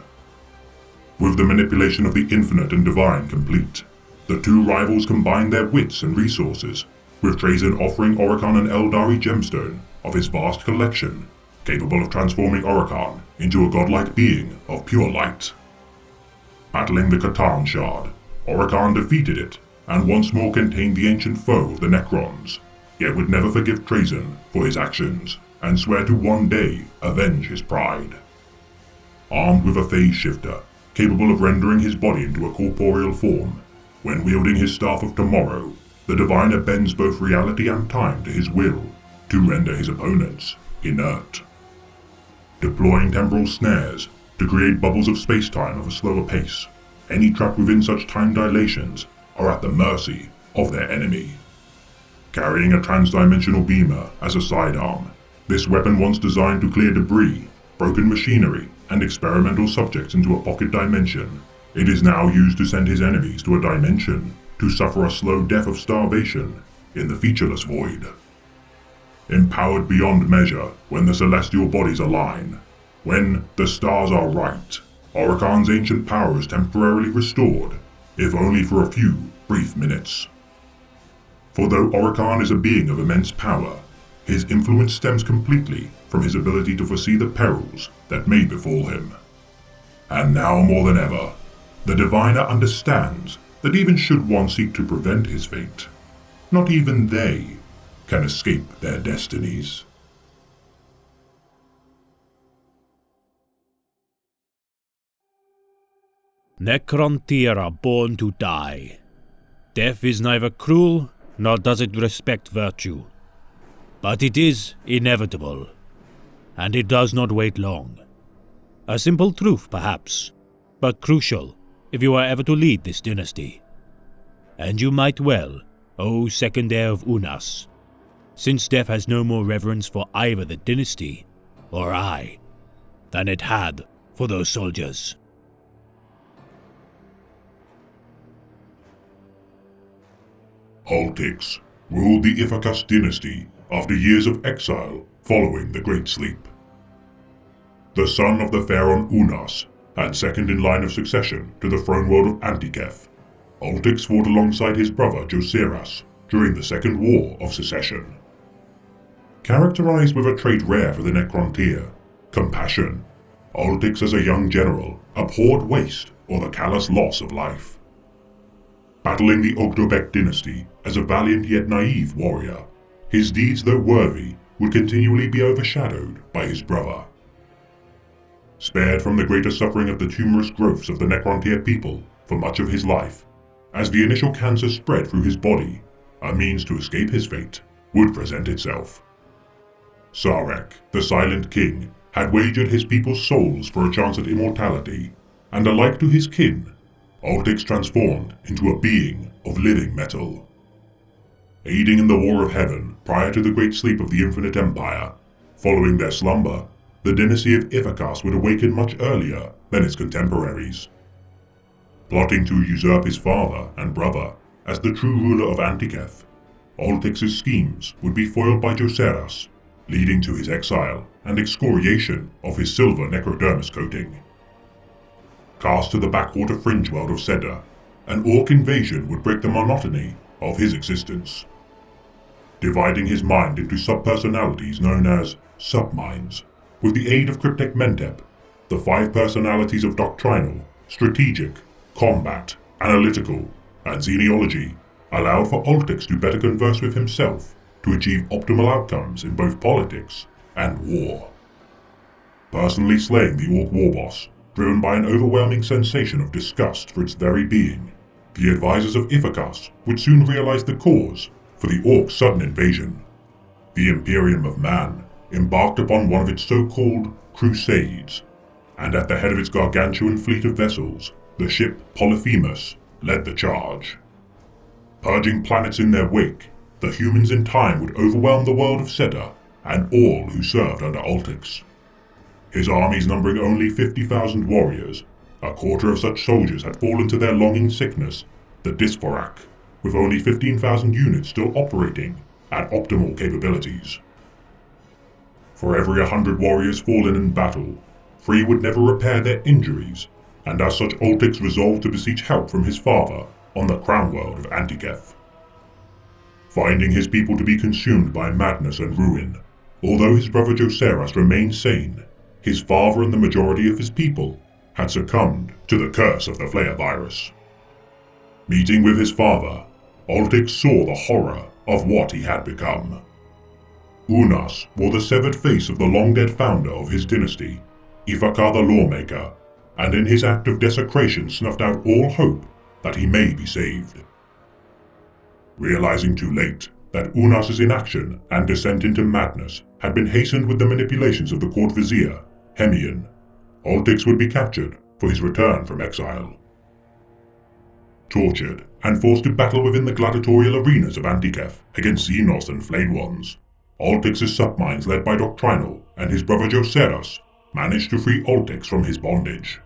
[SPEAKER 1] With the manipulation of the Infinite and Divine complete, the two rivals combined their wits and resources, with Trazyn offering Orokan an Eldari gemstone of his vast collection, capable of transforming Orokan into a godlike being of pure light. Battling the Catan Shard, Orokan defeated it, and once more contained the ancient foe of the Necrons, yet would never forgive Trazyn for his actions, and swear to one day avenge his pride. Armed with a phase shifter, capable of rendering his body into a corporeal form, When wielding his Staff of Tomorrow, the Diviner bends both reality and time to his will to render his opponents inert. Deploying temporal snares to create bubbles of space-time of a slower pace, any trapped within such time dilations are at the mercy of their enemy. Carrying a transdimensional beamer as a sidearm, this weapon once designed to clear debris, broken machinery, and experimental subjects into a pocket dimension, it is now used to send his enemies to a dimension to suffer a slow death of starvation in the featureless void. Empowered beyond measure when the celestial bodies align, when the stars are right, Orokan's ancient power is temporarily restored, if only for a few brief minutes. For though Orokan is a being of immense power, his influence stems completely from his ability to foresee the perils that may befall him. And now more than ever, the Diviner understands that even should one seek to prevent his fate, not even they can escape their destinies.
[SPEAKER 3] Necrontyr are born to die. Death is neither cruel, nor does it respect virtue. But it is inevitable, and it does not wait long. A simple truth, perhaps, but crucial if you are ever to lead this dynasty. And you might well, O second heir of Unas, since death has no more reverence for either the dynasty or I than it had for those soldiers.
[SPEAKER 1] Ultix ruled the Ithakas dynasty after years of exile following the Great Sleep. The son of the Pharaoh Unas and second in line of succession to the throne world of Antiketh, Ultix fought alongside his brother Joseras during the Second War of Secession. Characterized with a trait rare for the Necrontyr, compassion, Ultix as a young general abhorred waste or the callous loss of life. Battling the Ogdobek dynasty as a valiant yet naive warrior, his deeds, though worthy, would continually be overshadowed by his brother. Spared from the greater suffering of the tumorous growths of the Necrontyr people for much of his life, as the initial cancer spread through his body, a means to escape his fate would present itself. Sarek, the Silent King, had wagered his people's souls for a chance at immortality, and alike to his kin, Ultix transformed into a being of living metal. Aiding in the War of Heaven prior to the Great Sleep of the Infinite Empire, following their slumber, the dynasty of Ithakas would awaken much earlier than its contemporaries. Plotting to usurp his father and brother as the true ruler of Antiketh, Ultix's schemes would be foiled by Joseras, leading to his exile and excoriation of his silver necrodermis coating. Cast to the backwater fringe world of Sedda, an orc invasion would break the monotony of his existence. Dividing his mind into subpersonalities known as subminds, with the aid of Cryptek Mentep, the 5 personalities of Doctrinal, Strategic, Combat, Analytical, and Xenealogy allowed for Ultix to better converse with himself to achieve optimal outcomes in both politics and war. Personally slaying the Orc war boss, driven by an overwhelming sensation of disgust for its very being, the advisors of Ithakas would soon realize the cause for the Orc's sudden invasion. The Imperium of Man embarked upon one of its so-called crusades, and at the head of its gargantuan fleet of vessels, the ship Polyphemus led the charge. Purging planets in their wake, the humans in time would overwhelm the world of Sedda and all who served under Ultix. His armies numbering only 50,000 warriors, a quarter of such soldiers had fallen to their longing sickness, the Dysphorak, with only 15,000 units still operating at optimal capabilities. For every 100 warriors fallen in battle, 3 would never repair their injuries, and as such Ultix resolved to beseech help from his father on the crown world of Antiketh. Finding his people to be consumed by madness and ruin, although his brother Joseras remained sane, his father and the majority of his people had succumbed to the curse of the Flare virus. Meeting with his father, Ultix saw the horror of what he had become. Unas wore the severed face of the long-dead founder of his dynasty, Ithaka the Lawmaker, and in his act of desecration snuffed out all hope that he may be saved. Realizing too late that Unas's inaction and descent into madness had been hastened with the manipulations of the court vizier, Hemion, Altix would be captured for his return from exile. Tortured and forced to battle within the gladiatorial arenas of Antiketh against Xenos and Flayed Ones, Altix's subminds led by Doctrinal and his brother Joceras managed to free Altix from his bondage.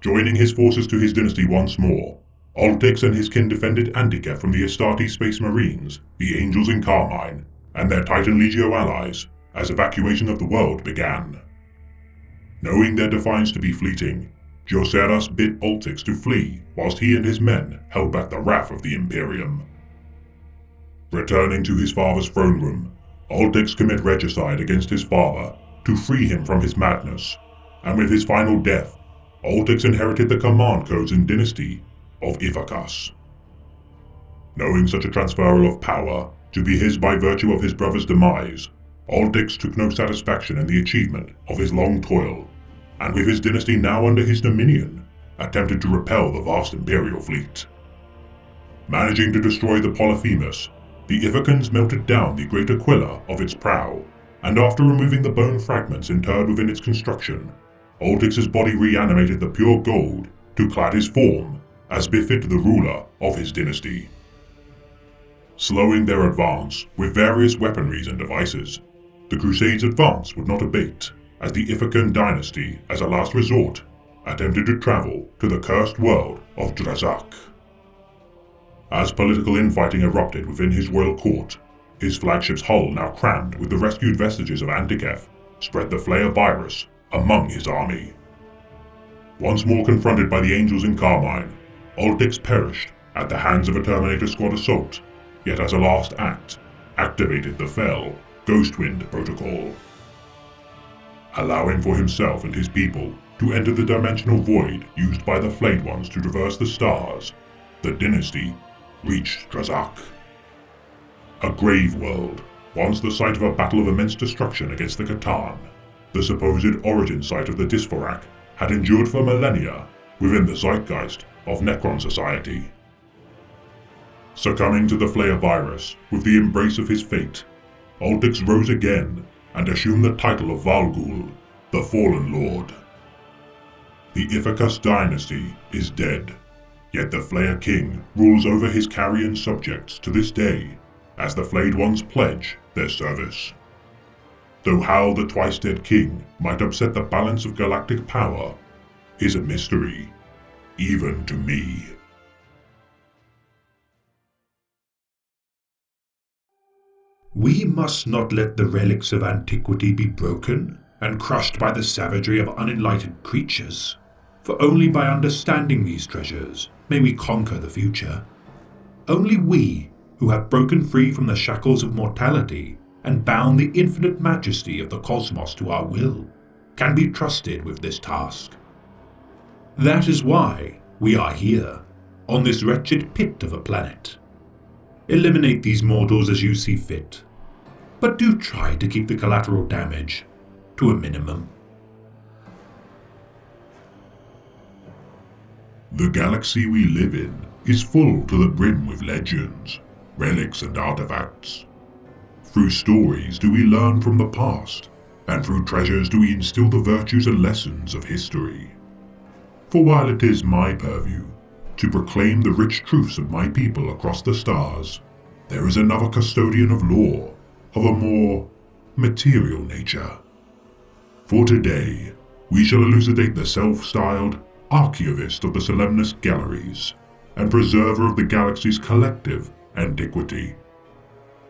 [SPEAKER 1] Joining his forces to his dynasty once more, Altix and his kin defended Antiketh from the Astarte Space Marines, the Angels in Carmine, and their Titan Legio allies as evacuation of the world began. Knowing their defiance to be fleeting, Joceras bid Altix to flee whilst he and his men held back the wrath of the Imperium. Returning to his father's throne room, Altix commit regicide against his father to free him from his madness, and with his final death, Altix inherited the command codes and dynasty of Ivacas. Knowing such a transferal of power to be his by virtue of his brother's demise, Altix took no satisfaction in the achievement of his long toil, and with his dynasty now under his dominion, attempted to repel the vast Imperial fleet. Managing to destroy the Polyphemus, the Ivacans melted down the great Aquila of its prow, and after removing the bone fragments interred within its construction, Altix's body reanimated the pure gold to clad his form as befit the ruler of his dynasty. Slowing their advance with various weaponries and devices, the Crusades' advance would not abate, as the Ifacan dynasty, as a last resort, attempted to travel to the cursed world of Drazak. As political infighting erupted within his royal court, his flagship's hull now crammed with the rescued vestiges of Antiketh spread the Flayer virus among his army. Once more confronted by the Angels in Carmine, Altix perished at the hands of a Terminator Squad assault, yet as a last act, activated the Fel Ghostwind Protocol. Allowing for himself and his people to enter the dimensional void used by the Flayed Ones to traverse the stars, the dynasty reached Drazak. A grave world, once the site of a battle of immense destruction against the Catan, the supposed origin site of the Dysphorak had endured for millennia within the zeitgeist of Necron society. Succumbing to the Flayer virus with the embrace of his fate, Altix rose again and assumed the title of Valgul, the Fallen Lord. The Ivacas dynasty is dead, yet the Flayer King rules over his carrion subjects to this day as the Flayed Ones pledge their service. Though how the twice-dead king might upset the balance of galactic power is a mystery, even to me.
[SPEAKER 4] We must not let the relics of antiquity be broken and crushed by the savagery of unenlightened creatures, for only by understanding these treasures may we conquer the future. Only we, who have broken free from the shackles of mortality and bound the infinite majesty of the cosmos to our will, can be trusted with this task. That is why we are here, on this wretched pit of a planet. Eliminate these mortals as you see fit, but do try to keep the collateral damage to a minimum.
[SPEAKER 1] The galaxy we live in is full to the brim with legends, relics and artifacts. Through stories do we learn from the past, and through treasures do we instill the virtues and lessons of history. For while it is my purview to proclaim the rich truths of my people across the stars, there is another custodian of lore of a more material nature. For today, we shall elucidate the self-styled archivist of the Solemnus Galleries and preserver of the galaxy's collective antiquity,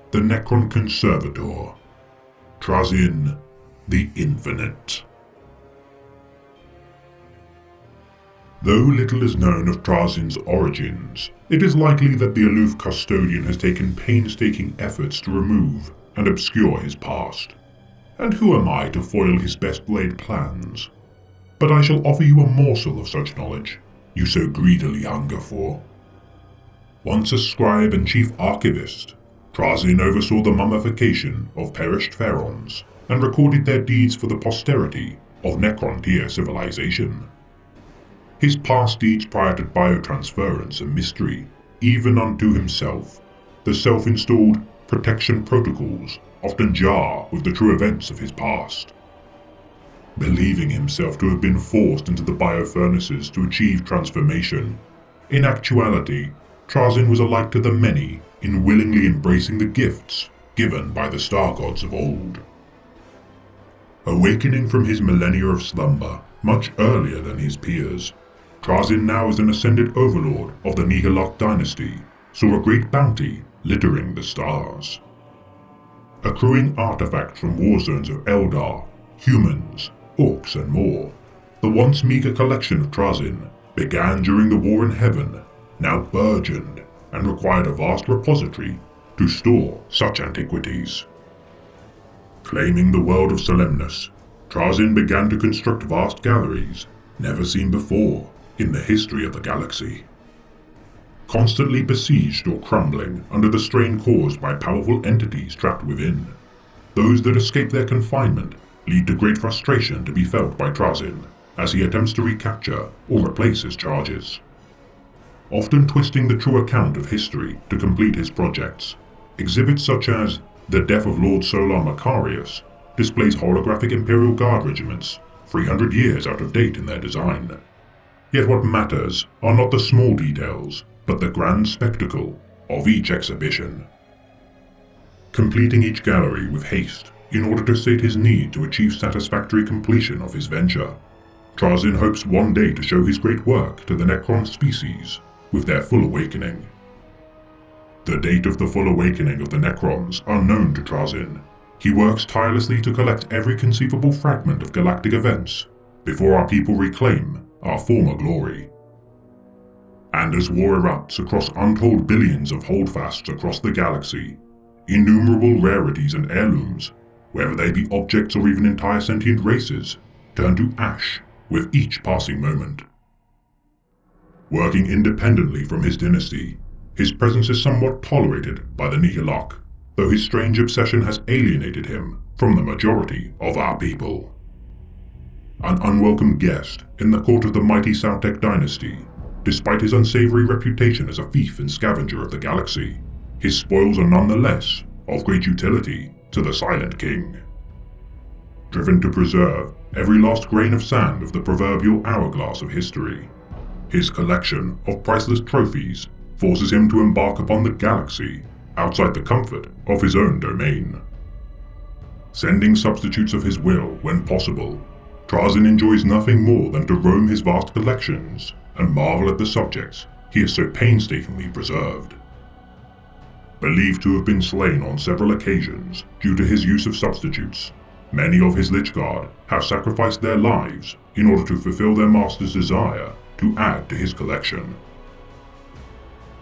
[SPEAKER 1] the Necron Conservator, Trazyn the Infinite. Though little is known of Trazyn's origins, it is likely that the aloof custodian has taken painstaking efforts to remove and obscure his past. And who am I to foil his best-laid plans? But I shall offer you a morsel of such knowledge you so greedily hunger for. Once a scribe and chief archivist, Trazyn oversaw the mummification of perished pharaons and recorded their deeds for the posterity of Necron tier civilization. His past deeds prior to biotransference a mystery, even unto himself. The self-installed protection protocols often jar with the true events of his past. Believing himself to have been forced into the biofurnaces to achieve transformation, in actuality, Trazyn was alike to the many in willingly embracing the gifts given by the star gods of old. Awakening from his millennia of slumber much earlier than his peers, Trazyn, now as an ascended overlord of the Nihilok dynasty, saw a great bounty littering the stars. Accruing artifacts from war zones of Eldar, humans, orcs and more, the once meager collection of Trazyn began during the War in Heaven, now burgeoned and required a vast repository to store such antiquities. Claiming the world of Solemnus, Trazyn began to construct vast galleries never seen before in the history of the galaxy. Constantly besieged or crumbling under the strain caused by powerful entities trapped within, those that escape their confinement lead to great frustration to be felt by Trazyn as he attempts to recapture or replace his charges. Often twisting the true account of history to complete his projects, exhibits such as the death of Lord Solar Macarius displays holographic Imperial Guard regiments 300 years out of date in their design. Yet what matters are not the small details, but the grand spectacle of each exhibition. Completing each gallery with haste in order to state his need to achieve satisfactory completion of his venture, Trazyn hopes one day to show his great work to the Necron species with their full awakening. The date of the full awakening of the Necrons unknown to Trazyn, he works tirelessly to collect every conceivable fragment of galactic events before our people reclaim our former glory. And as war erupts across untold billions of holdfasts across the galaxy, innumerable rarities and heirlooms, whether they be objects or even entire sentient races, turn to ash with each passing moment. Working independently from his dynasty, his presence is somewhat tolerated by the Nihilok, though his strange obsession has alienated him from the majority of our people. An unwelcome guest in the court of the mighty Sautek dynasty, despite his unsavory reputation as a thief and scavenger of the galaxy, his spoils are nonetheless of great utility to the Silent King. Driven to preserve every last grain of sand of the proverbial hourglass of history, his collection of priceless trophies forces him to embark upon the galaxy outside the comfort of his own domain. Sending substitutes of his will when possible, Trazyn enjoys nothing more than to roam his vast collections and marvel at the subjects he has so painstakingly preserved. Believed to have been slain on several occasions due to his use of substitutes, many of his Lich Guard have sacrificed their lives in order to fulfill their master's desire to add to his collection.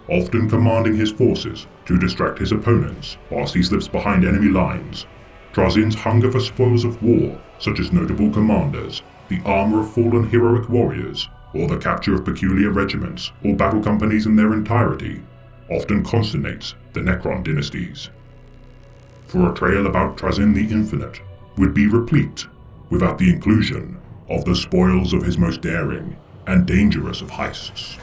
[SPEAKER 1] Often commanding his forces to distract his opponents whilst he slips behind enemy lines, Trazyn's hunger for spoils of war, such as notable commanders, the armor of fallen heroic warriors, or the capture of peculiar regiments or battle companies in their entirety, often consternates the Necron dynasties. For a trail about Trazyn the Infinite would be replete without the inclusion of the spoils of his most daring and dangerous of heists.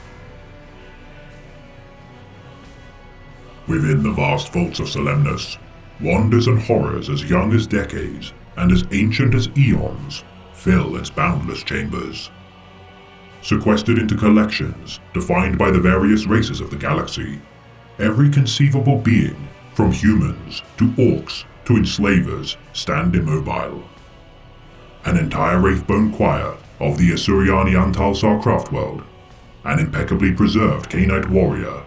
[SPEAKER 1] Within the vast vaults of Solemnus, wonders and horrors as young as decades and as ancient as eons fill its boundless chambers. Sequestered into collections defined by the various races of the galaxy, every conceivable being, from humans to orcs to enslavers, stand immobile. An entire Wraithbone choir of the Asuriani Antalsar craftworld, an impeccably preserved Khainite warrior,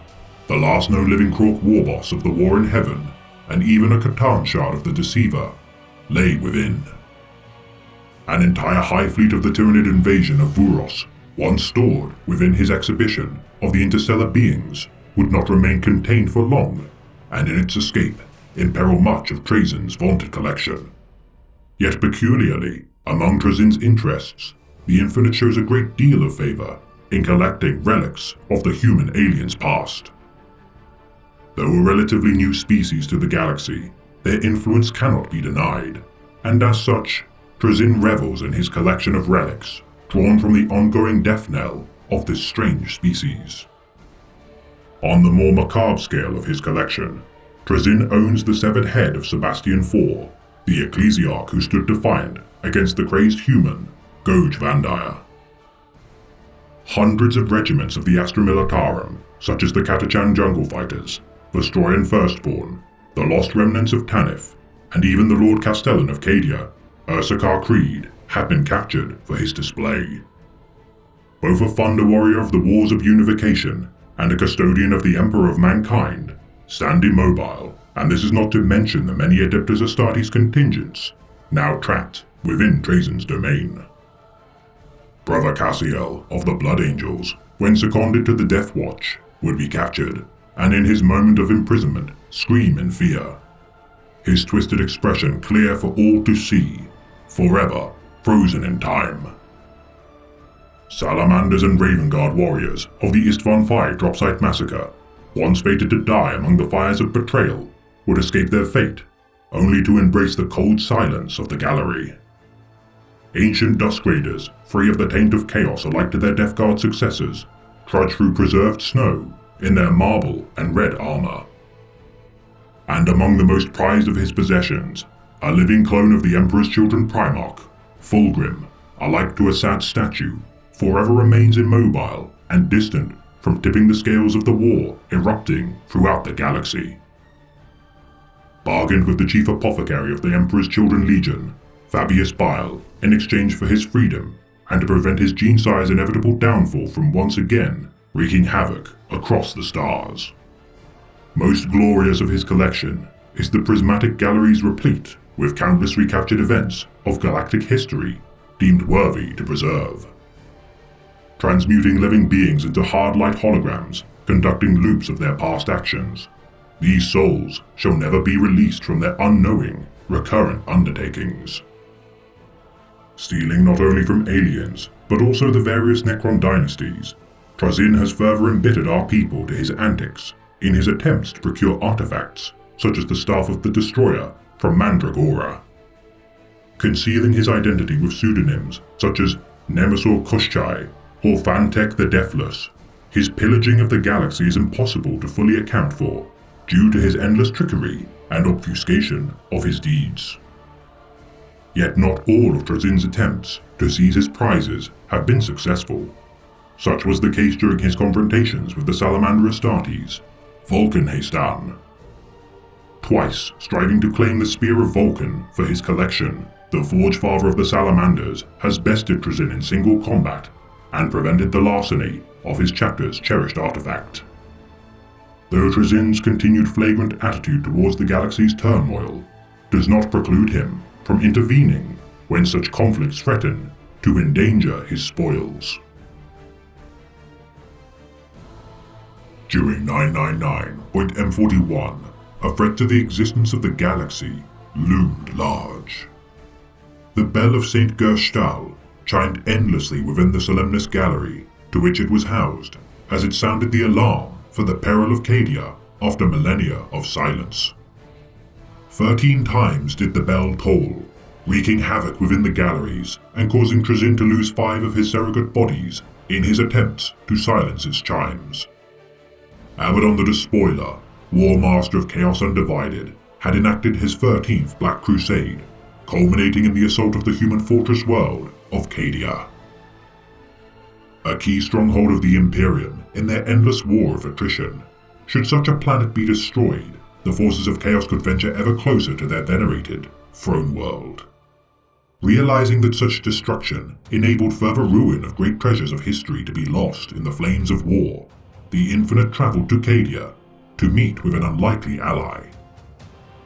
[SPEAKER 1] the last known living Krork warboss of the War in Heaven, and even a Catan shard of the Deceiver, lay within. An entire high fleet of the Tyranid invasion of Vuros, once stored within his exhibition of the interstellar beings, would not remain contained for long, and in its escape imperil much of Trazyn's vaunted collection. Yet peculiarly, among Trazyn's interests, the Infinite shows a great deal of favor in collecting relics of the human aliens past. Though a relatively new species to the galaxy, their influence cannot be denied, and as such, Trazyn revels in his collection of relics, drawn from the ongoing death knell of this strange species. On the more macabre scale of his collection, Trazyn owns the severed head of Sebastian IV, the ecclesiarch who stood defiant against the crazed human, Goj Vandire. Hundreds of regiments of the Astra Militarum, such as the Catachan Jungle Fighters, Vestroyan Firstborn, the Lost Remnants of Tanith, and even the Lord Castellan of Cadia, Ursarkar Creed, have been captured for his display. Both a Thunder Warrior of the Wars of Unification and a custodian of the Emperor of Mankind stand immobile, and this is not to mention the many Adeptus Astartes contingents now trapped within Trazyn's domain. Brother Cassiel of the Blood Angels, when seconded to the Death Watch, would be captured, and in his moment of imprisonment, scream in fear. His twisted expression clear for all to see, forever frozen in time. Salamanders and Ravenguard warriors of the Istvan V Dropsite Massacre, once fated to die among the fires of betrayal, would escape their fate, only to embrace the cold silence of the gallery. Ancient Dusk Raiders, free of the taint of chaos alike to their Death Guard successors, trudge through preserved snow in their marble and red armor. And among the most prized of his possessions, a living clone of the Emperor's Children Primarch, Fulgrim, alike to a sad statue, forever remains immobile and distant from tipping the scales of the war erupting throughout the galaxy. Bargained with the chief apothecary of the Emperor's Children Legion, Fabius Bile, in exchange for his freedom, and to prevent his gene-sire's inevitable downfall from once again wreaking havoc across the stars. Most glorious of his collection is the prismatic galleries replete with countless recaptured events of galactic history deemed worthy to preserve. Transmuting living beings into hard light holograms, conducting loops of their past actions, these souls shall never be released from their unknowing, recurrent undertakings. Stealing not only from aliens, but also the various Necron dynasties, Trazyn has further embittered our people to his antics in his attempts to procure artifacts, such as the Staff of the Destroyer, from Mandragora. Concealing his identity with pseudonyms such as Nemesor Kushchai or Fantek the Deathless, his pillaging of the galaxy is impossible to fully account for, due to his endless trickery and obfuscation of his deeds. Yet not all of Trazyn's attempts to seize his prizes have been successful. Such was the case during his confrontations with the Salamander Astartes, Vulcan Hastan. Twice striving to claim the Spear of Vulcan for his collection, the Forge Father of the Salamanders has bested Trazyn in single combat and prevented the larceny of his chapter's cherished artifact. Though Trazyn's continued flagrant attitude towards the galaxy's turmoil does not preclude him from intervening when such conflicts threaten to endanger his spoils. During 999.M41, a threat to the existence of the galaxy loomed large. The bell of St. Gerstal chimed endlessly within the Solemnus Gallery to which it was housed, as it sounded the alarm for the peril of Cadia after millennia of silence. 13 times did the bell toll, wreaking havoc within the galleries and causing Trazyn to lose 5 of his surrogate bodies in his attempts to silence its chimes. Abaddon the Despoiler, War Master of Chaos Undivided, had enacted his 13th Black Crusade, culminating in the assault of the human fortress world of Cadia. A key stronghold of the Imperium in their endless war of attrition. Should such a planet be destroyed, the forces of Chaos could venture ever closer to their venerated throne world. Realizing that such destruction enabled further ruin of great treasures of history to be lost in the flames of war, the Infinite traveled to Cadia to meet with an unlikely ally.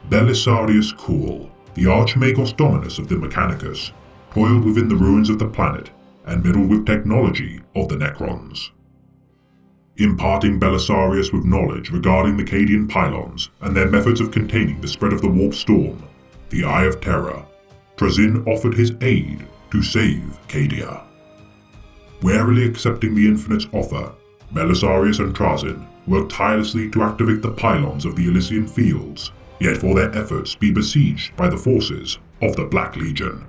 [SPEAKER 1] Belisarius Cool, the Archmagos Dominus of the Mechanicus, toiled within the ruins of the planet and meddled with technology of the Necrons. Imparting Belisarius with knowledge regarding the Cadian pylons and their methods of containing the spread of the Warp Storm, the Eye of Terror, Trazyn offered his aid to save Cadia. Warily accepting the Infinite's offer, Belisarius and Trazyn worked tirelessly to activate the pylons of the Elysian Fields, yet for their efforts be besieged by the forces of the Black Legion.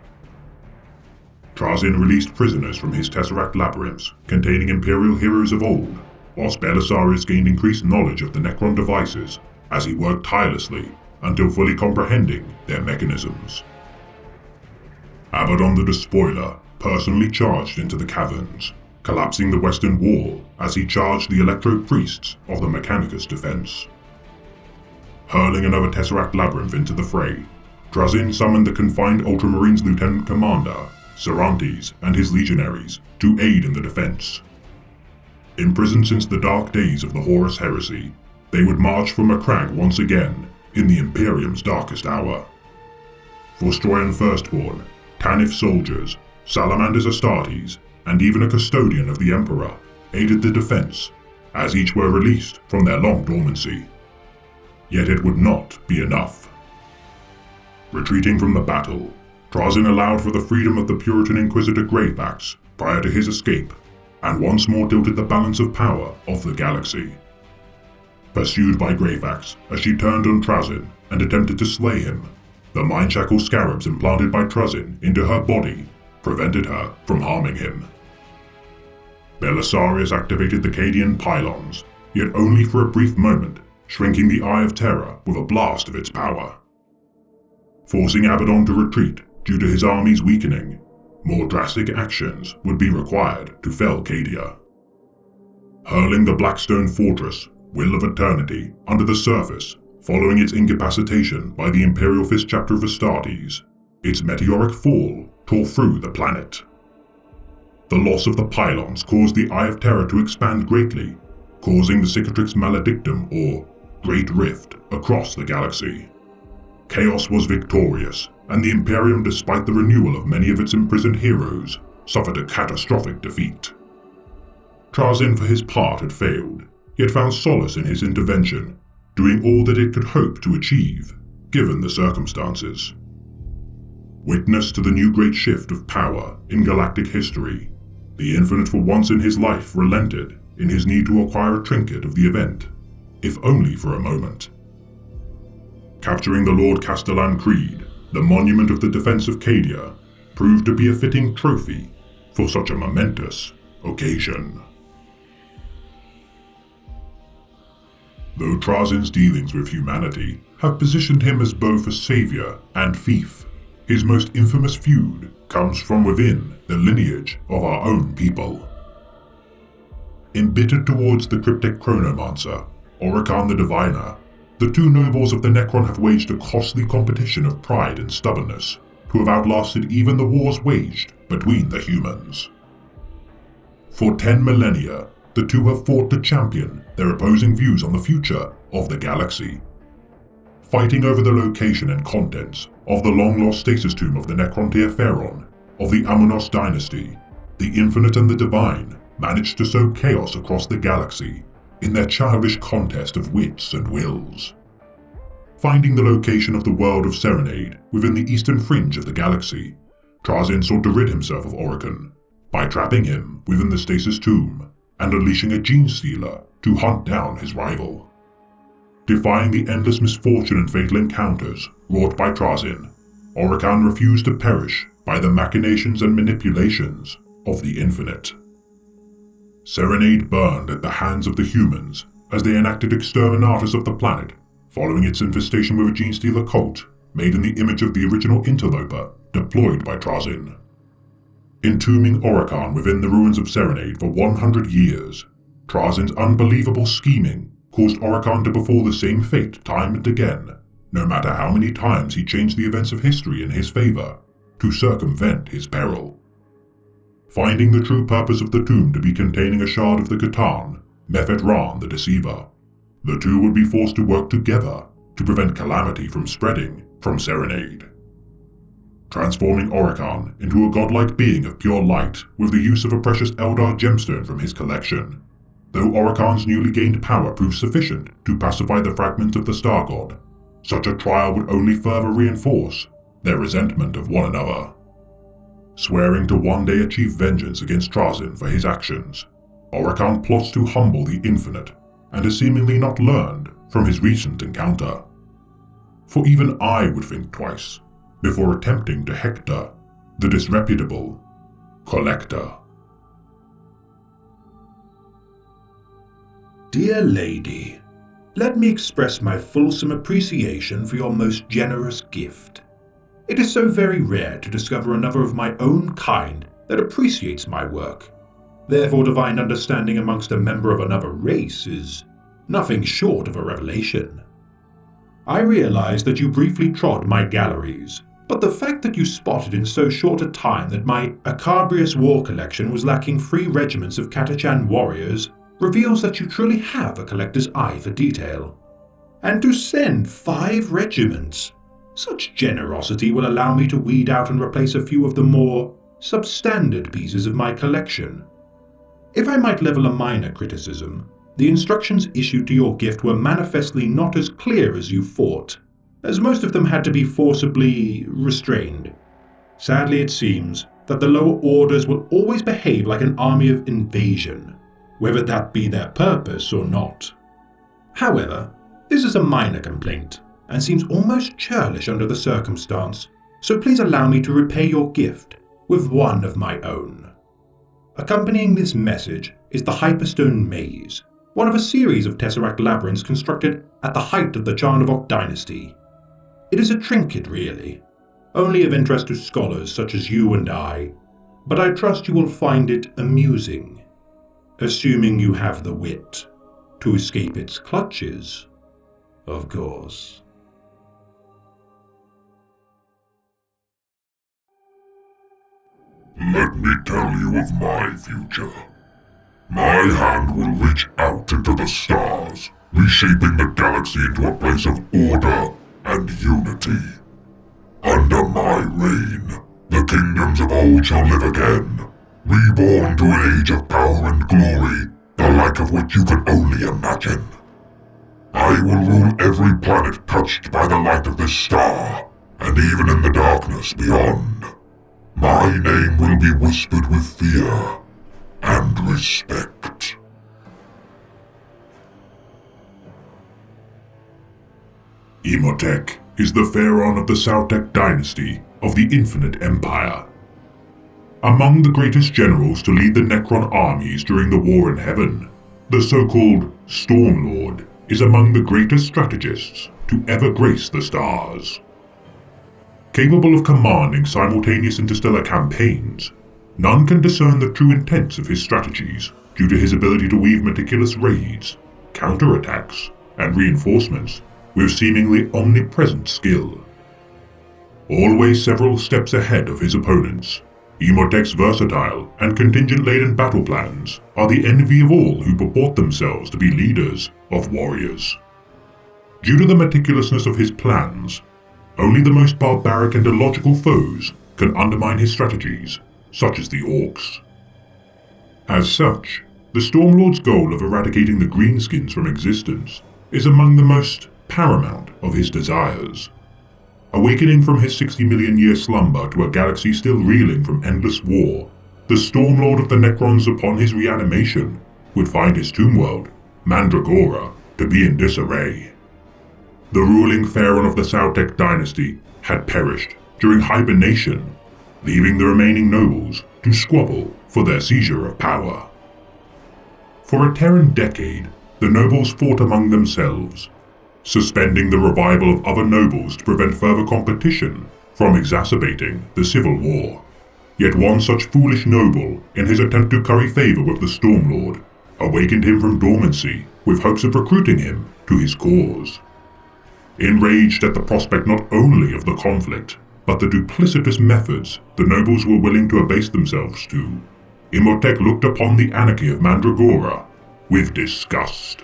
[SPEAKER 1] Trazyn released prisoners from his Tesseract labyrinths containing Imperial heroes of old, whilst Belisarius gained increased knowledge of the Necron devices as he worked tirelessly until fully comprehending their mechanisms. Abaddon the Despoiler personally charged into the caverns, collapsing the western wall as he charged the Electro-Priests of the Mechanicus defense. Hurling another Tesseract labyrinth into the fray, Trazyn summoned the confined Ultramarines Lieutenant Commander, Cervantes, and his legionaries to aid in the defense. Imprisoned since the dark days of the Horus Heresy, they would march from Macragge once again in the Imperium's darkest hour. Forstroyan Firstborn, Tanith soldiers, Salamanders Astartes, and even a custodian of the Emperor aided the defense, as each were released from their long dormancy. Yet it would not be enough. Retreating from the battle, Trazyn allowed for the freedom of the Puritan Inquisitor Greyfax prior to his escape, and once more tilted the balance of power of the galaxy. Pursued by Greyfax as she turned on Trazyn and attempted to slay him, the mind shackle scarabs implanted by Trazyn into her body prevented her from harming him. Belisarius activated the Cadian pylons, yet only for a brief moment, shrinking the Eye of Terror with a blast of its power. Forcing Abaddon to retreat due to his army's weakening, more drastic actions would be required to fell Cadia. Hurling the Blackstone Fortress, Will of Eternity, under the surface, following its incapacitation by the Imperial Fist chapter of Astartes, its meteoric fall tore through the planet. The loss of the pylons caused the Eye of Terror to expand greatly, causing the Cicatrix Maledictum, or Great Rift, across the galaxy. Chaos was victorious, and the Imperium, despite the renewal of many of its imprisoned heroes, suffered a catastrophic defeat. Trazyn for his part had failed, yet found solace in his intervention, doing all that it could hope to achieve, given the circumstances. Witness to the new great shift of power in galactic history, the Infinite for once in his life relented in his need to acquire a trinket of the event, if only for a moment. Capturing the Lord Castellan Creed, the monument of the defense of Cadia, proved to be a fitting trophy for such a momentous occasion. Though Trazyn's dealings with humanity have positioned him as both a savior and thief, his most infamous feud comes from within the lineage of our own people. Embittered towards the cryptic Chronomancer, Orokan the Diviner, the two nobles of the Necron have waged a costly competition of pride and stubbornness to have outlasted even the wars waged between the humans. For 10 millennia, the two have fought to champion their opposing views on the future of the galaxy. Fighting over the location and contents of the long-lost stasis tomb of the Necrontyr Pharaon of the Amunos dynasty, the Infinite and the Divine managed to sow chaos across the galaxy in their childish contest of wits and wills. Finding the location of the world of Serenade within the eastern fringe of the galaxy, Trazyn sought to rid himself of Orokan by trapping him within the stasis tomb and unleashing a gene stealer to hunt down his rival. Defying the endless misfortune and fatal encounters wrought by Trazyn, Orokan refused to perish by the machinations and manipulations of the Infinite. Serenade burned at the hands of the humans as they enacted exterminatus of the planet, following its infestation with a gene-stealer cult made in the image of the original interloper deployed by Trazyn. Entombing Orokan within the ruins of Serenade for 100 years, Trazyn's unbelievable scheming caused Orokan to befall the same fate time and again, no matter how many times he changed the events of history in his favor to circumvent his peril. Finding the true purpose of the tomb to be containing a shard of the Catan, Mephet Ran the Deceiver, the two would be forced to work together to prevent calamity from spreading from Serenade. Transforming Orokan into a godlike being of pure light with the use of a precious Eldar gemstone from his collection, though Orokan's newly gained power proved sufficient to pacify the fragment of the Star God, such a trial would only further reinforce their resentment of one another. Swearing to one day achieve vengeance against Trazyn for his actions, Orokan plots to humble the Infinite and has seemingly not learned from his recent encounter. For even I would think twice before attempting to hector the disreputable Collector.
[SPEAKER 7] Dear Lady, let me express my fulsome appreciation for your most generous gift. It is so very rare to discover another of my own kind that appreciates my work. Therefore, divine understanding amongst a member of another race is nothing short of a revelation. I realize that you briefly trod my galleries, but the fact that you spotted in so short a time that my Acabrius war collection was lacking 3 regiments of Catachan warriors reveals that you truly have a collector's eye for detail. And to send 5 regiments, such generosity will allow me to weed out and replace a few of the more substandard pieces of my collection. If I might level a minor criticism, the instructions issued to your gift were manifestly not as clear as you thought, as most of them had to be forcibly restrained. Sadly, it seems that the lower orders will always behave like an army of invasion, whether that be their purpose or not. However, this is a minor complaint, and seems almost churlish under the circumstance, so please allow me to repay your gift with one of my own. Accompanying this message is the Hyperstone Maze, one of a series of Tesseract labyrinths constructed at the height of the Charnavok dynasty. It is a trinket, really, only of interest to scholars such as you and I, but I trust you will find it amusing, assuming you have the wit to escape its clutches, of course.
[SPEAKER 2] Let me tell you of my future. My hand will reach out into the stars, reshaping the galaxy into a place of order and unity. Under my reign, the kingdoms of old shall live again, reborn to an age of power and glory, the like of which you can only imagine. I will rule every planet touched by the light of this star, and even in the darkness beyond. My name will be whispered with fear and respect.
[SPEAKER 1] Imhotep is the pharaoh of the Sautek dynasty of the Infinite Empire. Among the greatest generals to lead the Necron armies during the War in Heaven, the so-called Stormlord is among the greatest strategists to ever grace the stars. Capable of commanding simultaneous interstellar campaigns, none can discern the true intents of his strategies due to his ability to weave meticulous raids, counterattacks, and reinforcements with seemingly omnipresent skill. Always several steps ahead of his opponents, Imhotep's versatile and contingent-laden battle plans are the envy of all who purport themselves to be leaders of warriors. Due to the meticulousness of his plans, only the most barbaric and illogical foes can undermine his strategies, such as the Orcs. As such, the Stormlord's goal of eradicating the Greenskins from existence is among the most paramount of his desires. Awakening from his 60 million year slumber to a galaxy still reeling from endless war, the Stormlord of the Necrons upon his reanimation would find his tomb world, Mandragora, to be in disarray. The ruling pharaoh of the Sautek dynasty had perished during hibernation, leaving the remaining nobles to squabble for their seizure of power. For a Terran decade, the nobles fought among themselves, suspending the revival of other nobles to prevent further competition from exacerbating the civil war. Yet one such foolish noble, in his attempt to curry favor with the Stormlord, awakened him from dormancy with hopes of recruiting him to his cause. Enraged at the prospect not only of the conflict, but the duplicitous methods the nobles were willing to abase themselves to, Imhotep looked upon the anarchy of Mandragora with disgust.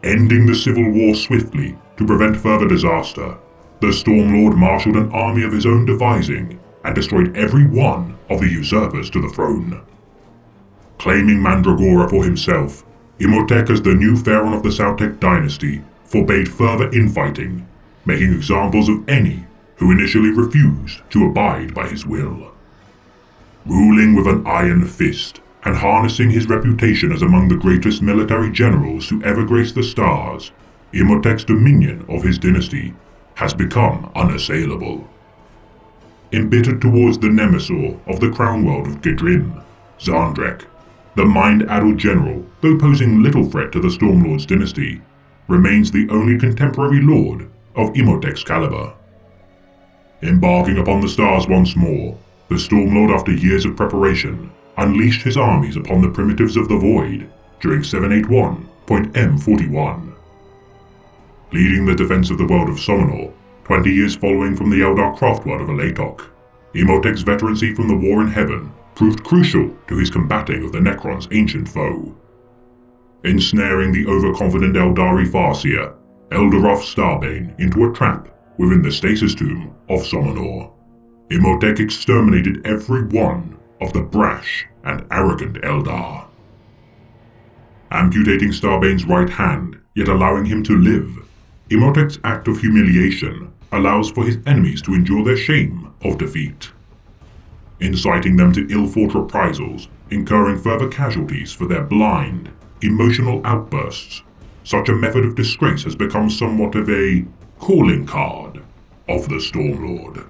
[SPEAKER 1] Ending the civil war swiftly to prevent further disaster, the Stormlord marshaled an army of his own devising and destroyed every one of the usurpers to the throne. Claiming Mandragora for himself, Imhotep as the new pharaoh of the Sautek dynasty forbade further infighting, making examples of any who initially refused to abide by his will. Ruling with an iron fist and harnessing his reputation as among the greatest military generals to ever grace the stars, Imhotep's dominion of his dynasty has become unassailable. embittered towards the Nemesor of the crown world of Gedrin, Zandrek, the mind-addled general, though posing little threat to the Stormlord's dynasty, remains the only contemporary lord of Imhotep's caliber. Embarking upon the stars once more, the Stormlord, after years of preparation, unleashed his armies upon the primitives of the Void during 781.M41. Leading the defense of the world of Somenor, 20 years following from the Eldar Craftworld of Alatok, Imhotep's veterancy from the War in Heaven proved crucial to his combating of the Necron's ancient foe. Ensnaring the overconfident Eldari Farseer, Eldaroth Starbane, into a trap within the stasis tomb of Somenor, Imhotep exterminated every one of the brash and arrogant Eldar. Amputating Starbane's right hand, yet allowing him to live, Imhotep's act of humiliation allows for his enemies to endure their shame of defeat, inciting them to ill-fought reprisals, incurring further casualties for their blind, emotional outbursts. Such a method of disgrace has become somewhat of a calling card of the Stormlord.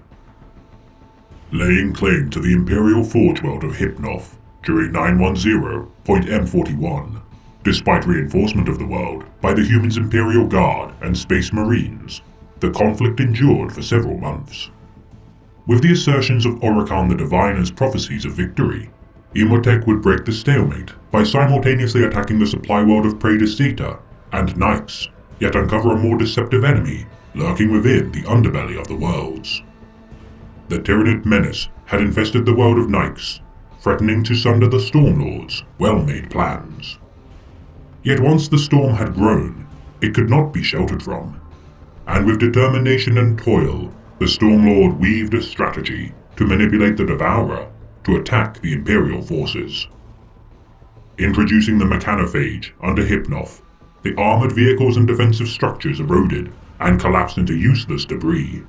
[SPEAKER 1] Laying claim to the Imperial Forge World of Hypnoth during 910.M41, despite reinforcement of the world by the Humans' Imperial Guard and Space Marines, the conflict endured for several months. With the assertions of Orokan the Divine as prophecies of victory, Imhotep would break the stalemate by simultaneously attacking the supply world of Praedesita and Nyx, yet uncover a more deceptive enemy lurking within the underbelly of the worlds. The Tyranid menace had infested the world of Nyx, threatening to sunder the Stormlord's well-made plans. Yet once the storm had grown, it could not be sheltered from, and with determination and toil, the Stormlord weaved a strategy to manipulate the Devourer to attack the Imperial forces. Introducing the Mechanophage under Hypnoth, the armored vehicles and defensive structures eroded and collapsed into useless debris.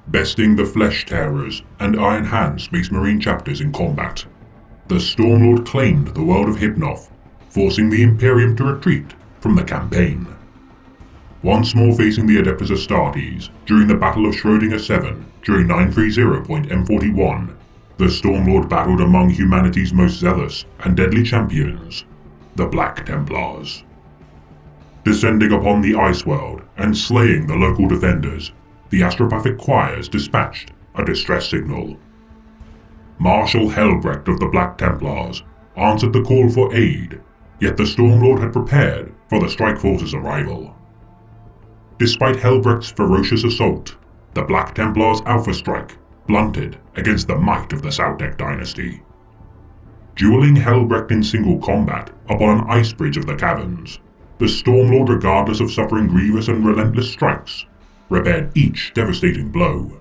[SPEAKER 1] Besting the Flesh Tearers and Iron Hand Space Marine chapters in combat, the Stormlord claimed the world of Hypnoth, forcing the Imperium to retreat from the campaign. Once more facing the Adeptus Astartes during the Battle of Schrödinger 7 during 930.M41, the Stormlord battled among humanity's most zealous and deadly champions, the Black Templars. Descending upon the Ice World and slaying the local defenders, the Astropathic Choirs dispatched a distress signal. Marshal Helbrecht of the Black Templars answered the call for aid, yet the Stormlord had prepared for the Strike Force's arrival. Despite Helbrecht's ferocious assault, the Black Templars' Alpha Strike blunted against the might of the Sautek dynasty. Dueling Helbrecht in single combat upon an ice bridge of the caverns, the Stormlord, regardless of suffering grievous and relentless strikes, repaired each devastating blow.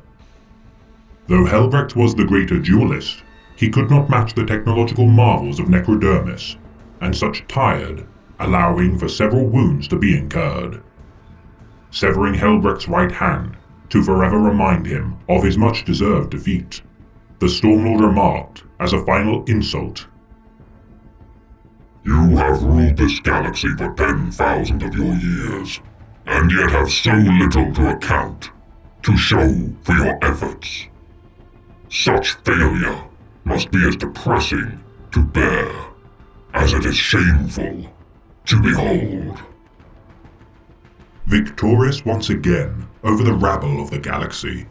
[SPEAKER 1] Though Helbrecht was the greater duelist, he could not match the technological marvels of Necrodermis, and such tired, allowing for several wounds to be incurred. Severing Helbrecht's right hand to forever remind him of his much-deserved defeat, the Stormlord remarked as a final insult,
[SPEAKER 2] You have ruled this galaxy for 10,000 of your years, and yet have so little to account, to show for your efforts. Such failure must be as depressing to bear as it is shameful to behold.
[SPEAKER 1] Victorious once again over the rabble of the galaxy.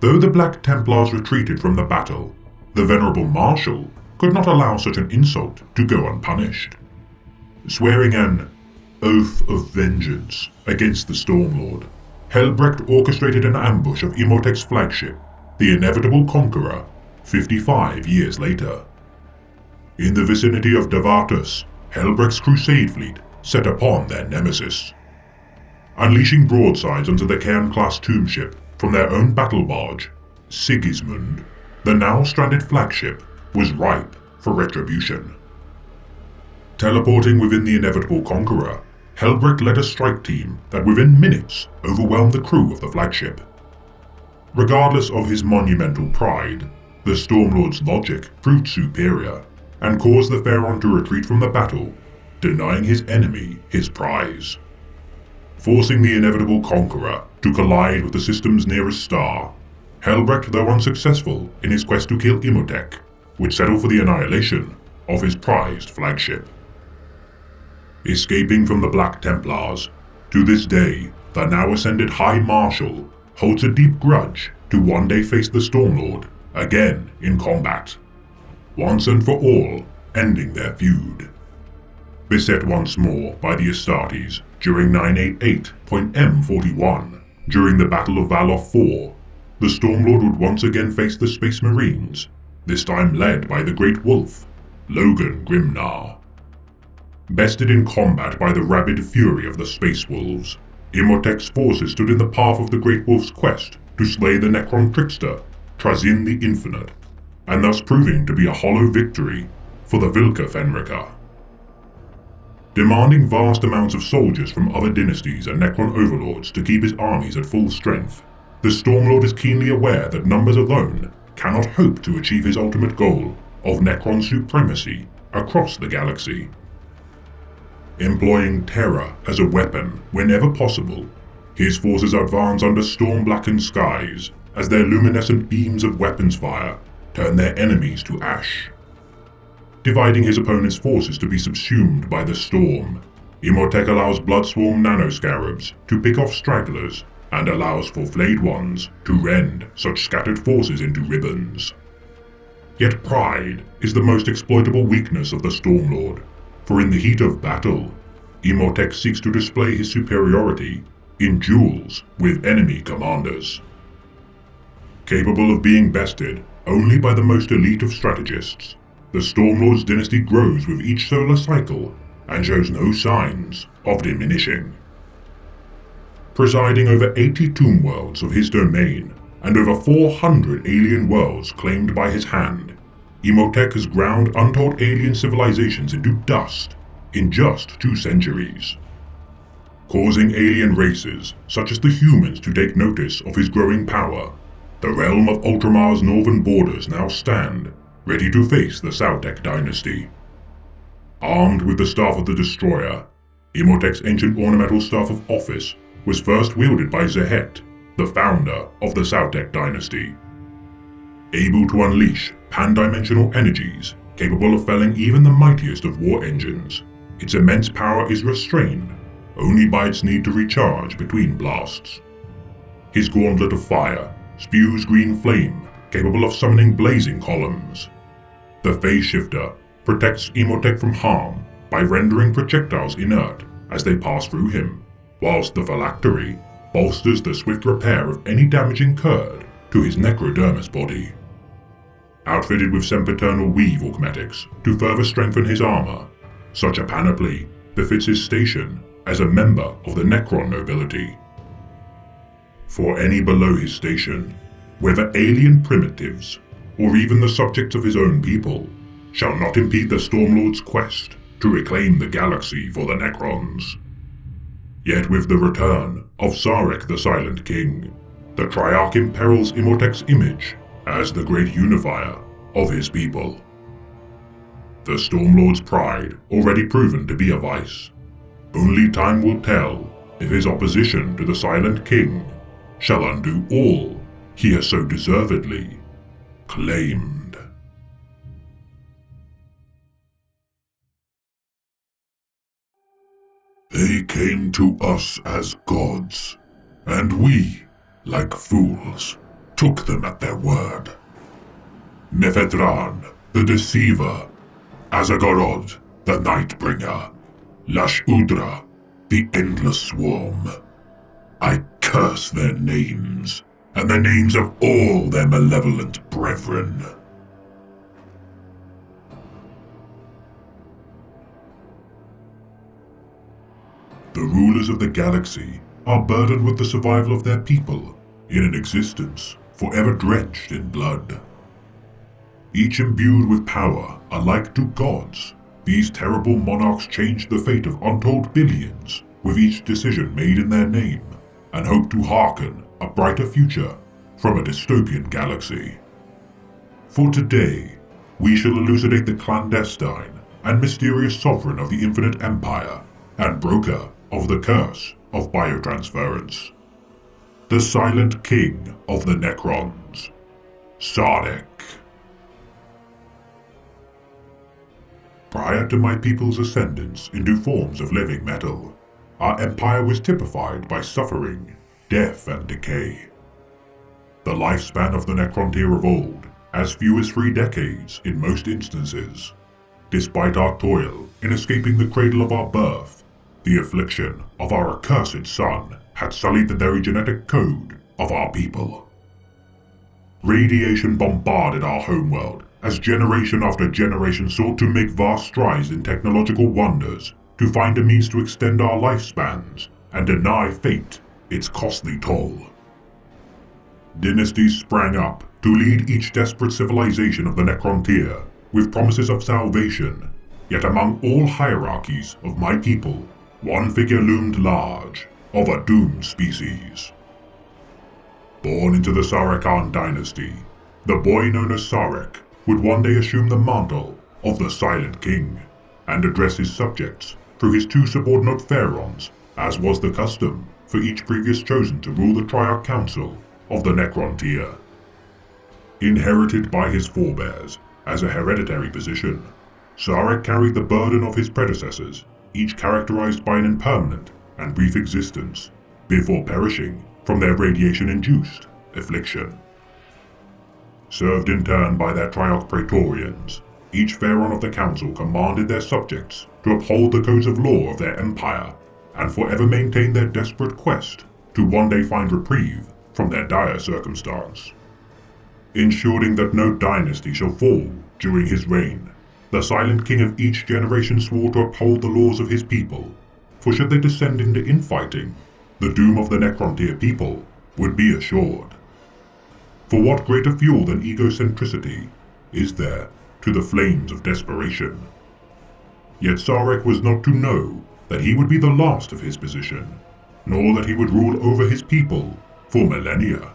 [SPEAKER 1] Though the Black Templars retreated from the battle, the venerable Marshal could not allow such an insult to go unpunished. Swearing an oath of vengeance against the Stormlord, Helbrecht orchestrated an ambush of Imhotep's flagship, the Inevitable Conqueror, 55 years later. In the vicinity of Davatus, Helbrecht's Crusade fleet set upon their nemesis. Unleashing broadsides onto the Cairn-class tomb ship from their own battle barge, Sigismund, the now stranded flagship was ripe for retribution. Teleporting within the Inevitable Conqueror, Helbrecht led a strike team that within minutes overwhelmed the crew of the flagship. Regardless of his monumental pride, the Stormlord's logic proved superior and caused the Pharaon to retreat from the battle, denying his enemy his prize. Forcing the Inevitable Conqueror to collide with the system's nearest star, Helbrecht, though unsuccessful in his quest to kill Imhotep, would settle for the annihilation of his prized flagship. Escaping from the Black Templars, to this day, the now ascended High Marshal holds a deep grudge to one day face the Stormlord again in combat, once and for all ending their feud. Beset once more by the Astartes during 988.M41, during the Battle of Valoth IV, the Stormlord would once again face the Space Marines, this time led by the Great Wolf, Logan Grimnar. Bested in combat by the rabid fury of the Space Wolves, Imhotep's forces stood in the path of the Great Wolf's quest to slay the Necron trickster, Trazyn the Infinite, and thus proving to be a hollow victory for the Vilka Fenrika. Demanding vast amounts of soldiers from other dynasties and Necron overlords to keep his armies at full strength, the Stormlord is keenly aware that numbers alone cannot hope to achieve his ultimate goal of Necron supremacy across the galaxy. Employing terror as a weapon whenever possible, his forces advance under storm-blackened skies as their luminescent beams of weapons fire turn their enemies to ash. Dividing his opponent's forces to be subsumed by the storm, Imhotep allows blood-swarm nanoscarabs to pick off stragglers and allows for flayed ones to rend such scattered forces into ribbons. Yet pride is the most exploitable weakness of the Stormlord, for in the heat of battle, Imhotep seeks to display his superiority in duels with enemy commanders. Capable of being bested only by the most elite of strategists, the Stormlord's dynasty grows with each solar cycle and shows no signs of diminishing. Presiding over 80 tomb worlds of his domain and over 400 alien worlds claimed by his hand, Imhotep has ground untold alien civilizations into dust in just 2 centuries, causing alien races such as the humans to take notice of his growing power. The realm of Ultramar's northern borders now stand ready to face the Sautek dynasty. Armed with the Staff of the Destroyer, Imhotep's ancient ornamental Staff of Office was first wielded by Zehet, the founder of the Sautek dynasty. Able to unleash pan-dimensional energies capable of felling even the mightiest of war engines, its immense power is restrained only by its need to recharge between blasts. His gauntlet of fire spews green flame capable of summoning blazing columns. The Phase Shifter protects Imhotep from harm by rendering projectiles inert as they pass through him, whilst the Phylactery bolsters the swift repair of any damage incurred to his necrodermis body. Outfitted with sempiternal weave augmetics to further strengthen his armor, such a panoply befits his station as a member of the Necron nobility. For any below his station, whether alien primitives or even the subjects of his own people, shall not impede the Stormlord's quest to reclaim the galaxy for the Necrons. Yet with the return of Sarek the Silent King, the Triarch imperils Imhotep's image as the great unifier of his people. The Stormlord's pride already proven to be a vice. Only time will tell if his opposition to the Silent King shall undo all he has so deservedly claimed. They came to us as gods, and we, like fools, took them at their word. Nephedran, the Deceiver, Azagorod, the Nightbringer, Lash-Udra, the Endless Swarm. I curse their names, and the names of all their malevolent brethren. The rulers of the galaxy are burdened with the survival of their people in an existence forever drenched in blood. Each imbued with power alike to gods, these terrible monarchs changed the fate of untold billions with each decision made in their name, and hope to hearken a brighter future from a dystopian galaxy. For today, we shall elucidate the clandestine and mysterious sovereign of the Infinite Empire and broker of the curse of biotransference. the Silent King of the Necrons, Sarek. Prior to my people's ascendance into forms of living metal, our empire was typified by suffering, death, and decay. The lifespan of the Necrontyr of old, as few as 3 decades in most instances. Despite our toil in escaping the cradle of our birth, the affliction of our accursed sun had sullied the very genetic code of our people. Radiation bombarded our homeworld as generation after generation sought to make vast strides in technological wonders to find a means to extend our lifespans and deny fate its costly toll. Dynasties sprang up to lead each desperate civilization of the Necrontyr with promises of salvation, yet among all hierarchies of my people, one figure loomed large, of a doomed species. Born into the Sarek dynasty, the boy known as Sarek would one day assume the mantle of the Silent King and address his subjects through his 2 subordinate pharaons, as was the custom for each previous chosen to rule the Triarch Council of the Necrontyr. Inherited by his forebears as a hereditary position, Sarek carried the burden of his predecessors, each characterized by an impermanent and brief existence, before perishing from their radiation-induced affliction. Served in turn by their Triarch Praetorians, each pharaon of the council commanded their subjects to uphold the codes of law of their empire and forever maintain their desperate quest to one day find reprieve from their dire circumstance. Ensuring that no dynasty shall fall during his reign, the Silent King of each generation swore to uphold the laws of his people, for should they descend into infighting, the doom of the Necrontyr people would be assured. For what greater fuel than egocentricity is there to the flames of desperation? Yet Sarek was not to know that he would be the last of his position, nor that he would rule over his people for millennia.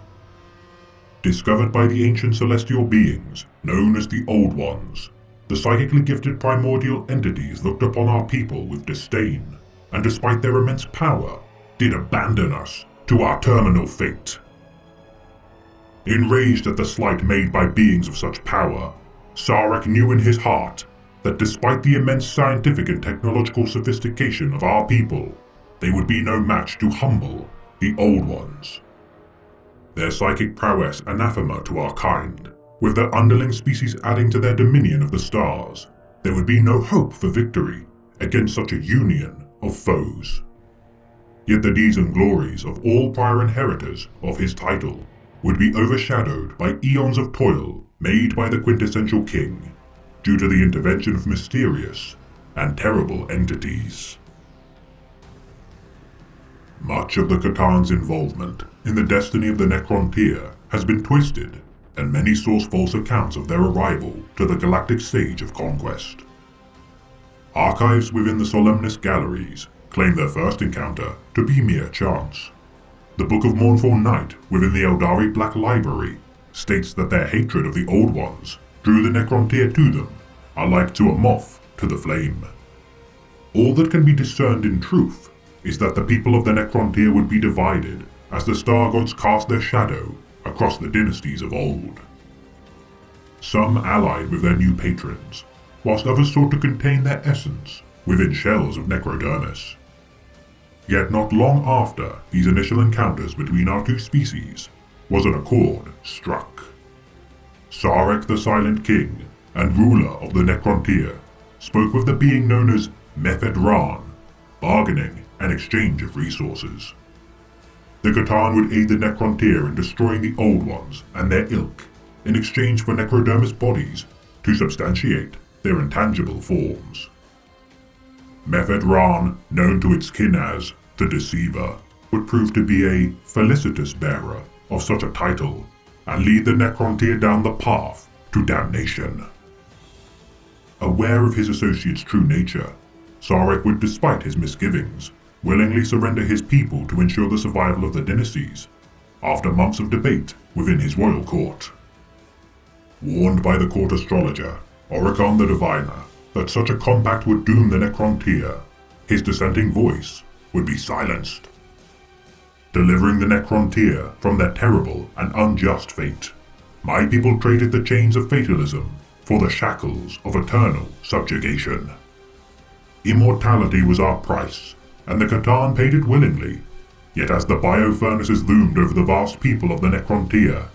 [SPEAKER 1] Discovered by the ancient celestial beings known as the Old Ones, the psychically gifted primordial entities looked upon our people with disdain, and despite their immense power, did abandon us to our terminal fate. Enraged at the slight made by beings of such power, Sarek knew in his heart that despite the immense scientific and technological sophistication of our people, they would be no match to humble the Old Ones. Their psychic prowess anathema to our kind, with their underling species adding to their dominion of the stars, there would be no hope for victory against such a union of foes. Yet the deeds and glories of all prior inheritors of his title would be overshadowed by eons of toil made by the quintessential king, due to the intervention of mysterious and terrible entities. Much of the C'tan's involvement in the destiny of the Necrontyr has been twisted, and many source false accounts of their arrival to the galactic stage of conquest. Archives within the Solemnis galleries claim their first encounter to be mere chance. The Book of Mournful Night within the Eldari Black Library states that their hatred of the Old Ones drew the Necrontyr to them, alike to a moth to the flame. All that can be discerned in truth is that the people of the Necrontyr would be divided as the star gods cast their shadow across the dynasties of old. Some allied with their new patrons, whilst others sought to contain their essence within shells of necrodermis. Yet not long after these initial encounters between our 2 species was an accord struck. Sarek the Silent King and ruler of the Necrontyr spoke with the being known as Method Ran, bargaining an exchange of resources. The C'tan would aid the Necrontyr in destroying the Old Ones and their ilk in exchange for necrodermis bodies to substantiate their intangible forms. Method Ran, known to its kin as the Deceiver, would prove to be a felicitous bearer of such a title and lead the Necrontyr down the path to damnation. Aware of his associate's true nature, Sarek would, despite his misgivings, willingly surrender his people to ensure the survival of the dynasties, after months of debate within his royal court. Warned by the court astrologer, Oricon the Diviner, that such a compact would doom the Necrontyr, his dissenting voice would be silenced. delivering the Necrontyr from their terrible and unjust fate. My people traded the chains of fatalism for the shackles of eternal subjugation. Immortality was our price, and the C'tan paid it willingly. Yet as the biofurnaces loomed over the vast people of the Necrontyr,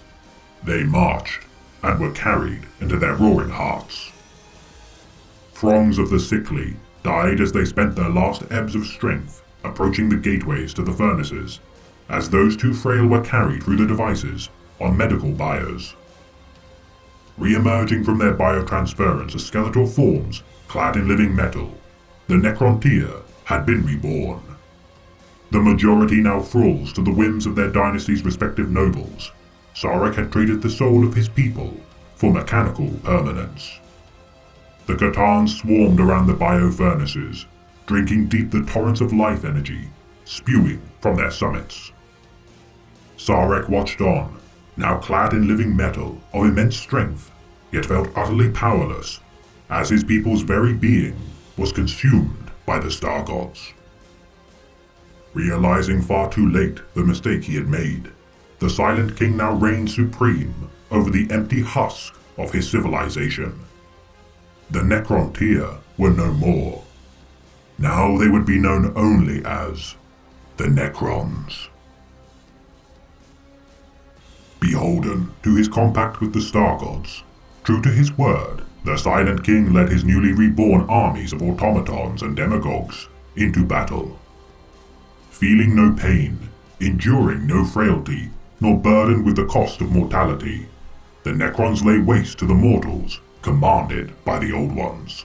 [SPEAKER 1] they marched and were carried into their roaring hearts. Throngs of the sickly died as they spent their last ebbs of strength approaching the gateways to the furnaces, as those too frail were carried through the devices on medical biers. Re-emerging from their biotransference as skeletal forms clad in living metal, the Necrontyr had been reborn. The majority now thralls to the whims of their dynasty's respective nobles. Sarek had traded the soul of his people for mechanical permanence. The C'tan swarmed around the biofurnaces, drinking deep the torrents of life energy, spewing from their summits. Sarek watched on, now clad in living metal of immense strength, yet felt utterly powerless, as his people's very being was consumed by the Star Gods. Realizing far too late the mistake he had made, the Silent King now reigned supreme over the empty husk of his civilization. The Necrontyr were no more. Now they would be known only as the Necrons. Beholden to his compact with the Star Gods, true to his word, the Silent King led his newly reborn armies of automatons and demagogues into battle. Feeling no pain, enduring no frailty, nor burdened with the cost of mortality, the Necrons lay waste to the mortals commanded by the Old Ones.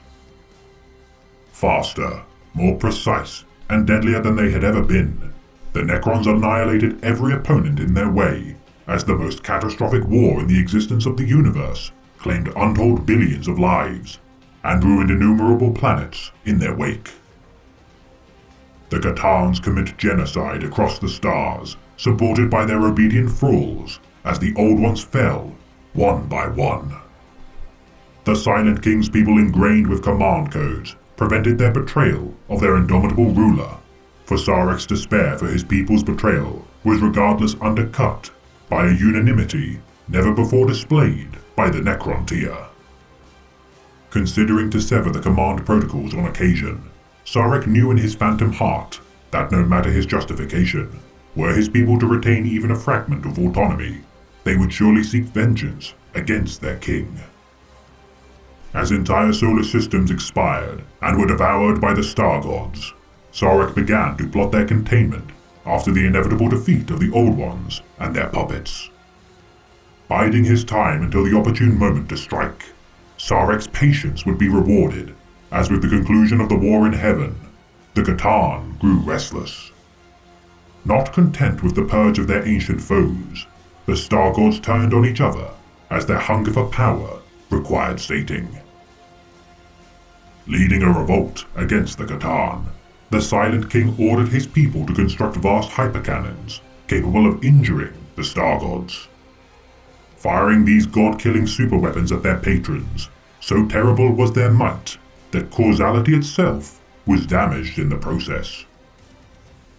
[SPEAKER 1] Faster, more precise, and deadlier than they had ever been, the Necrons annihilated every opponent in their way, as the most catastrophic war in the existence of the universe claimed untold billions of lives, and ruined innumerable planets in their wake. The C'tans commit genocide across the stars, supported by their obedient thralls, as the Old Ones fell, one by one. The Silent King's people ingrained with command codes prevented their betrayal of their indomitable ruler, for Sarek's despair for his people's betrayal was regardless undercut by a unanimity never before displayed by the Necrontyr. Considering to sever the command protocols on occasion, Sarek knew in his phantom heart that no matter his justification, were his people to retain even a fragment of autonomy, they would surely seek vengeance against their king. As entire solar systems expired and were devoured by the Star Gods, Sarek began to plot their containment after the inevitable defeat of the Old Ones and their puppets. Biding his time until the opportune moment to strike, Sarek's patience would be rewarded, as with the conclusion of the war in heaven, the C'tan grew restless. Not content with the purge of their ancient foes, the Star Gods turned on each other as their hunger for power required sating. Leading a revolt against the C'tan, the Silent King ordered his people to construct vast hypercannons capable of injuring the Star Gods. Firing these god-killing superweapons at their patrons, so terrible was their might that causality itself was damaged in the process.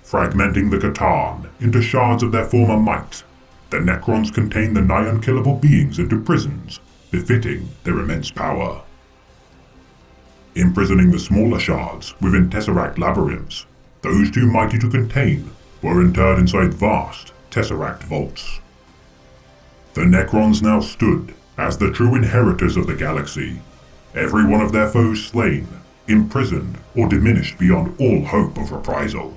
[SPEAKER 1] Fragmenting the C'tan into shards of their former might, the Necrons contained the nigh unkillable beings into prisons befitting their immense power. Imprisoning the smaller shards within Tesseract labyrinths, those too mighty to contain were interred inside vast Tesseract vaults. The Necrons now stood as the true inheritors of the galaxy, every one of their foes slain, imprisoned, or diminished beyond all hope of reprisal.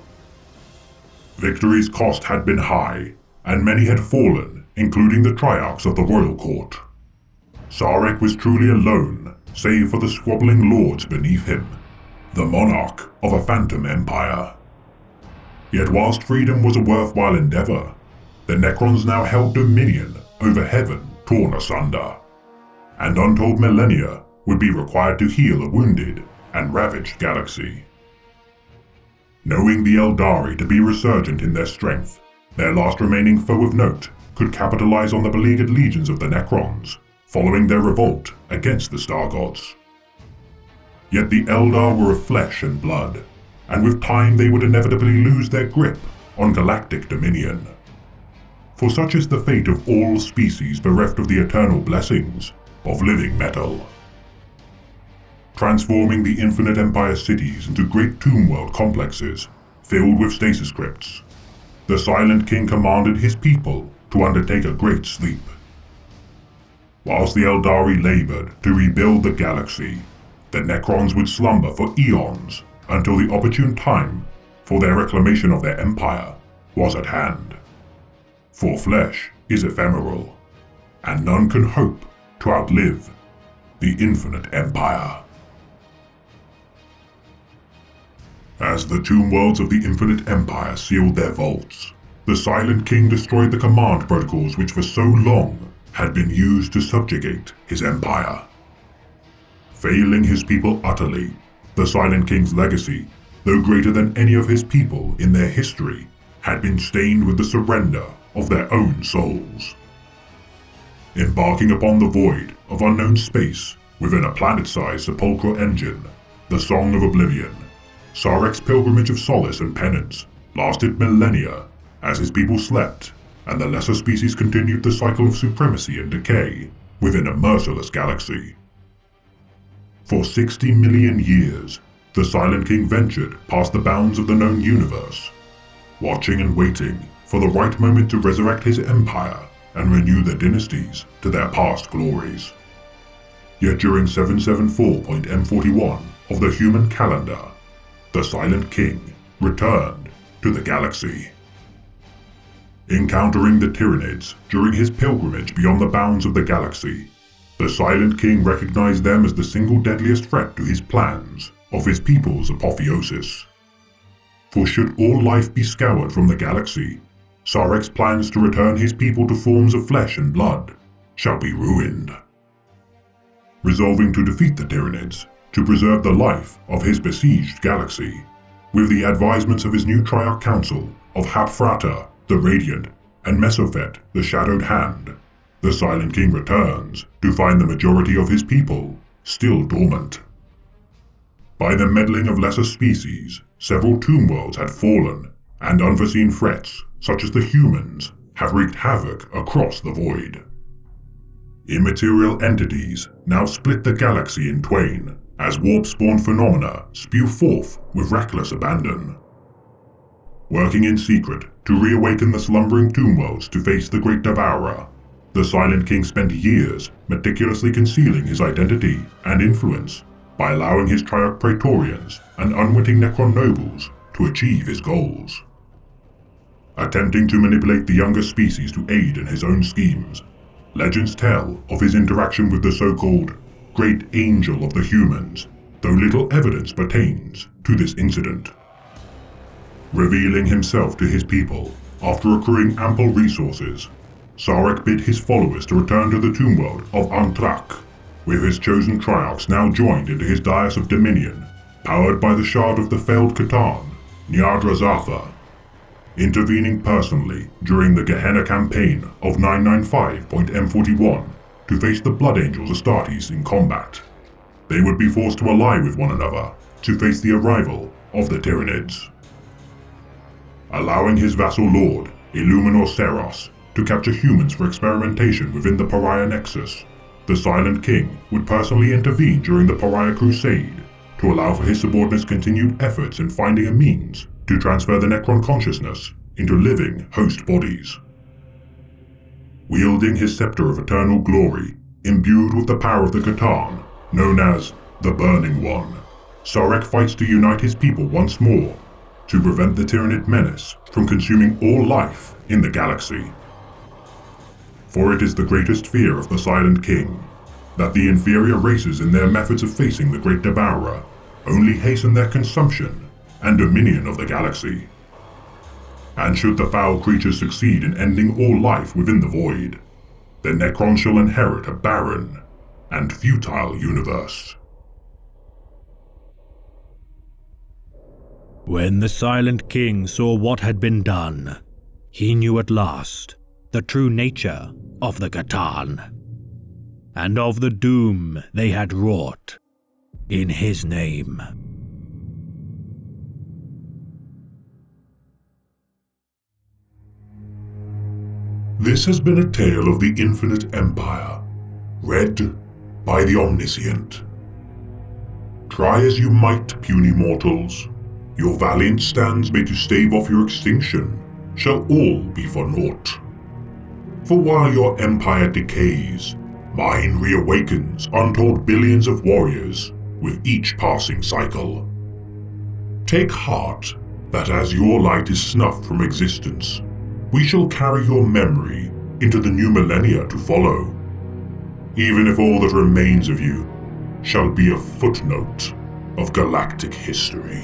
[SPEAKER 1] Victory's cost had been high, and many had fallen, including the Triarchs of the Royal Court. Sarek was truly alone, save for the squabbling lords beneath him, the monarch of a phantom empire. Yet whilst freedom was a worthwhile endeavor, the Necrons now held dominion over heaven torn asunder, and untold millennia would be required to heal a wounded and ravaged galaxy. Knowing the Eldari to be resurgent in their strength, their last remaining foe of note could capitalize on the beleaguered legions of the Necrons, following their revolt against the Star Gods. Yet the Eldar were of flesh and blood, and with time they would inevitably lose their grip on galactic dominion. For such is the fate of all species bereft of the eternal blessings of living metal. Transforming the Infinite Empire cities into great tomb world complexes filled with stasis crypts, the Silent King commanded his people to undertake a great sleep. Whilst the Eldari labored to rebuild the galaxy, the Necrons would slumber for eons until the opportune time for their reclamation of their empire was at hand. For flesh is ephemeral, and none can hope to outlive the Infinite Empire. As the tomb worlds of the Infinite Empire sealed their vaults, the Silent King destroyed the command protocols which for so long had been used to subjugate his empire. Failing his people utterly, the Silent King's legacy, though greater than any of his people in their history, had been stained with the surrender of their own souls. Embarking upon the void of unknown space within a planet-sized sepulchral engine, the Song of Oblivion, Sarek's pilgrimage of solace and penance lasted millennia as his people slept and the lesser species continued the cycle of supremacy and decay within a merciless galaxy. For 60 million years, the Silent King ventured past the bounds of the known universe, watching and waiting for the right moment to resurrect his empire and renew the dynasties to their past glories. Yet during 774.M41 of the human calendar, the Silent King returned to the galaxy. Encountering the Tyranids during his pilgrimage beyond the bounds of the galaxy, the Silent King recognized them as the single deadliest threat to his plans of his people's apotheosis. For should all life be scoured from the galaxy, Sarek's plans to return his people to forms of flesh and blood shall be ruined. Resolving to defeat the Tyranids, to preserve the life of his besieged galaxy, with the advisements of his new Triarch Council of Hapfrata, the Radiant, and Mesophet, the Shadowed Hand, the Silent King returns to find the majority of his people still dormant. By the meddling of lesser species, several tomb worlds had fallen, and unforeseen threats, such as the humans, have wreaked havoc across the void. Immaterial entities now split the galaxy in twain, as warp-spawn phenomena spew forth with reckless abandon. Working in secret to reawaken the slumbering tomb worlds to face the Great Devourer, the Silent King spent years meticulously concealing his identity and influence by allowing his Triarch Praetorians and unwitting Necron nobles to achieve his goals. Attempting to manipulate the younger species to aid in his own schemes, legends tell of his interaction with the so-called Great Angel of the Humans, though little evidence pertains to this incident. Revealing himself to his people after accruing ample resources, Sarek bid his followers to return to the tomb world of Antrak, with his chosen Triarchs now joined into his Dais of Dominion, powered by the Shard of the failed Catan, Niadra Zatha, intervening personally during the Gehenna campaign of 995.M41 to face the Blood Angels Astartes in combat. They would be forced to ally with one another to face the arrival of the Tyranids. Allowing his vassal lord, Illuminor Seros, to capture humans for experimentation within the Pariah Nexus, the Silent King would personally intervene during the Pariah Crusade to allow for his subordinates' continued efforts in finding a means to transfer the Necron consciousness into living host bodies. Wielding his scepter of eternal glory, imbued with the power of the Catan, known as the Burning One, Sarek fights to unite his people once more to prevent the Tyranid menace from consuming all life in the galaxy. For it is the greatest fear of the Silent King that the inferior races in their methods of facing the Great Devourer only hasten their consumption and dominion of the galaxy. And should the foul creatures succeed in ending all life within the void, the Necron shall inherit a barren and futile universe.
[SPEAKER 3] When the Silent King saw what had been done, he knew at last the true nature of the Catan, and of the doom they had wrought in his name.
[SPEAKER 1] This has been a tale of the Infinite Empire, read by the Omniscient. Try as you might, puny mortals, your valiant stands made to stave off your extinction shall all be for naught. For while your empire decays, mine reawakens untold billions of warriors with each passing cycle. Take heart that as your light is snuffed from existence, we shall carry your memory into the new millennia to follow, even if all that remains of you shall be a footnote of galactic history.